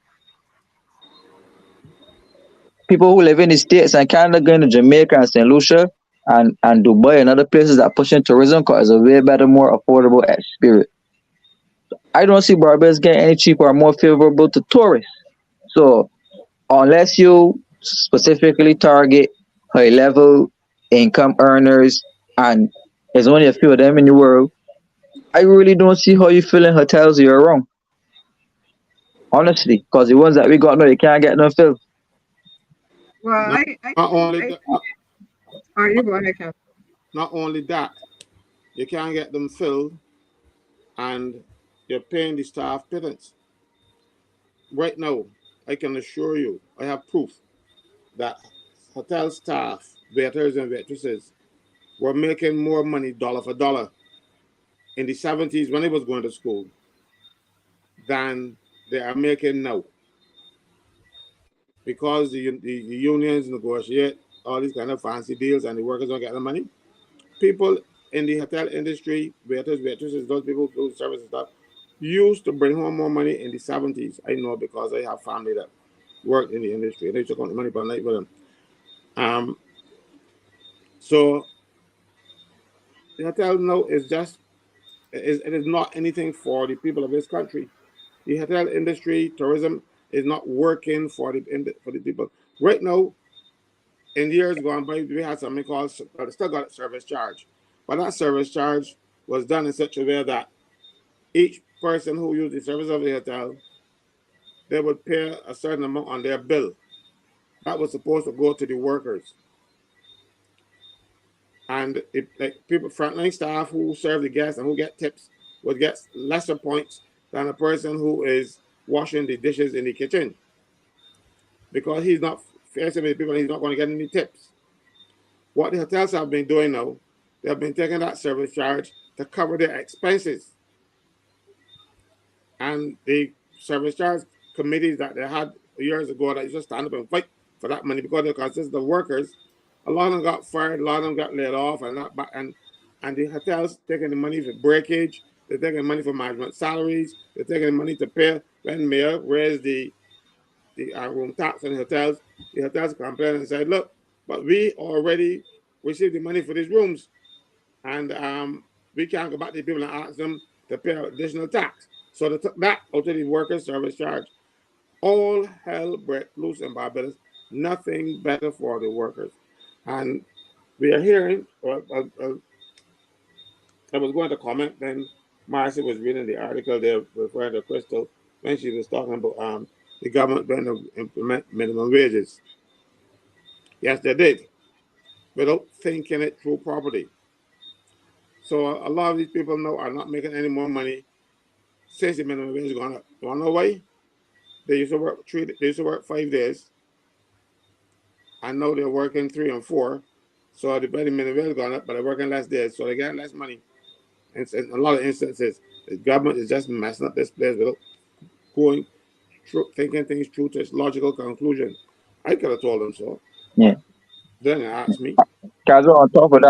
People who live in the States and Canada going to Jamaica and St. Lucia and Dubai and other places that pushing tourism because it's a way better, more affordable experience. I don't see Barbados getting any cheaper or more favorable to tourists. So unless you specifically target high level income earners and there's only a few of them in the world, I really don't see how you fill in hotels year round. Honestly, because the ones that we got now, you can't get no fill. Well, Not, not only that, are you go ahead, Captain? not only that, you can't get them filled, and you're paying the staff pittance. Right now, I can assure you, I have proof that hotel staff, waiters and waitresses, were making more money dollar for dollar in the 70s when I was going to school than they are making now. Because the unions negotiate all these kind of fancy deals and the workers don't get the money. People in the hotel industry, waiters, waitresses, those people who do service and stuff, used to bring home more money in the 70s. I know because I have family that worked in the industry. They took on the money per night with them. So the hotel now is just, it is not anything for the people of this country. The hotel industry, tourism is not working for the people. Right now, in years gone by, we had something called, well, still got a service charge. But that service charge was done in such a way that each person who used the service of the hotel, they would pay a certain amount on their bill. That was supposed to go to the workers. And like people, frontline staff who serve the guests and who get tips would get lesser points than a person who is washing the dishes in the kitchen. Because he's not facing with people, he's not going to get any tips. What the hotels have been doing now, they have been taking that service charge to cover their expenses. And the service charge committees that they had years ago that used to stand up and fight for that money because they consist of workers. A lot of them got fired, a lot of them got laid off, and and the hotels taking the money for breakage, they're taking money for management salaries, they're taking the money to pay rent, mayor, raise the room tax on the hotels complain and said, look, but we already received the money for these rooms, and we can't go back to the people and ask them to pay additional tax. So they took that out of the workers' service charge. All hell broke loose in Barbados. Nothing better for the workers. And we are hearing, I was going to comment, then Marcy was reading the article there referring to Crystal when she was talking about the government going to implement minimum wages. Yes, they did, without thinking it through properly. So a lot of these people now are not making any more money since the minimum wage is gone up. You want to know why? They used to work 5 days, and now they're working 3 and 4. So the minimum wage is gone up, but they're working less days, so they get less money. And in a lot of instances, the government is just messing up this place without going through, thinking things through to its logical conclusion. I could have told them so. Yeah. Then they asked me. Casual, on top of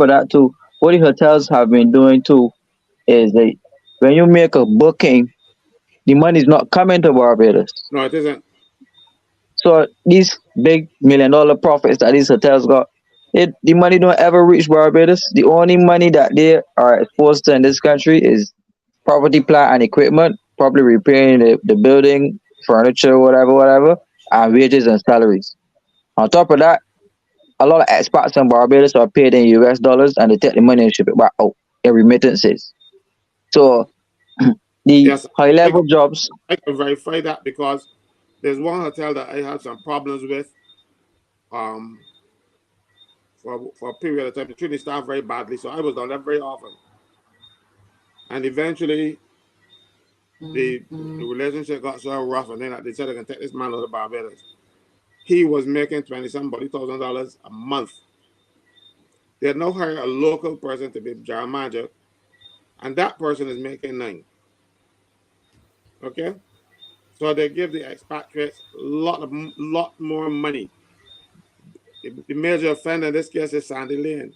that too, what the hotels have been doing too is they, when you make a booking, the money's not coming to Barbados. No, it isn't. So these big $1 million profits that these hotels got, the money don't ever reach Barbados. The only money that they are exposed to in this country is property, plant, and equipment, probably repairing the building, furniture, whatever, and wages and salaries. On top of that, a lot of expats in Barbados are paid in US dollars, and they take the money and ship it back out in remittances. So the Yes, high level jobs. I can verify that because there's one hotel that I had some problems with for a period of time. They treated the staff very badly, so I was down there very often. And eventually, the relationship got so rough, and then they said they can take this man out of Barbados. He was making $20,000 a month. They had now hired a local person to be general manager, and that person is making 9. Okay, so they give the expatriates a lot more money. The major offender in this case is Sandy Lane.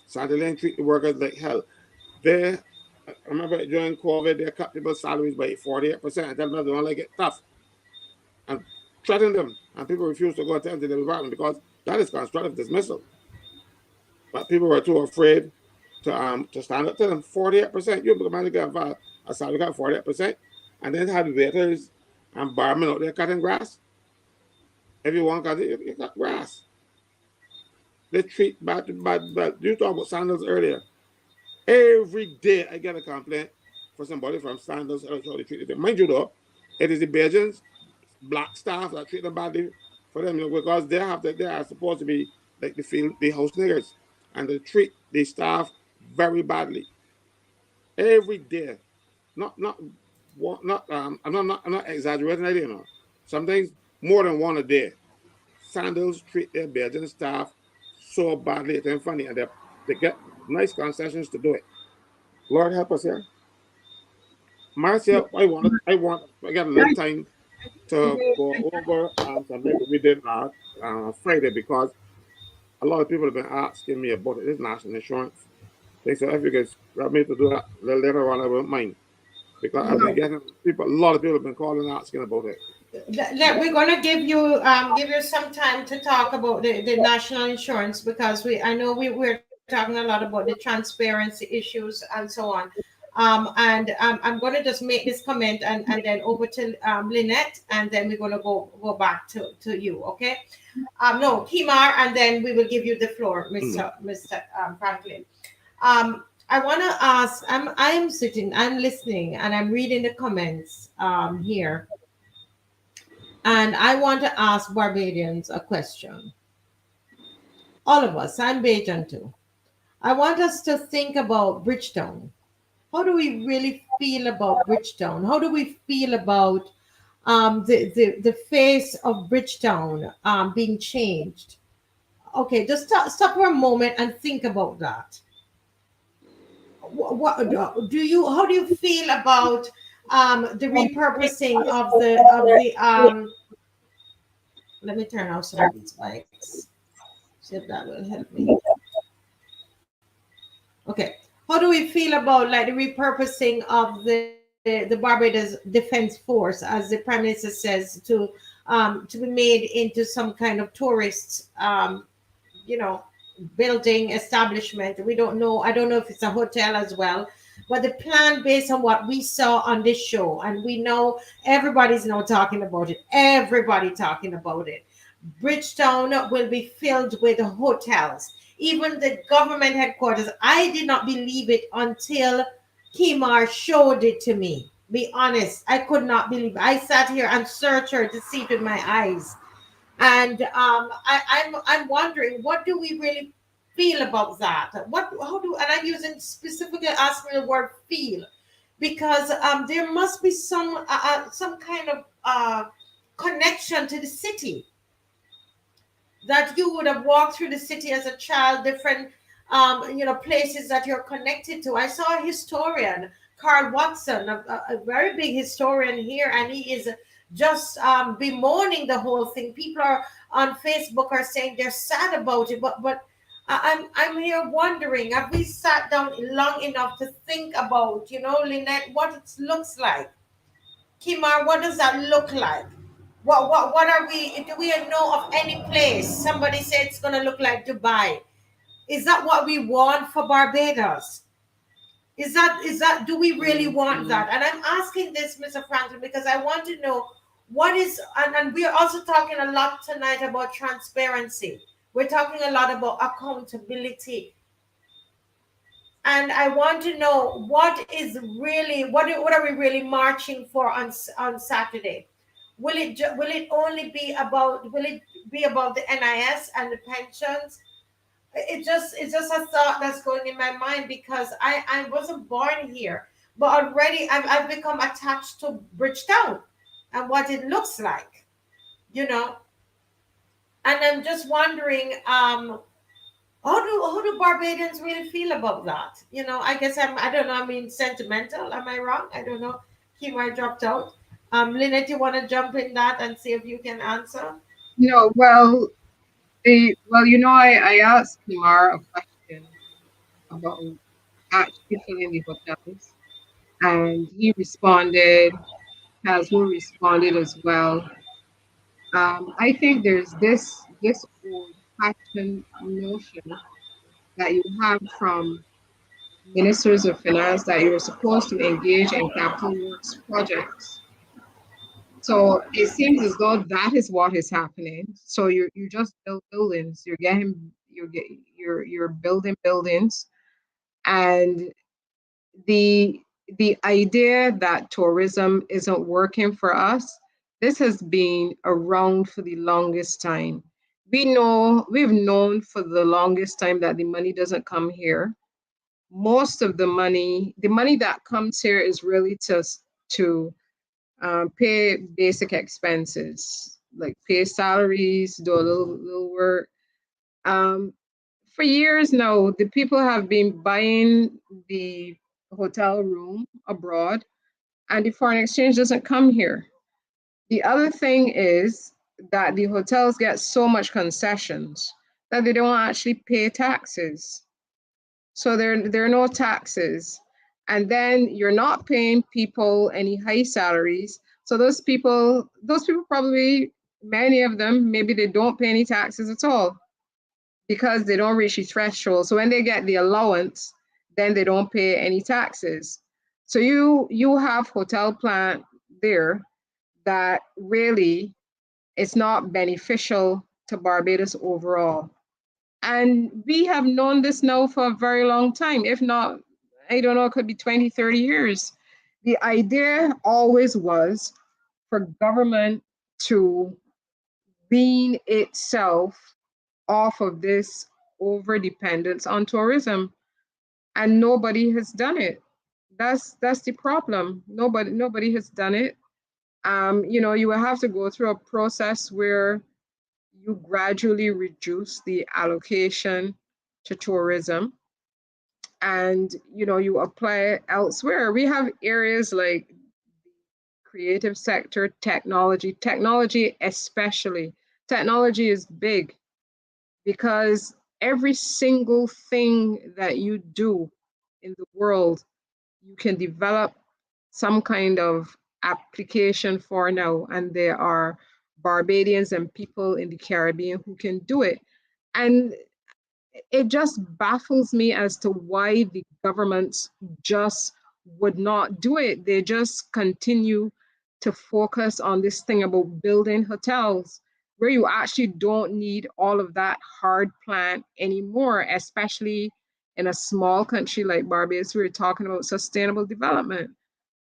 Sandy Lane treat the workers like hell. I remember during COVID, they cut people's salaries by 48% and tell them they don't like it tough, and threaten them, and people refuse to go attend to the department because that is constructive dismissal. But people were too afraid to stand up to them. 48%. You man get a salary cut 48%, and then had waiters and barmen out there cutting grass. If you want to you cut grass. They treat bad. You talked about Sandals earlier. Every day I get a complaint for somebody from Sandals how they treat them. Mind you though, it is the Belgians, black staff that treat them badly for them, because they are supposed to be like the house niggers, and they treat the staff very badly. Every day. I'm not exaggerating, Sometimes more than one a day. Sandals treat their Belgian staff so badly, it's funny, and they get nice concessions to do it. Lord help us here. Marcia, I got a little time to go over something we did last Friday, because a lot of people have been asking me about this national insurance thing. So if you guys grab me to do that a little later on, I won't mind, because I've been getting a lot of people have been calling and asking about it. We're going to give you some time to talk about the national insurance, because I know we're talking a lot about the transparency issues and so on. And I'm going to just make this comment and then over to Lynette, and then we're going to go back to you, okay? No, KEMAR, and then we will give you the floor, Mr. Franklin. I want to ask, I'm listening, and I'm reading the comments here. And I want to ask Barbadians a question. All of us, I'm Bajan too. I want us to think about Bridgetown. How do we really feel about Bridgetown? How do we feel about the face of Bridgetown being changed? Okay, just stop for a moment and think about that. How do you feel about the repurposing of the let me turn off some of these mics. See if that will help me. Okay. How do we feel about like the repurposing of the Barbados Defense Force, as the Prime Minister says, to be made into some kind of tourist you know, building establishment. We don't know. I don't know if it's a hotel as well. But the plan, based on what we saw on this show, and we know everybody's now talking about it. Everybody talking about it. Bridgetown will be filled with hotels. Even the government headquarters. I did not believe it until KEMAR showed it to me. Be honest, I could not believe it. I sat here and searched her to see it with my eyes. And I'm wondering, what do we really feel about that? What how do and I'm using specifically asking the word feel, because there must be some kind of connection to the city, that you would have walked through the city as a child, different places that you're connected to. I saw a historian, Carl Watson, a very big historian here, and he is just bemoaning the whole thing. People are on Facebook are saying they're sad about it, but I'm here wondering, have we sat down long enough to think about, Lynette, what it looks like? Kimar, what does that look like? What are we? Do we know of any place? Somebody said it's gonna look like Dubai. Is that what we want for Barbados? Is that do we really want that? And I'm asking this, Mr. Franklin, because I want to know what is, and we're also talking a lot tonight about transparency. We're talking a lot about accountability. And I want to know what is really what are we really marching for on Saturday? Will it only be about, will it be about the NIS and the pensions? It's just a thought that's going in my mind, because I wasn't born here, but already I've become attached to Bridgetown and what it looks like, you know. And I'm just wondering, how do Barbadians really feel about that? I guess I don't know. I mean, sentimental. Am I wrong? I don't know. Kimar dropped out. Lynette, you want to jump in that and see if you can answer? No, well, I asked Kumar a question about actually filling the hotels, and he responded, Caswell responded as well. I think there's this old fashioned notion that you have from ministers of finance that you're supposed to engage in capital works projects. So it seems as though that is what is happening. So you just build buildings. You're building buildings, and the the idea that tourism isn't working for us, this has been around for the longest time. We've known for the longest time that the money doesn't come here. Most of the money that comes here is really to pay basic expenses, like pay salaries, do a little work. Um, for years now, the people have been buying the hotel room abroad, and the foreign exchange doesn't come here. The other thing is that the hotels get so much concessions that they don't actually pay taxes. So there are no taxes. And then you're not paying people any high salaries. So those people probably, many of them, maybe they don't pay any taxes at all because they don't reach the threshold. So when they get the allowance, then they don't pay any taxes. So you have hotel plant there that really is not beneficial to Barbados overall. And we have known this now for a very long time. If not, I don't know, it could be 20, 30 years. The idea always was for government to wean itself off of this over dependence on tourism, and nobody has done it. That's the problem. Nobody has done it. You will have to go through a process where you gradually reduce the allocation to tourism, and you apply it elsewhere. We have areas like creative sector, technology especially. Technology is big because every single thing that you do in the world you can develop some kind of application for now, and there are Barbadians and people in the Caribbean who can do it. And it just baffles me as to why the governments just would not do it. They just continue to focus on this thing about building hotels where you actually don't need all of that hard plan anymore, especially in a small country like Barbados. We're talking about sustainable development.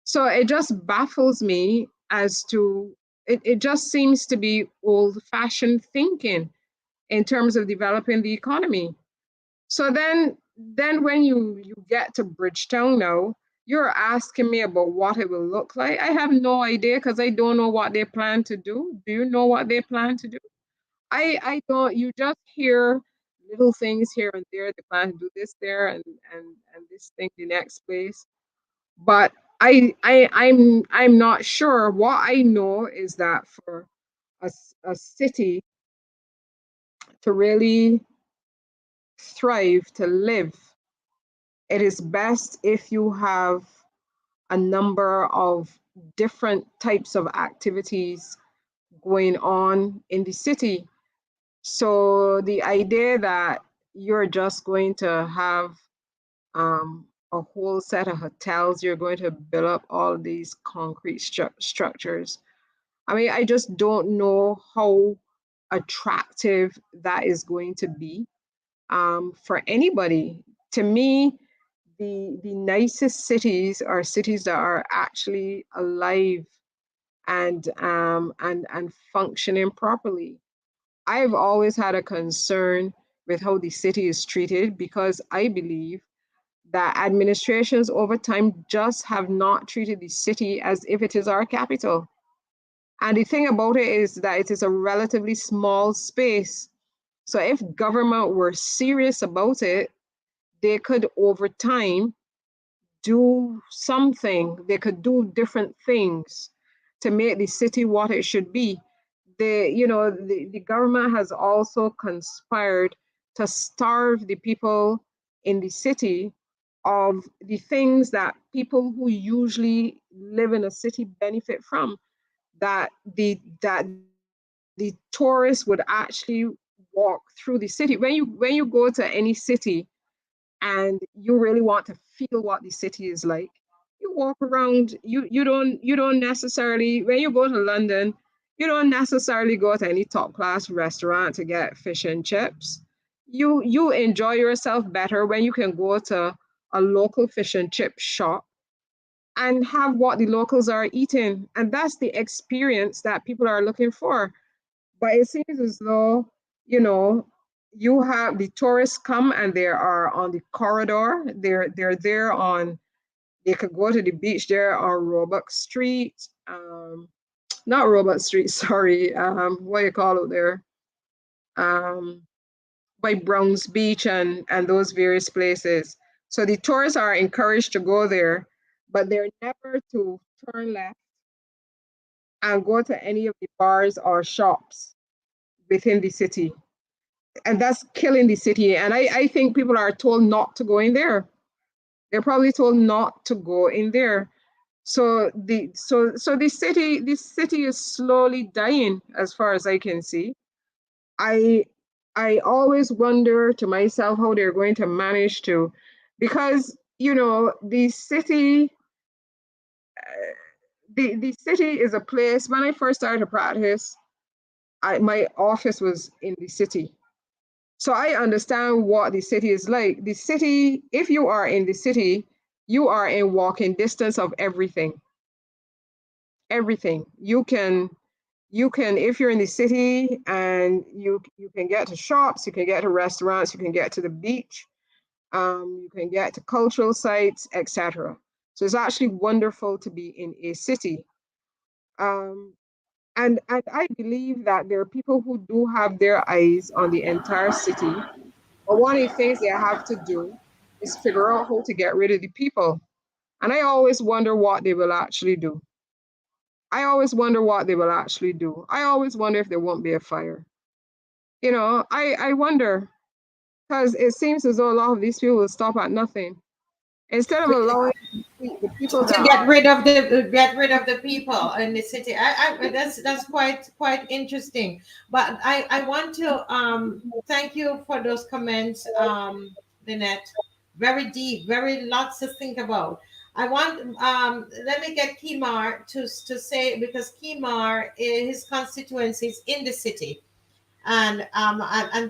So it just baffles me as to it just seems to be old-fashioned thinking in terms of developing the economy. So then when you get to Bridgetown now, you're asking me about what it will look like. I have no idea because I don't know what they plan to do. Do you know what they plan to do? I don't. You just hear little things here and there. They plan to do this there and this thing the next place. But I'm not sure. What I know is that for a city to really thrive, to live, it is best if you have a number of different types of activities going on in the city. So the idea that you're just going to have a whole set of hotels, you're going to build up all these concrete structures. I mean, I just don't know how attractive that is going to be for anybody. To me, the nicest cities are cities that are actually alive and functioning properly. I've always had a concern with how the city is treated because I believe that administrations over time just have not treated the city as if it is our capital. And the thing about it is that it is a relatively small space. So if government were serious about it, they could over time do something. They could do different things to make the city what it should be. The government has also conspired to starve the people in the city of the things that people who usually live in a city benefit from. That the tourists would actually walk through the city. When you go to any city and you really want to feel what the city is like, you walk around. You don't necessarily, when you go to London, you don't necessarily go to any top class restaurant to get fish and chips. You enjoy yourself better when you can go to a local fish and chip shop and have what the locals are eating. And that's the experience that people are looking for. But it seems as though, you have the tourists come and they are on the corridor. They're there on, they could go to the beach there on Roebuck Street. Not Roebuck Street, sorry. What do you call it there? Um, by Browns Beach and those various places. So the tourists are encouraged to go there, but they're never to turn left and go to any of the bars or shops within the city. And that's killing the city. And I think people are told not to go in there. They're probably told not to go in there. So the city is slowly dying as far as I can see. I I always wonder to myself how they're going to manage to, because the city, the city is a place. When I first started to practice, my office was in the city. So I understand what the city is like. The city, if you are in the city, you are in walking distance of everything. Everything. You can, if you're in the city, and you can get to shops, you can get to restaurants, you can get to the beach, you can get to cultural sites, etc. So it's actually wonderful to be in a city. Um, and I believe that there are people who do have their eyes on the entire city. But one of the things they have to do is figure out how to get rid of the people. And I always wonder what they will actually do. I always wonder what they will actually do. I always wonder if there won't be a fire. I wonder, because it seems as though a lot of these people will stop at nothing. Instead of allowing the people to that get rid of the people in the city. That's quite interesting. But I want to thank you for those comments, Lynette. Very deep, very lots to think about. I want let me get KEMAR to say, because KEMAR, his constituency is in the city. And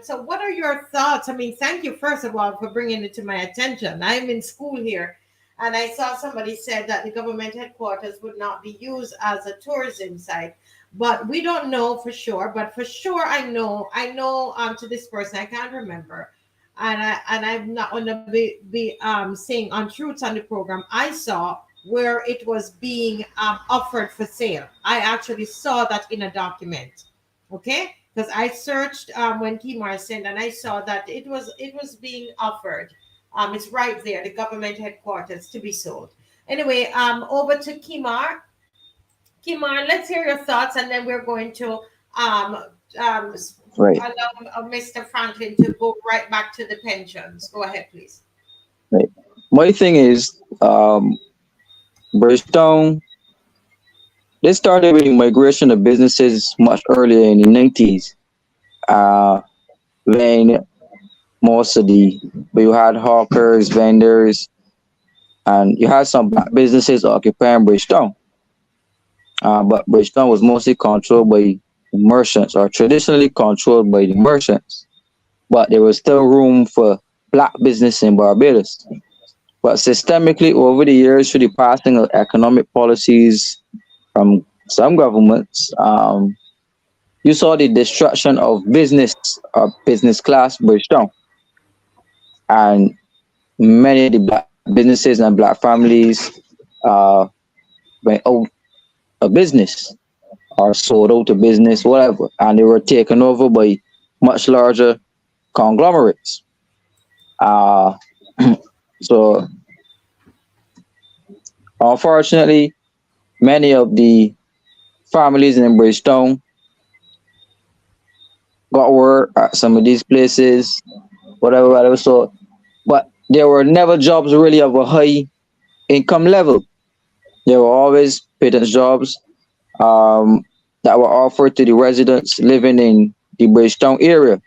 so what are your thoughts? I mean, thank you first of all for bringing it to my attention. I'm in school here, and I saw somebody said that the government headquarters would not be used as a tourism site, but we don't know for sure. But for sure, I know to this person, I can't remember, and I'm not going to be saying untruths on the program. I saw where it was being offered for sale. I actually saw that in a document. Okay, because I searched when KEMAR sent, and I saw that it was being offered. It's right there, the government headquarters, to be sold. Anyway, over to KEMAR. KEMAR, let's hear your thoughts, and then we're going to Right, allow Mr. Franklin to go right back to the pensions. Go ahead, please. right. My thing is, Bridgetown, they started with the migration of businesses much earlier in the 90s. Uh, when most of the, but you had hawkers, vendors, and you had some black businesses occupying Bridgetown. But Bridgetown was mostly controlled by merchants, or traditionally controlled by the merchants. But there was still room for black business in Barbados. But systemically, over the years, through the passing of economic policies from some governments, you saw the destruction of business, or business class Bridgetown. And many of the black businesses and black families uh, went out of business, or sold out of business, whatever. And they were taken over by much larger conglomerates. Uh, so, unfortunately, many of the families in Bridgetown got work at some of these places, whatever, whatever. So, but there were never jobs really of a high income level. There were always pittance jobs um, that were offered to the residents living in the Bridgetown area.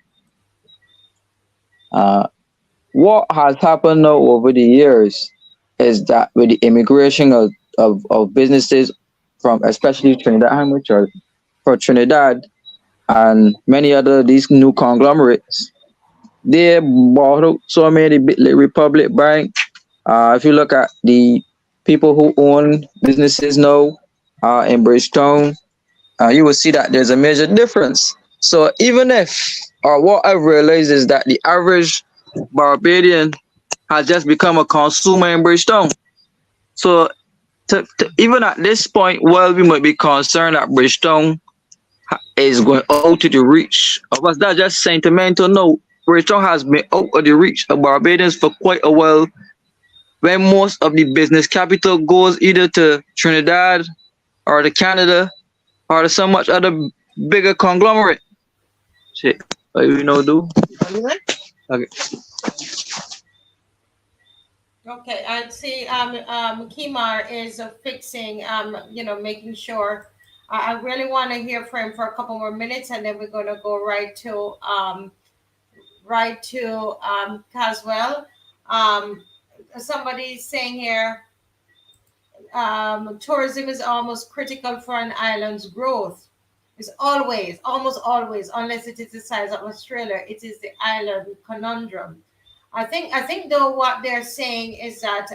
Uh, what has happened now over the years is that with the immigration of businesses from especially Trinidad, which are for Trinidad and many other these new conglomerates, they bought out so many big like Republic Bank. If you look at the people who own businesses now in Bridgetown, you will see that there's a major difference. So even if, or what I've realized is that the average Barbadian has just become a consumer in Bridgetown. So even at this point, while we might be concerned that Bridgetown is going out to the reach of us, that's just sentimental. No, Bridgetown has been out of the reach of Barbadians for quite a while, when most of the business capital goes either to Trinidad or to Canada or to so much other bigger conglomerate. Shit, what you know do? Okay. Okay, I'd say KEMAR is fixing, making sure. I really want to hear from him for a couple more minutes, and then we're going to go right to Caswell. Somebody's saying here, tourism is almost critical for an island's growth. It's almost always, unless it is the size of Australia, it is the island conundrum. I think though what they're saying is that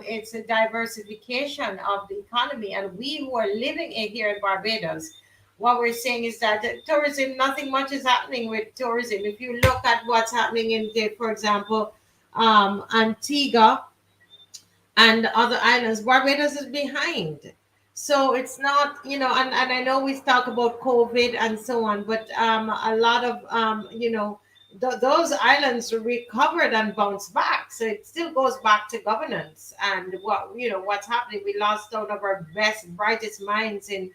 it's a diversification of the economy, and we who are living here in Barbados, what we're saying is that tourism, nothing much is happening with tourism. If you look at what's happening for example, Antigua and other islands, Barbados is behind. So it's not, and I know we talk about COVID and so on, but a lot of, those islands recovered and bounced back. So it still goes back to governance and what's happening. We lost one of our best, brightest minds in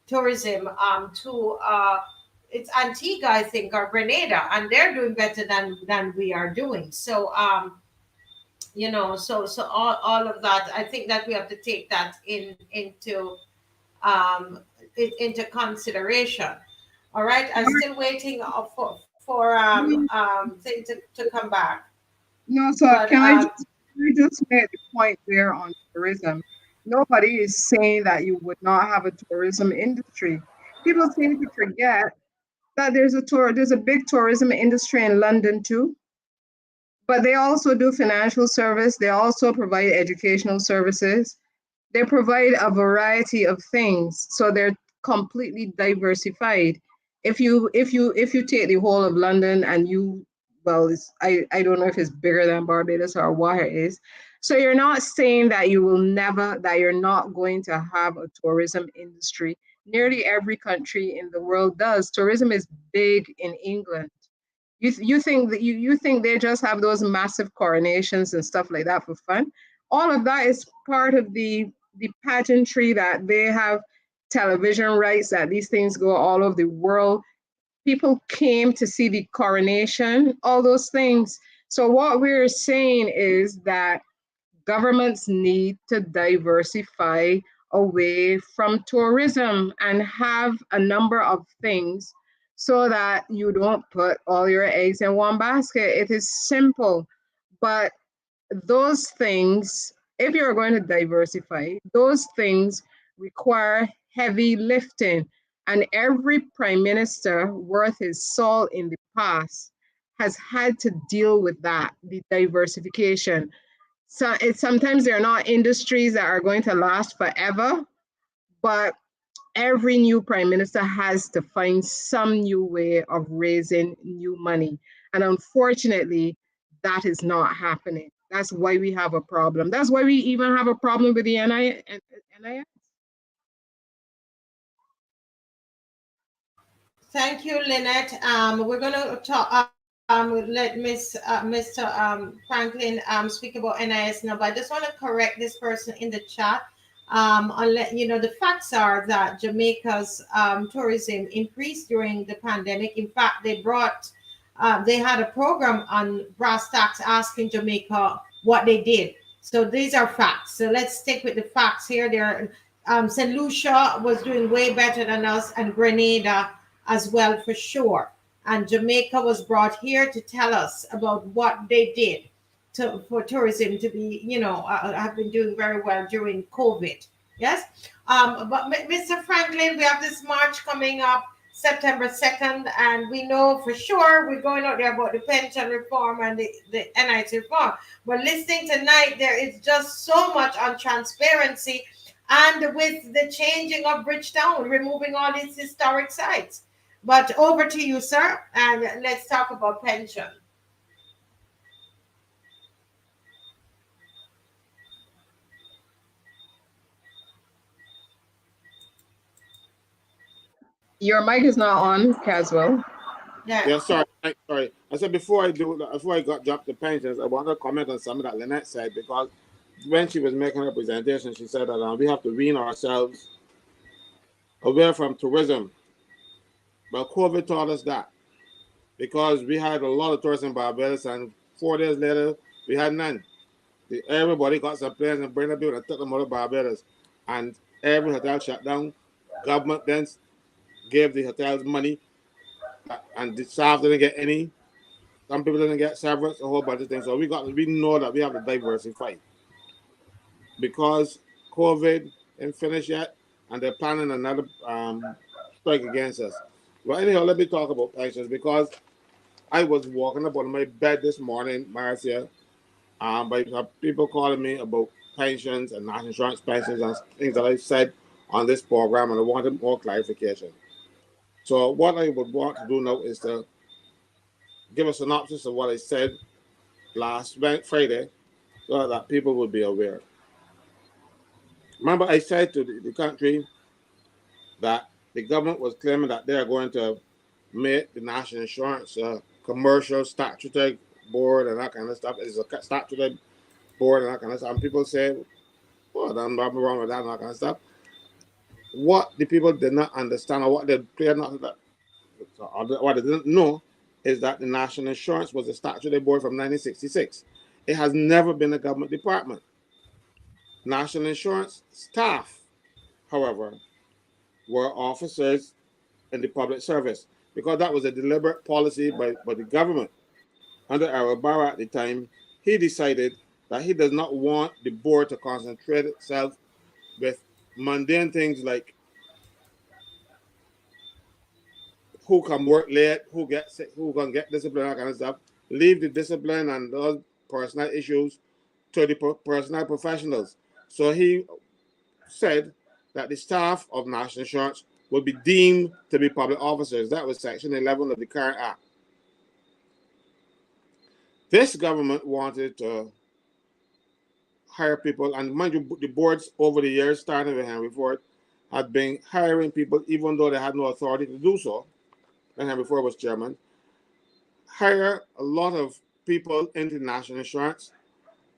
tourism to it's Antigua, I think, or Grenada, and they're doing better than we are doing. So you know, so all of that, I think that we have to take that um into consideration. All right, I'm still waiting for thing to come back, No, so but can I just make the point there on tourism? Nobody is saying that you would not have a tourism industry. People seem to forget that there's a big tourism industry in London too. But they also do financial service. They also provide educational services. They provide a variety of things, so they're completely diversified. If you take the whole of London and you, well, I don't know if it's bigger than Barbados or what it is. So you're not saying that you're not going to have a tourism industry. Nearly every country in the world does. Tourism is big in England. You think that you think they just have those massive coronations and stuff like that for fun? All of that is part of the pageantry that they have, television rights that these things go all over the world. People came to see the coronation, all those things. So what we're saying is that governments need to diversify away from tourism and have a number of things so that you don't put all your eggs in one basket. It is simple, but those things, if you're going to diversify, those things require heavy lifting. And every prime minister worth his salt in the past has had to deal with that, the diversification. So sometimes they're not industries that are going to last forever, but every new prime minister has to find some new way of raising new money. And unfortunately, that is not happening. That's why we have a problem. That's why we even have a problem with the NIS. thank you, Lynette. We're going to let Mr. Franklin speak about NIS now, but I just want to correct this person in the chat. I'll let you know the facts are that Jamaica's tourism increased during the pandemic. In fact, they had a program on brass tacks asking Jamaica what they did. So these are facts. So let's stick with the facts here. St. Lucia was doing way better than us, and Grenada as well for sure. And Jamaica was brought here to tell us about what they did for tourism to be, have been doing very well during COVID. Yes. But Mr. Franklin, we have this march coming up September 2nd, and we know for sure we're going out there about the pension reform and the NIS reform. But listening tonight, there is just so much on transparency and with the changing of Bridgetown, removing all these historic sites. But over to you, sir, and let's talk about pension. Your mic is not on, Caswell. Yeah, sorry. I said before I got dropped the pensions, I want to comment on something that Lynette said, because when she was making her presentation, she said that we have to wean ourselves away from tourism. But COVID taught us that, because we had a lot of tourists in Barbados, and 4 days later, we had none. Everybody got some planes and bring the people and took them out of Barbados, and every hotel shut down. Government then gave the hotels money, and the staff didn't get any. Some people didn't get severance, a whole bunch of things. So we know that we have to diversify, because COVID ain't finished yet, and they're planning another strike against us. Well, anyhow, let me talk about pensions, because I was walking up on my bed this morning, Marcia, by people calling me about pensions and national insurance pensions and things that I said on this program, and I wanted more clarification. So what I would want to do now is to give a synopsis of what I said last Friday, so that people would be aware. Remember, I said to the country that the government was claiming that they are going to make the national insurance commercial statutory board and that kind of stuff. It's a statutory board and that kind of stuff. And people say, well, I'm not wrong with that and that kind of stuff. What the people did not understand, or what they didn't know, is that the national insurance was a statutory board from 1966. It has never been a government department. National insurance staff, however, were officers in the public service because that was a deliberate policy by the government. Under our Barra at the time, he decided that he does not want the board to concentrate itself with mundane things like who can work late, who gets sick, who can get discipline, that kind of stuff. Leave the discipline and those personal issues to the personal professionals. So he said that the staff of National Insurance would be deemed to be public officers. That was Section 11 of the current Act. This government wanted to hire people, and mind you, the boards over the years, starting with Henry Ford, had been hiring people even though they had no authority to do so. And Henry Ford was chairman. Hire a lot of people into national insurance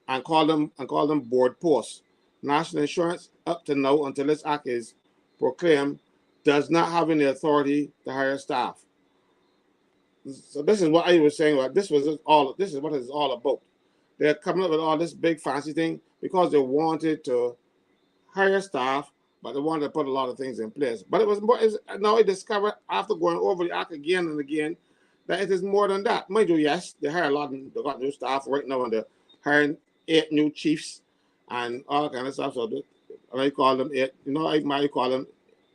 and call them board posts. National insurance, up to now, until this act is proclaimed, does not have any authority to hire staff. So this is what I was saying. Like, this is what it's all about. They're coming up with all this big fancy thing because they wanted to hire staff, but they wanted to put a lot of things in place. But it was more. Now I discovered after going over the act again and again that it is more than that. Mind you, yes, they hire a lot. They got new staff right now, and they're hiring 8 new chiefs and all kind of stuff. So I call them 8. You know, I might call them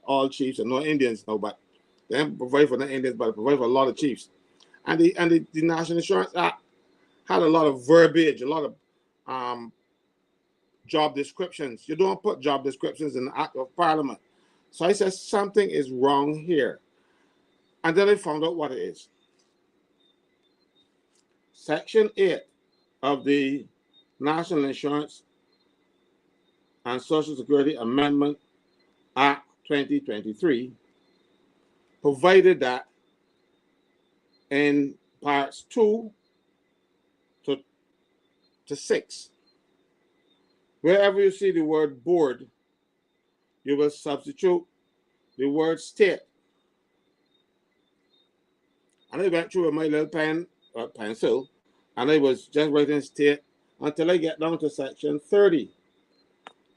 all chiefs and no Indians now, but they don't provide for the Indians, but they provide for a lot of chiefs. And the National Insurance Act had a lot of verbiage, a lot of job descriptions. You don't put job descriptions in the Act of Parliament. So I said something is wrong here. And then I found out what it is. Section 8 of the National Insurance and Social Security Amendment Act 2023 provided that in parts 2 to 6, wherever you see the word board, you will substitute the word state. And I went through with my little pen or pencil, and I was just writing state until I get down to section 30.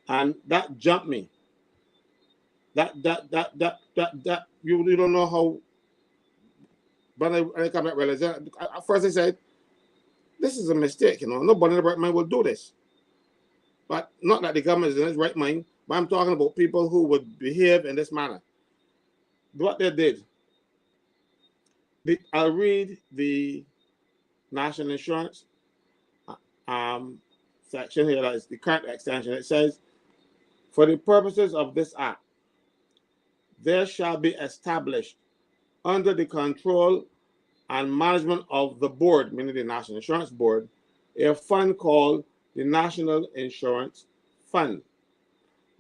And that jumped me. That you don't know how. But I come back realize that at first I said, this is a mistake, you know. Nobody in the right mind will do this. But not that the government is in its right mind, but I'm talking about people who would behave in this manner. What they did. I'll read the National Insurance section here, that is the current extension. It says, for the purposes of this act, there shall be established under the control and management of the board, meaning the National Insurance Board, a fund called the National Insurance Fund.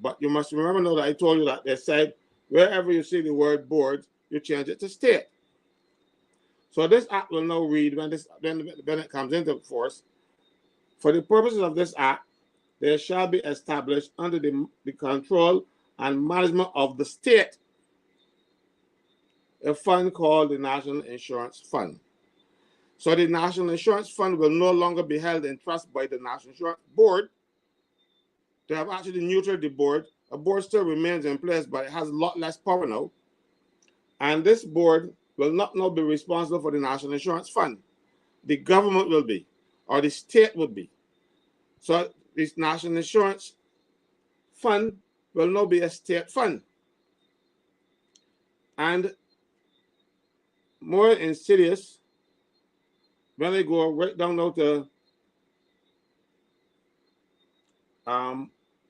But you must remember now that I told you that they said wherever you see the word board, you change it to state. So this act will now read when it comes into force. For the purposes of this act, there shall be established under the control and management of the state a fund called the National Insurance Fund. So the National Insurance Fund will no longer be held in trust by the National Insurance Board. They have actually neutered the board. A board still remains in place, but it has a lot less power now. And this board will not now be responsible for the National Insurance Fund. The government will be, or the state will be. So this National Insurance Fund will now be a state fund. And more insidious, when I go right down now to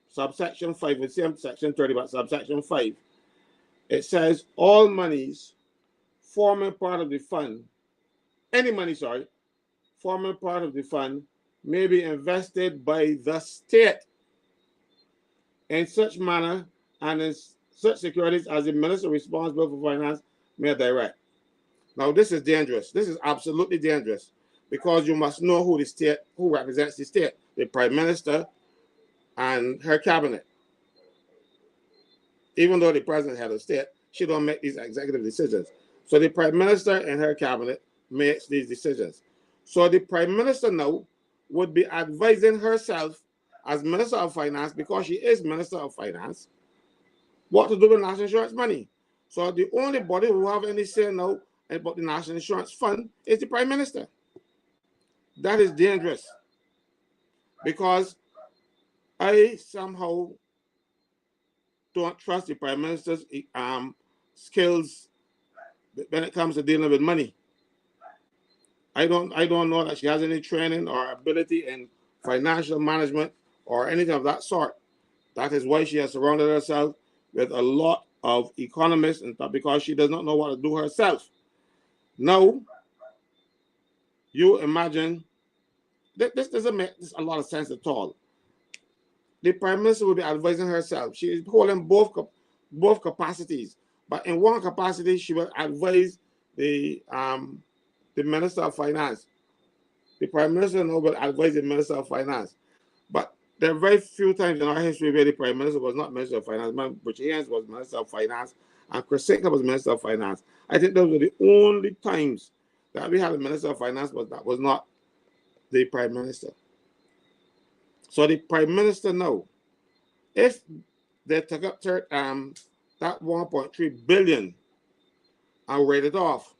subsection 5, it's same section 30, but subsection 5, it says all monies forming part of the fund, any money, forming part of the fund may be invested by the state in such manner and in such securities as the minister responsible for finance may direct. Now, this is dangerous. This is absolutely dangerous because you must know who represents the state, the Prime Minister and her cabinet. Even though the president head of state, she don't make these executive decisions. So the Prime Minister and her cabinet makes these decisions. So the Prime Minister now would be advising herself as Minister of Finance, because she is Minister of Finance, what to do with national insurance money. So the only body who have any say now about the National Insurance Fund is the Prime Minister. That is dangerous, because I somehow don't trust the Prime Minister's skills when it comes to dealing with money. I don't know that she has any training or ability in financial management or anything of that sort. That is why she has surrounded herself with a lot of economists, and that because she does not know what to do herself. Now, you imagine, this doesn't make a lot of sense at all. The Prime Minister will be advising herself. She is holding both capacities, but in one capacity, she will advise the Minister of Finance. The Prime Minister now will advise the Minister of Finance. But there are very few times in our history where the Prime Minister was not Minister of Finance. BRIDGETOWN was Minister of Finance, and Krasinska was Minister of Finance. I think those were the only times that we had a Minister of Finance that was not the Prime Minister. So the Prime Minister now, if they took up that 1.3 billion and write it off,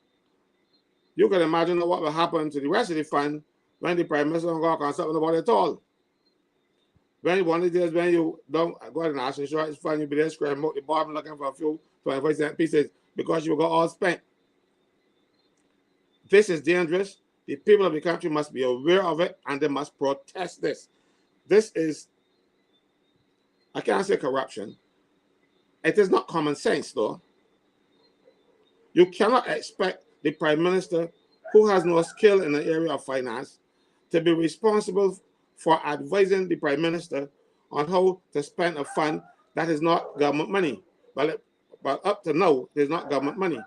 you can imagine what will happen to the rest of the fund when the Prime Minister don't go consult about it at all. When one of the days when you don't go to the National Insurance Fund, you'll be there scrambling out the bottom looking for a few 25-cent pieces because you will go all spent. This is dangerous. The people of the country must be aware of it, and they must protest this. This is, I can't say corruption. It is not common sense, though. You cannot expect the Prime Minister, who has no skill in the area of finance, to be responsible for advising the Prime Minister on how to spend a fund that is not government money. But up to now, there's not government money.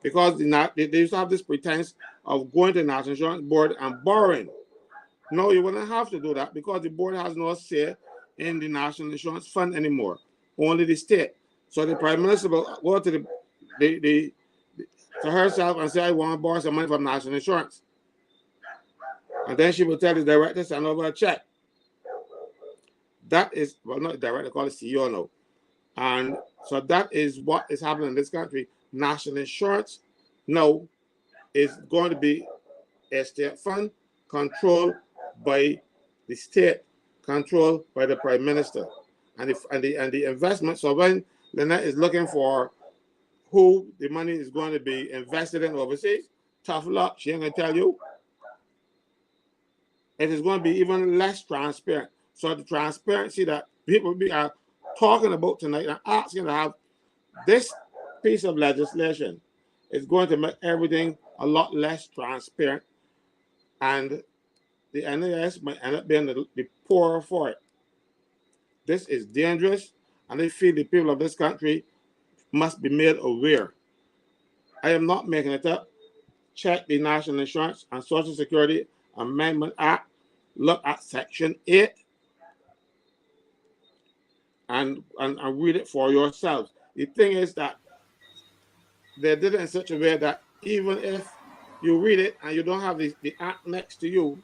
Because they used to have this pretense of going to the National Insurance Board and borrowing. No, you wouldn't have to do that, because the board has no say in the National Insurance Fund anymore, only the state. So the Prime Minister will go to to herself and say, I want to borrow some money from National Insurance. And then she will tell the director, send over a check. That is, well, not the director, call it CEO now. And so that is what is happening in this country. National insurance now is going to be a state fund controlled by the state, controlled by the Prime Minister, and the investment. So when Lynette is looking for who the money is going to be invested in overseas, tough luck. She ain't gonna tell you. It is going to be even less transparent. So the transparency that people are talking about tonight and asking to have this piece of legislation is going to make everything a lot less transparent, and the NAS might end up being the poorer for it. This is dangerous, and I feel the people of this country must be made aware. I am not making it up. Check the National Insurance and Social Security Amendment Act. Look at Section 8 and read it for yourselves. The thing is that they did it in such a way that even if you read it and you don't have the act next to you,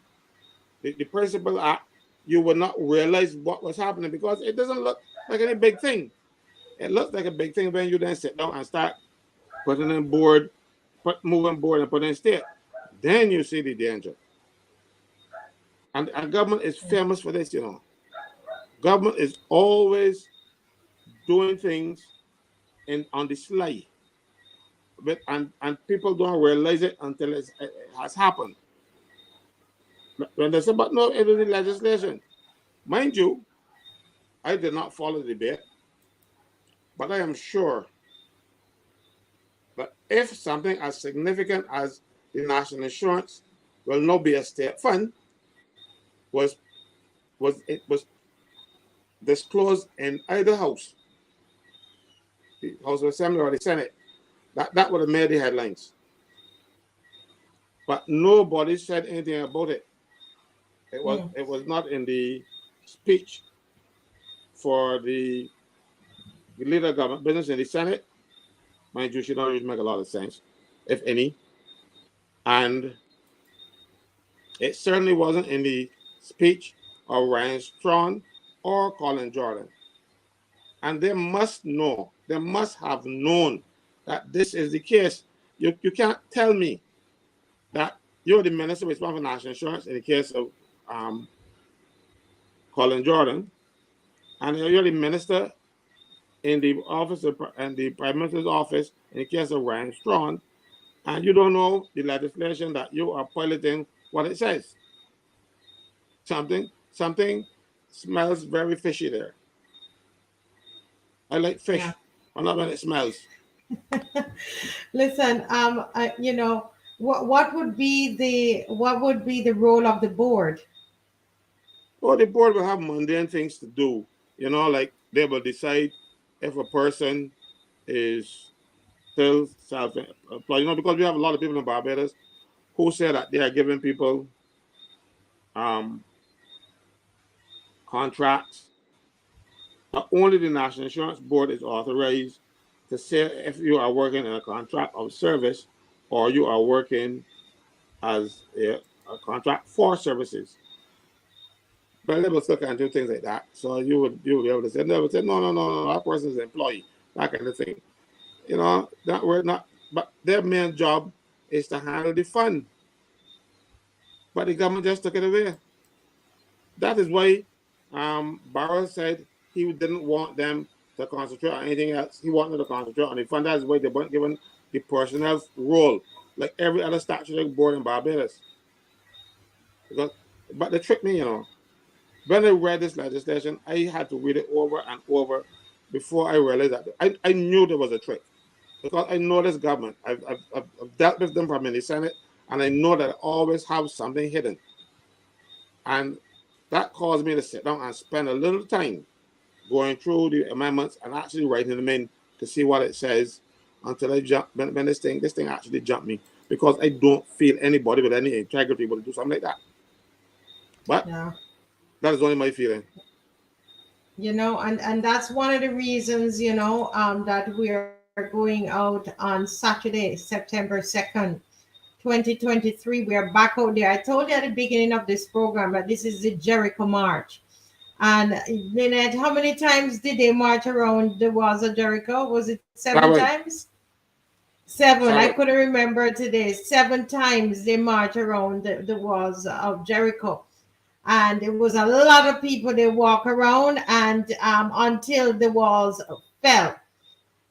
the principal act, you will not realize what was happening, because it doesn't look like any big thing. It looks like a big thing when you then sit down and start putting in board, moving board and putting in state. Then you see the danger. And government is famous for this, you know. Government is always doing things on the sly. And people don't realize it until it has happened. When they say, but no, it is legislation. Mind you, I did not follow the debate, but I am sure that if something as significant as the national insurance will not be a state fund was disclosed in either house, the House of Assembly or the Senate, that would have made the headlines. But nobody said anything about it. It was not in the speech for the leader of government business in the Senate. Mind you, she don't really make a lot of sense, if any. And It certainly wasn't in the speech of Ryan Strawn or Colin Jordan. And they must know, they must have known that this is the case. You can't tell me that you're the minister responsible for national insurance in the case of Colin Jordan, and you're the minister in the office of, and the Prime Minister's office in the case of Ryan Strawn, and you don't know the legislation that you are piloting what it says. Something smells very fishy there. I like fish, Yeah. but not when it smells. Listen, you know, what would be the role of the board? Well, the board will have mundane things to do. You know, like they will decide if a person is still self-employed. You know, because we have a lot of people in Barbados who say that they are giving people um, contracts. Not only the National Insurance Board is authorized to say if you are working in a contract of service or you are working as a contract for services. But they will still can't do things like that. So you would be able to say, no, that person is an employee, that kind of thing. You know, that we're not, but their main job is to handle the fund. But the government just took it away. That is why Barrow said he didn't want them to concentrate on anything else. He wanted to concentrate on the fund. That's why they weren't given the personnel role, like every other statutory board in Barbados. Because, but they tricked me, you know. When I read this legislation, I had to read it over and over before I realized that I knew there was a trick. Because I know this government. I've dealt with them from in the Senate, and I know that I always have something hidden. And that caused me to sit down and spend a little time going through the amendments and actually writing them in to see what it says until I jump when this thing actually jumped me, because I don't feel anybody with any integrity will do something like that. But Yeah. that is only my feeling. You know, and that's one of the reasons, you know, that we are going out on Saturday, September 2nd, 2023. We are back out there. I told you at the beginning of this program that this is the Jericho March. And Lynette, how many times did they march around the walls of Jericho? Was it seven Seven. times? Seven. I Seven. couldn't remember today. 7 times they march around the walls of Jericho. And it was a lot of people they walk around and until the walls fell.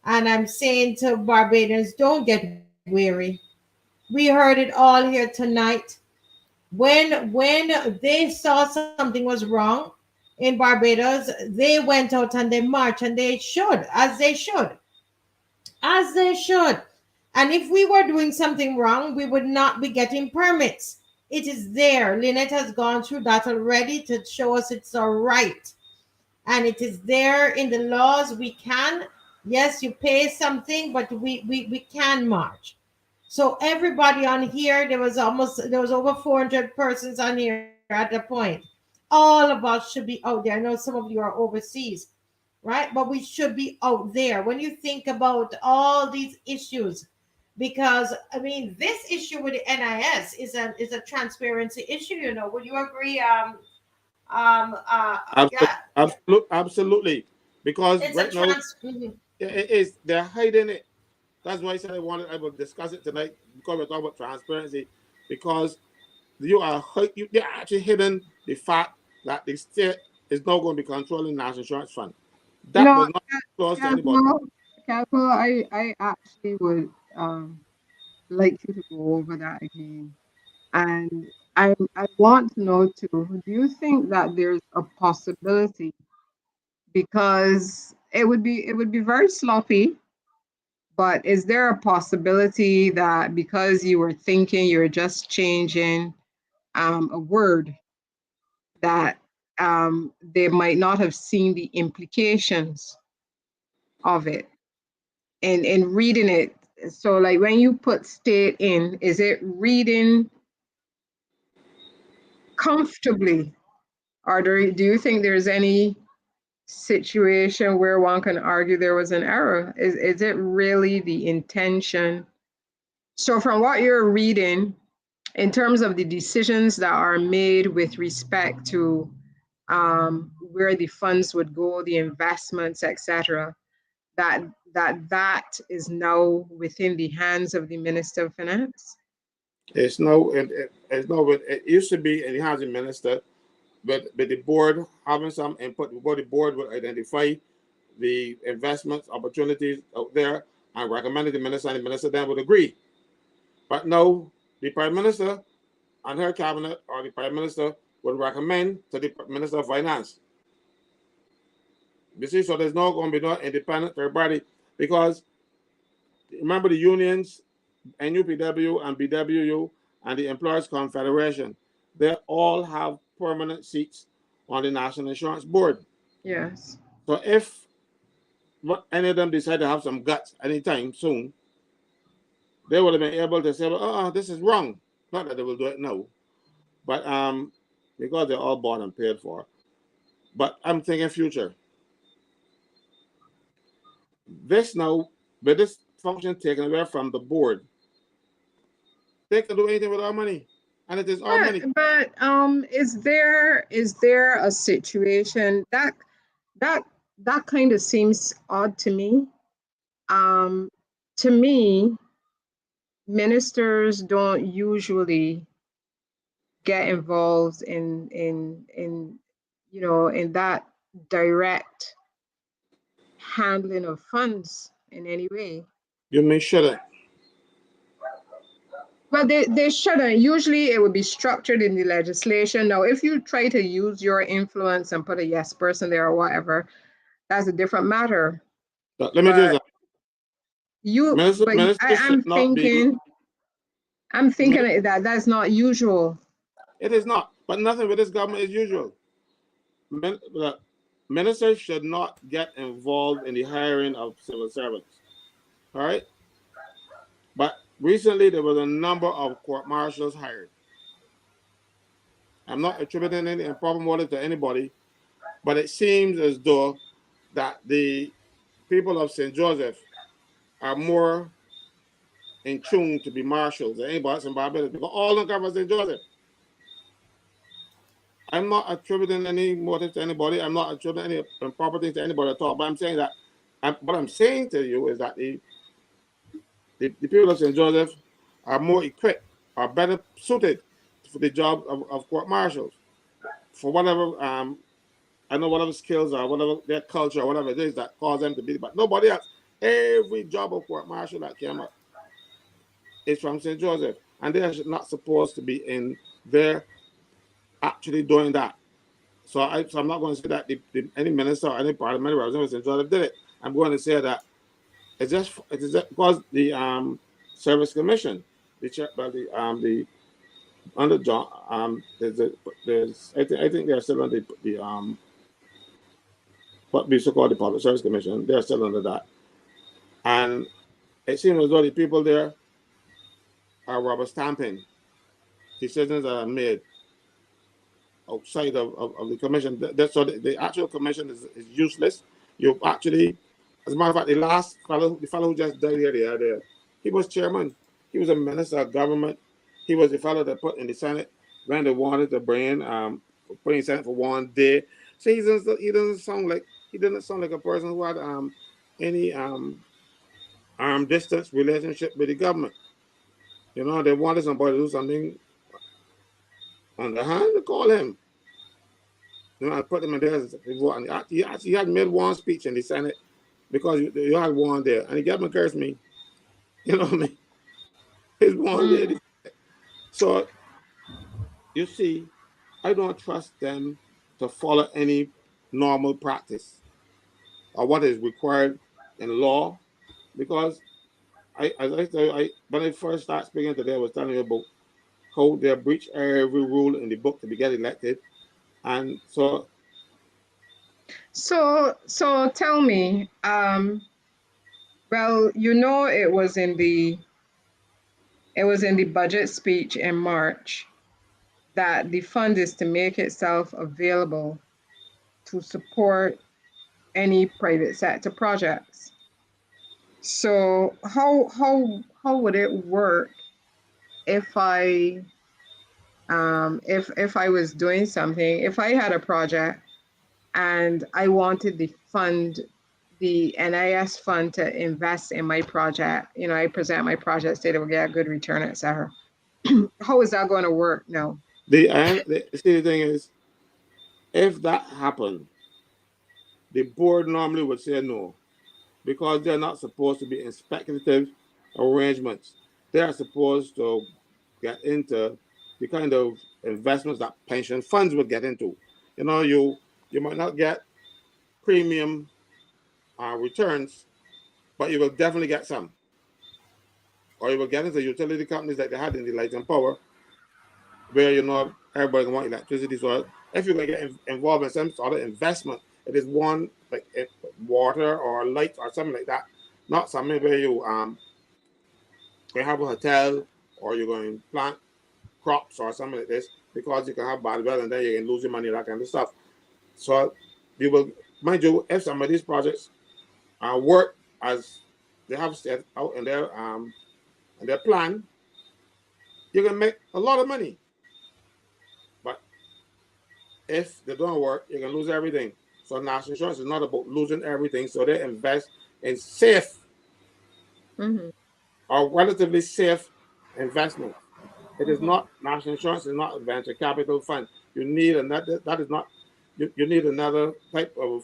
And I'm saying to Barbadians, don't get weary. We heard it all here tonight. When they saw something was wrong in Barbados, they went out and they marched, and they should, as they should. And if we were doing something wrong, we would not be getting permits. It is there. Lynette has gone through that already to show us it's all right. And it is there in the laws. We can, yes, you pay something, but we can march. So everybody on here, there was over 400 persons on here at the point. All of us should be out there. I know some of you are overseas, right? But we should be out there. When you think about all these issues, because I mean, this issue with the NIS is a transparency issue. You know, would you agree? Absolutely, Yeah, absolutely. Because it's a right now Mhm. it is, they're hiding it. That's why I said I will discuss it tonight, because we're talking about transparency. Because they're actually hidden the fact that the state is not going to be controlling national insurance fund. That No, was not close to anybody. Caswell, Caswell, I actually would like you to go over that again. And I want to know too, do you think that there's a possibility, because it would be very sloppy, but is there a possibility that because you were thinking you're just changing a word, that they might not have seen the implications of it and reading it? So like when you put state in, is it reading comfortably, or do you think there's any situation where one can argue there was an error? Is it really the intention? So from what you're reading, in terms of the decisions that are made with respect to where the funds would go, the investments, etc., that is now within the hands of the Minister of Finance? It's no, it's no. It used to be in the housing minister, but the board having some input. Before the board would identify the investments opportunities out there and recommend it to the minister, and the minister then would agree. But no, the prime minister and her cabinet or the prime minister would recommend to the minister of finance. You see, so there's not going to be no independent third party, because remember the unions, NUPW and BWU and the Employers Confederation, they all have permanent seats on the National Insurance Board. Yes. So if any of them decide to have some guts anytime soon, they would have been able to say, well, this is wrong. Not that they will do it now, but because they're all bought and paid for. But I'm thinking future. This now, with this function taken away from the board, they can do anything with our money, and it is our money. But is there a situation that kind of seems odd to me? To me, ministers don't usually get involved in you know, in that direct handling of funds in any way. You may shouldn't. But they shouldn't. Usually it would be structured in the legislation. Now, if you try to use your influence and put a yes person there or whatever, that's a different matter. Let me do that. I'm thinking that that's not usual. It is not, but nothing with this government is usual. Ministers should not get involved in the hiring of civil servants. All right? But recently there was a number of court marshals hired. I'm not attributing any improper motive to anybody, but it seems as though that the people of St. Joseph are more in tune to be marshals than anybody else in Barbados, because all of them come from St. Joseph. I'm not attributing any motive to anybody. I'm not attributing any improper things to anybody at all. But I'm saying that, what I'm saying to you is that the people of St. Joseph are more equipped, are better suited for the job of court marshals, for whatever I know, whatever skills or whatever their culture or whatever it is that cause them to be. But nobody else. Every job of court marshal that came up is from St. Joseph, and they are not supposed to be in there actually doing that. So I'm not going to say that any minister or any parliamentary representative in St. Joseph did it. I'm going to say that it is just because the Service Commission, the under John, there's I think they're still under the what we so-called the Public Service Commission. They're still under that, and it seems as though the people there are rubber stamping decisions that are made outside of the commission. So the actual commission is useless. You actually, as a matter of fact, the fellow who just died here the other day, he was chairman. He was a minister of government. He was the fellow that put in the Senate when they wanted to bring putting Senate for one day. So he doesn't sound like a person who had any arm distance relationship with the government. You know, they wanted somebody to do something on the hand to call him. You know, I put him in there. And he had made one speech in the Senate because you had one there, and the government cursed me. You know what I mean? His one there. So you see, I don't trust them to follow any normal practice or what is required in law, because when I first started speaking today, I was telling you about how they breach every rule in the book to be get elected, and so tell me, well, you know, it was in the budget speech in March that the fund is to make itself available to support any private sector projects. So how would it work if I If I was doing something, if I had a project and I wanted the NIS fund to invest in my project, you know, I present my project, say they will get a good return, etc. How is that going to work? No. See, the thing is, if that happened, the board normally would say no, because they're not supposed to be in speculative arrangements. They are supposed to get into the kind of investments that pension funds would get into. You know, you might not get premium returns, but you will definitely get some. Or you will get into utility companies like they had in the light and power, where you know everybody want electricity. So if you're going to get involved in some sort of investment, it is one like water or light or something like that, not something where you have a hotel or you're going to plant crops or something like this, because you can have bad weather and then you can lose your money, that kind of stuff. So you will, mind you, if some of these projects work as they have set out in their plan, you can make a lot of money. But if they don't work, you can lose everything. So national insurance is not about losing everything. So they invest in safe or relatively safe investment. It is not, national insurance is not a venture capital fund. You need another, that is not, you need another type of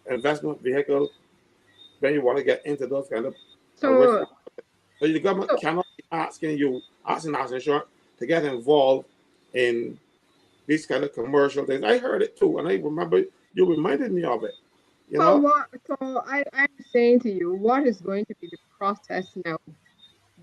investment vehicle when you want to get into those kind of risk. So the government cannot be asking national insurance to get involved in these kind of commercial things. I heard it too, and I remember you reminded me of it. You know? I'm saying to you, what is going to be the process now?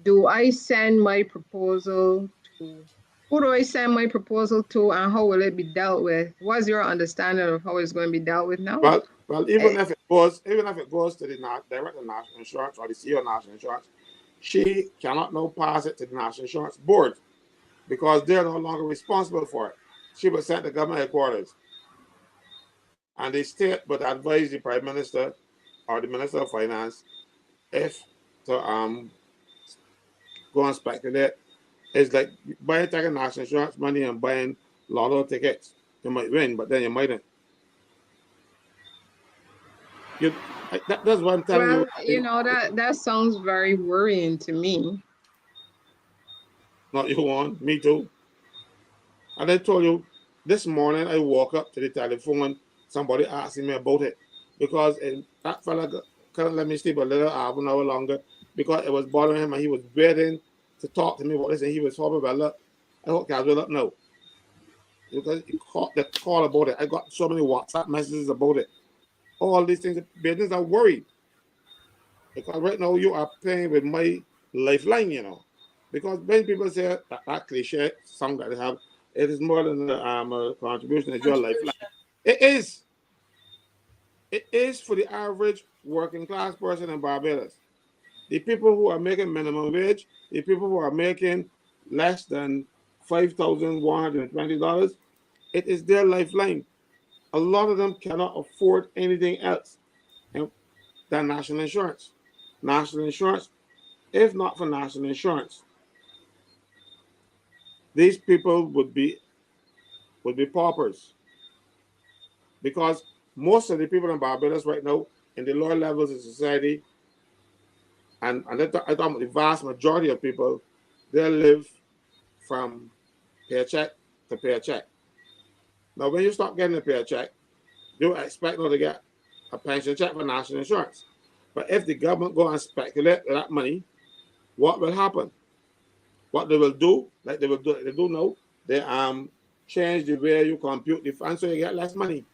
Do I send my proposal to, who do I send my proposal to, and how will it be dealt with? What's your understanding of how it's going to be dealt with now? Well, even if it goes to the director of national insurance or the CEO of national insurance, she cannot now pass it to the national insurance board, because they're no longer responsible for it. She was sent to government headquarters, and the state would advise the prime minister or the minister of finance if to go and speculate. It's like buying taking national insurance money and buying lotto tickets. You might win, but then you mightn't. That's what I'm telling you. Well, you know, that sounds very worrying to me. Not you one, me too. And I told you, this morning I woke up to the telephone, somebody asking me about it, because that fella couldn't let me sleep a little half an hour longer, because it was bothering him and he was waiting to talk to me about this, and he was hoping, well, look, I hope Caswell up now. Because the call about it, I got so many WhatsApp messages about it. All these things, business are worried. Because right now you are playing with my lifeline, you know. Because when people say that cliche song that they have, it is more than a contribution, it's your lifeline. It is. It is for the average working class person in Barbados. The people who are making minimum wage, the people who are making less than $5,120, it is their lifeline. A lot of them cannot afford anything else than national insurance. National insurance, if not for national insurance, these people would be paupers, because most of the people in Barbados right now in the lower levels of society, and I thought the vast majority of people, they live from paycheck to paycheck. Now, when you start getting a paycheck, you expect to get a pension check for national insurance. But if the government go and speculate with that money, what will happen? What they will do, like they do now, they change the way you compute the fund so you get less money.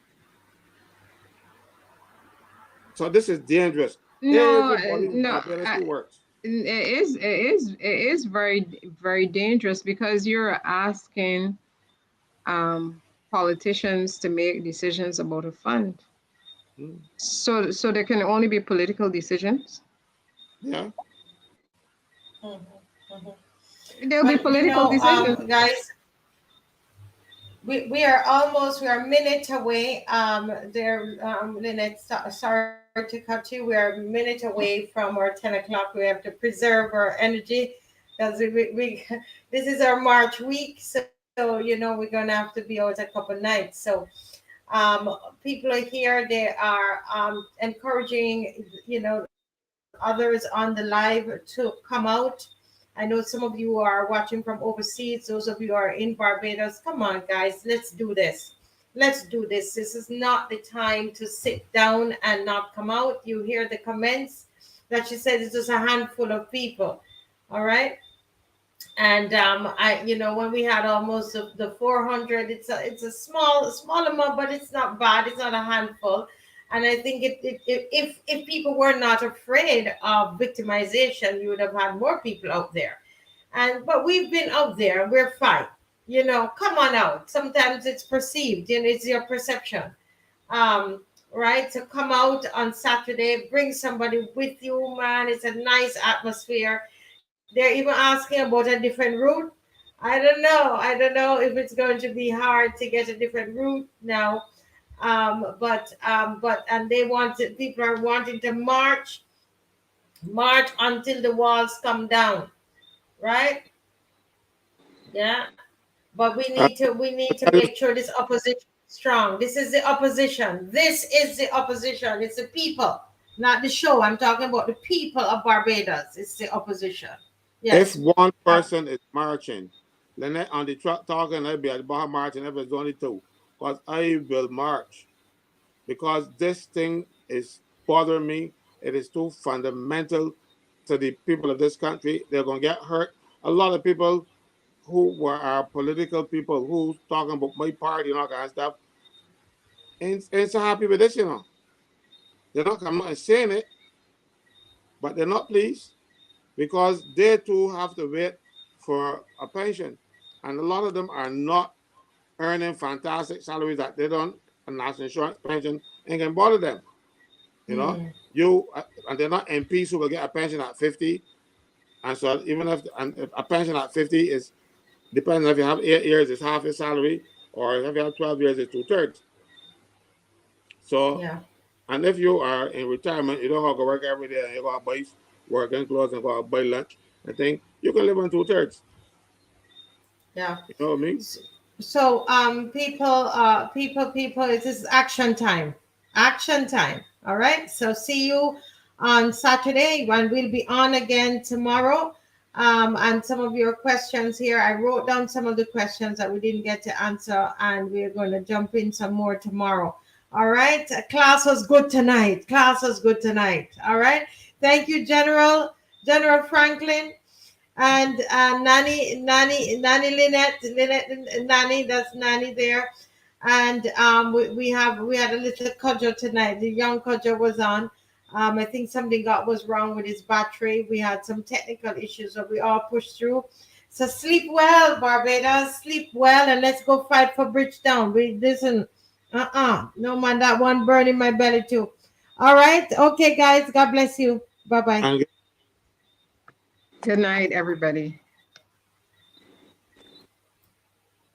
So this is dangerous. No, Everybody works. It is very, very dangerous, because you're asking politicians to make decisions about a fund. So there can only be political decisions. Yeah. There'll be political decisions. Guys, we are a minute away. Lynette, sorry to cut you. We are a minute away from our 10 o'clock. We have to preserve our energy, because this is our March week. So you know, we're gonna have to be out a couple nights. So people are here, they are encouraging, you know, others on the live to come out. I know some of you are watching from overseas, those of you are in Barbados. Come on, guys, let's do this. Let's do this. This is not the time to sit down and not come out. You hear the comments that she said it's just a handful of people. All right. And I, you know, when we had almost the 400, it's a small amount, but it's not bad. It's not a handful. And I think if people were not afraid of victimization, you would have had more people out there. And but we've been out there. We're fine. You know, come on out. Sometimes it's perceived, and it's your perception. Right? So come out on Saturday. Bring somebody with you, man. It's a nice atmosphere. They're even asking about a different route. I don't know. I don't know if it's going to be hard to get a different route now. But and they wanted, people are wanting to march until the walls come down, right? Yeah. But we need to make sure this opposition is strong. This is the opposition. This is the opposition. It's the people, not the show. I'm talking about the people of Barbados. It's the opposition. If Yes. one person is marching, Lynette on the truck talking, I'll be at the bar marching, if it's only two. Because I will march. Because this thing is bothering me. It is too fundamental to the people of this country. They're going to get hurt. A lot of people who were our political people who's talking about my party and all kind of stuff ain't so happy with this, you know. They're not coming out and saying it, but they're not pleased because they too have to wait for a pension. And a lot of them are not earning fantastic salaries that they don't, a national insurance pension ain't can bother them. You know, and they're not MPs who will get a pension at 50. And so even if a pension at 50 is, depending if you have 8 years, it's half your salary, or if you have 12 years, it's 2/3. So, Yeah. and if you are in retirement, you don't have to work every day and you got to buy working clothes and go out buy lunch and thing, you can live on 2/3. Yeah. You know what I mean? So people, it is action time. Action time. All right. So see you on Saturday when we'll be on again tomorrow. And some of your questions here, I wrote down some of the questions that we didn't get to answer, and we're going to jump in some more tomorrow. All right. Class was good tonight. Class was good tonight. All right. Thank you, General Franklin. And Nani, Lynette, Nani, that's Nani there. And we had a little cudger tonight. The young cudger was on. I think something was wrong with his battery. We had some technical issues, but we all pushed through. So sleep well, Barbados. Sleep well, and let's go fight for Bridgetown. We listen. No man, that one burned in my belly too. All right, okay, guys. God bless you. Bye bye. And Good night, everybody.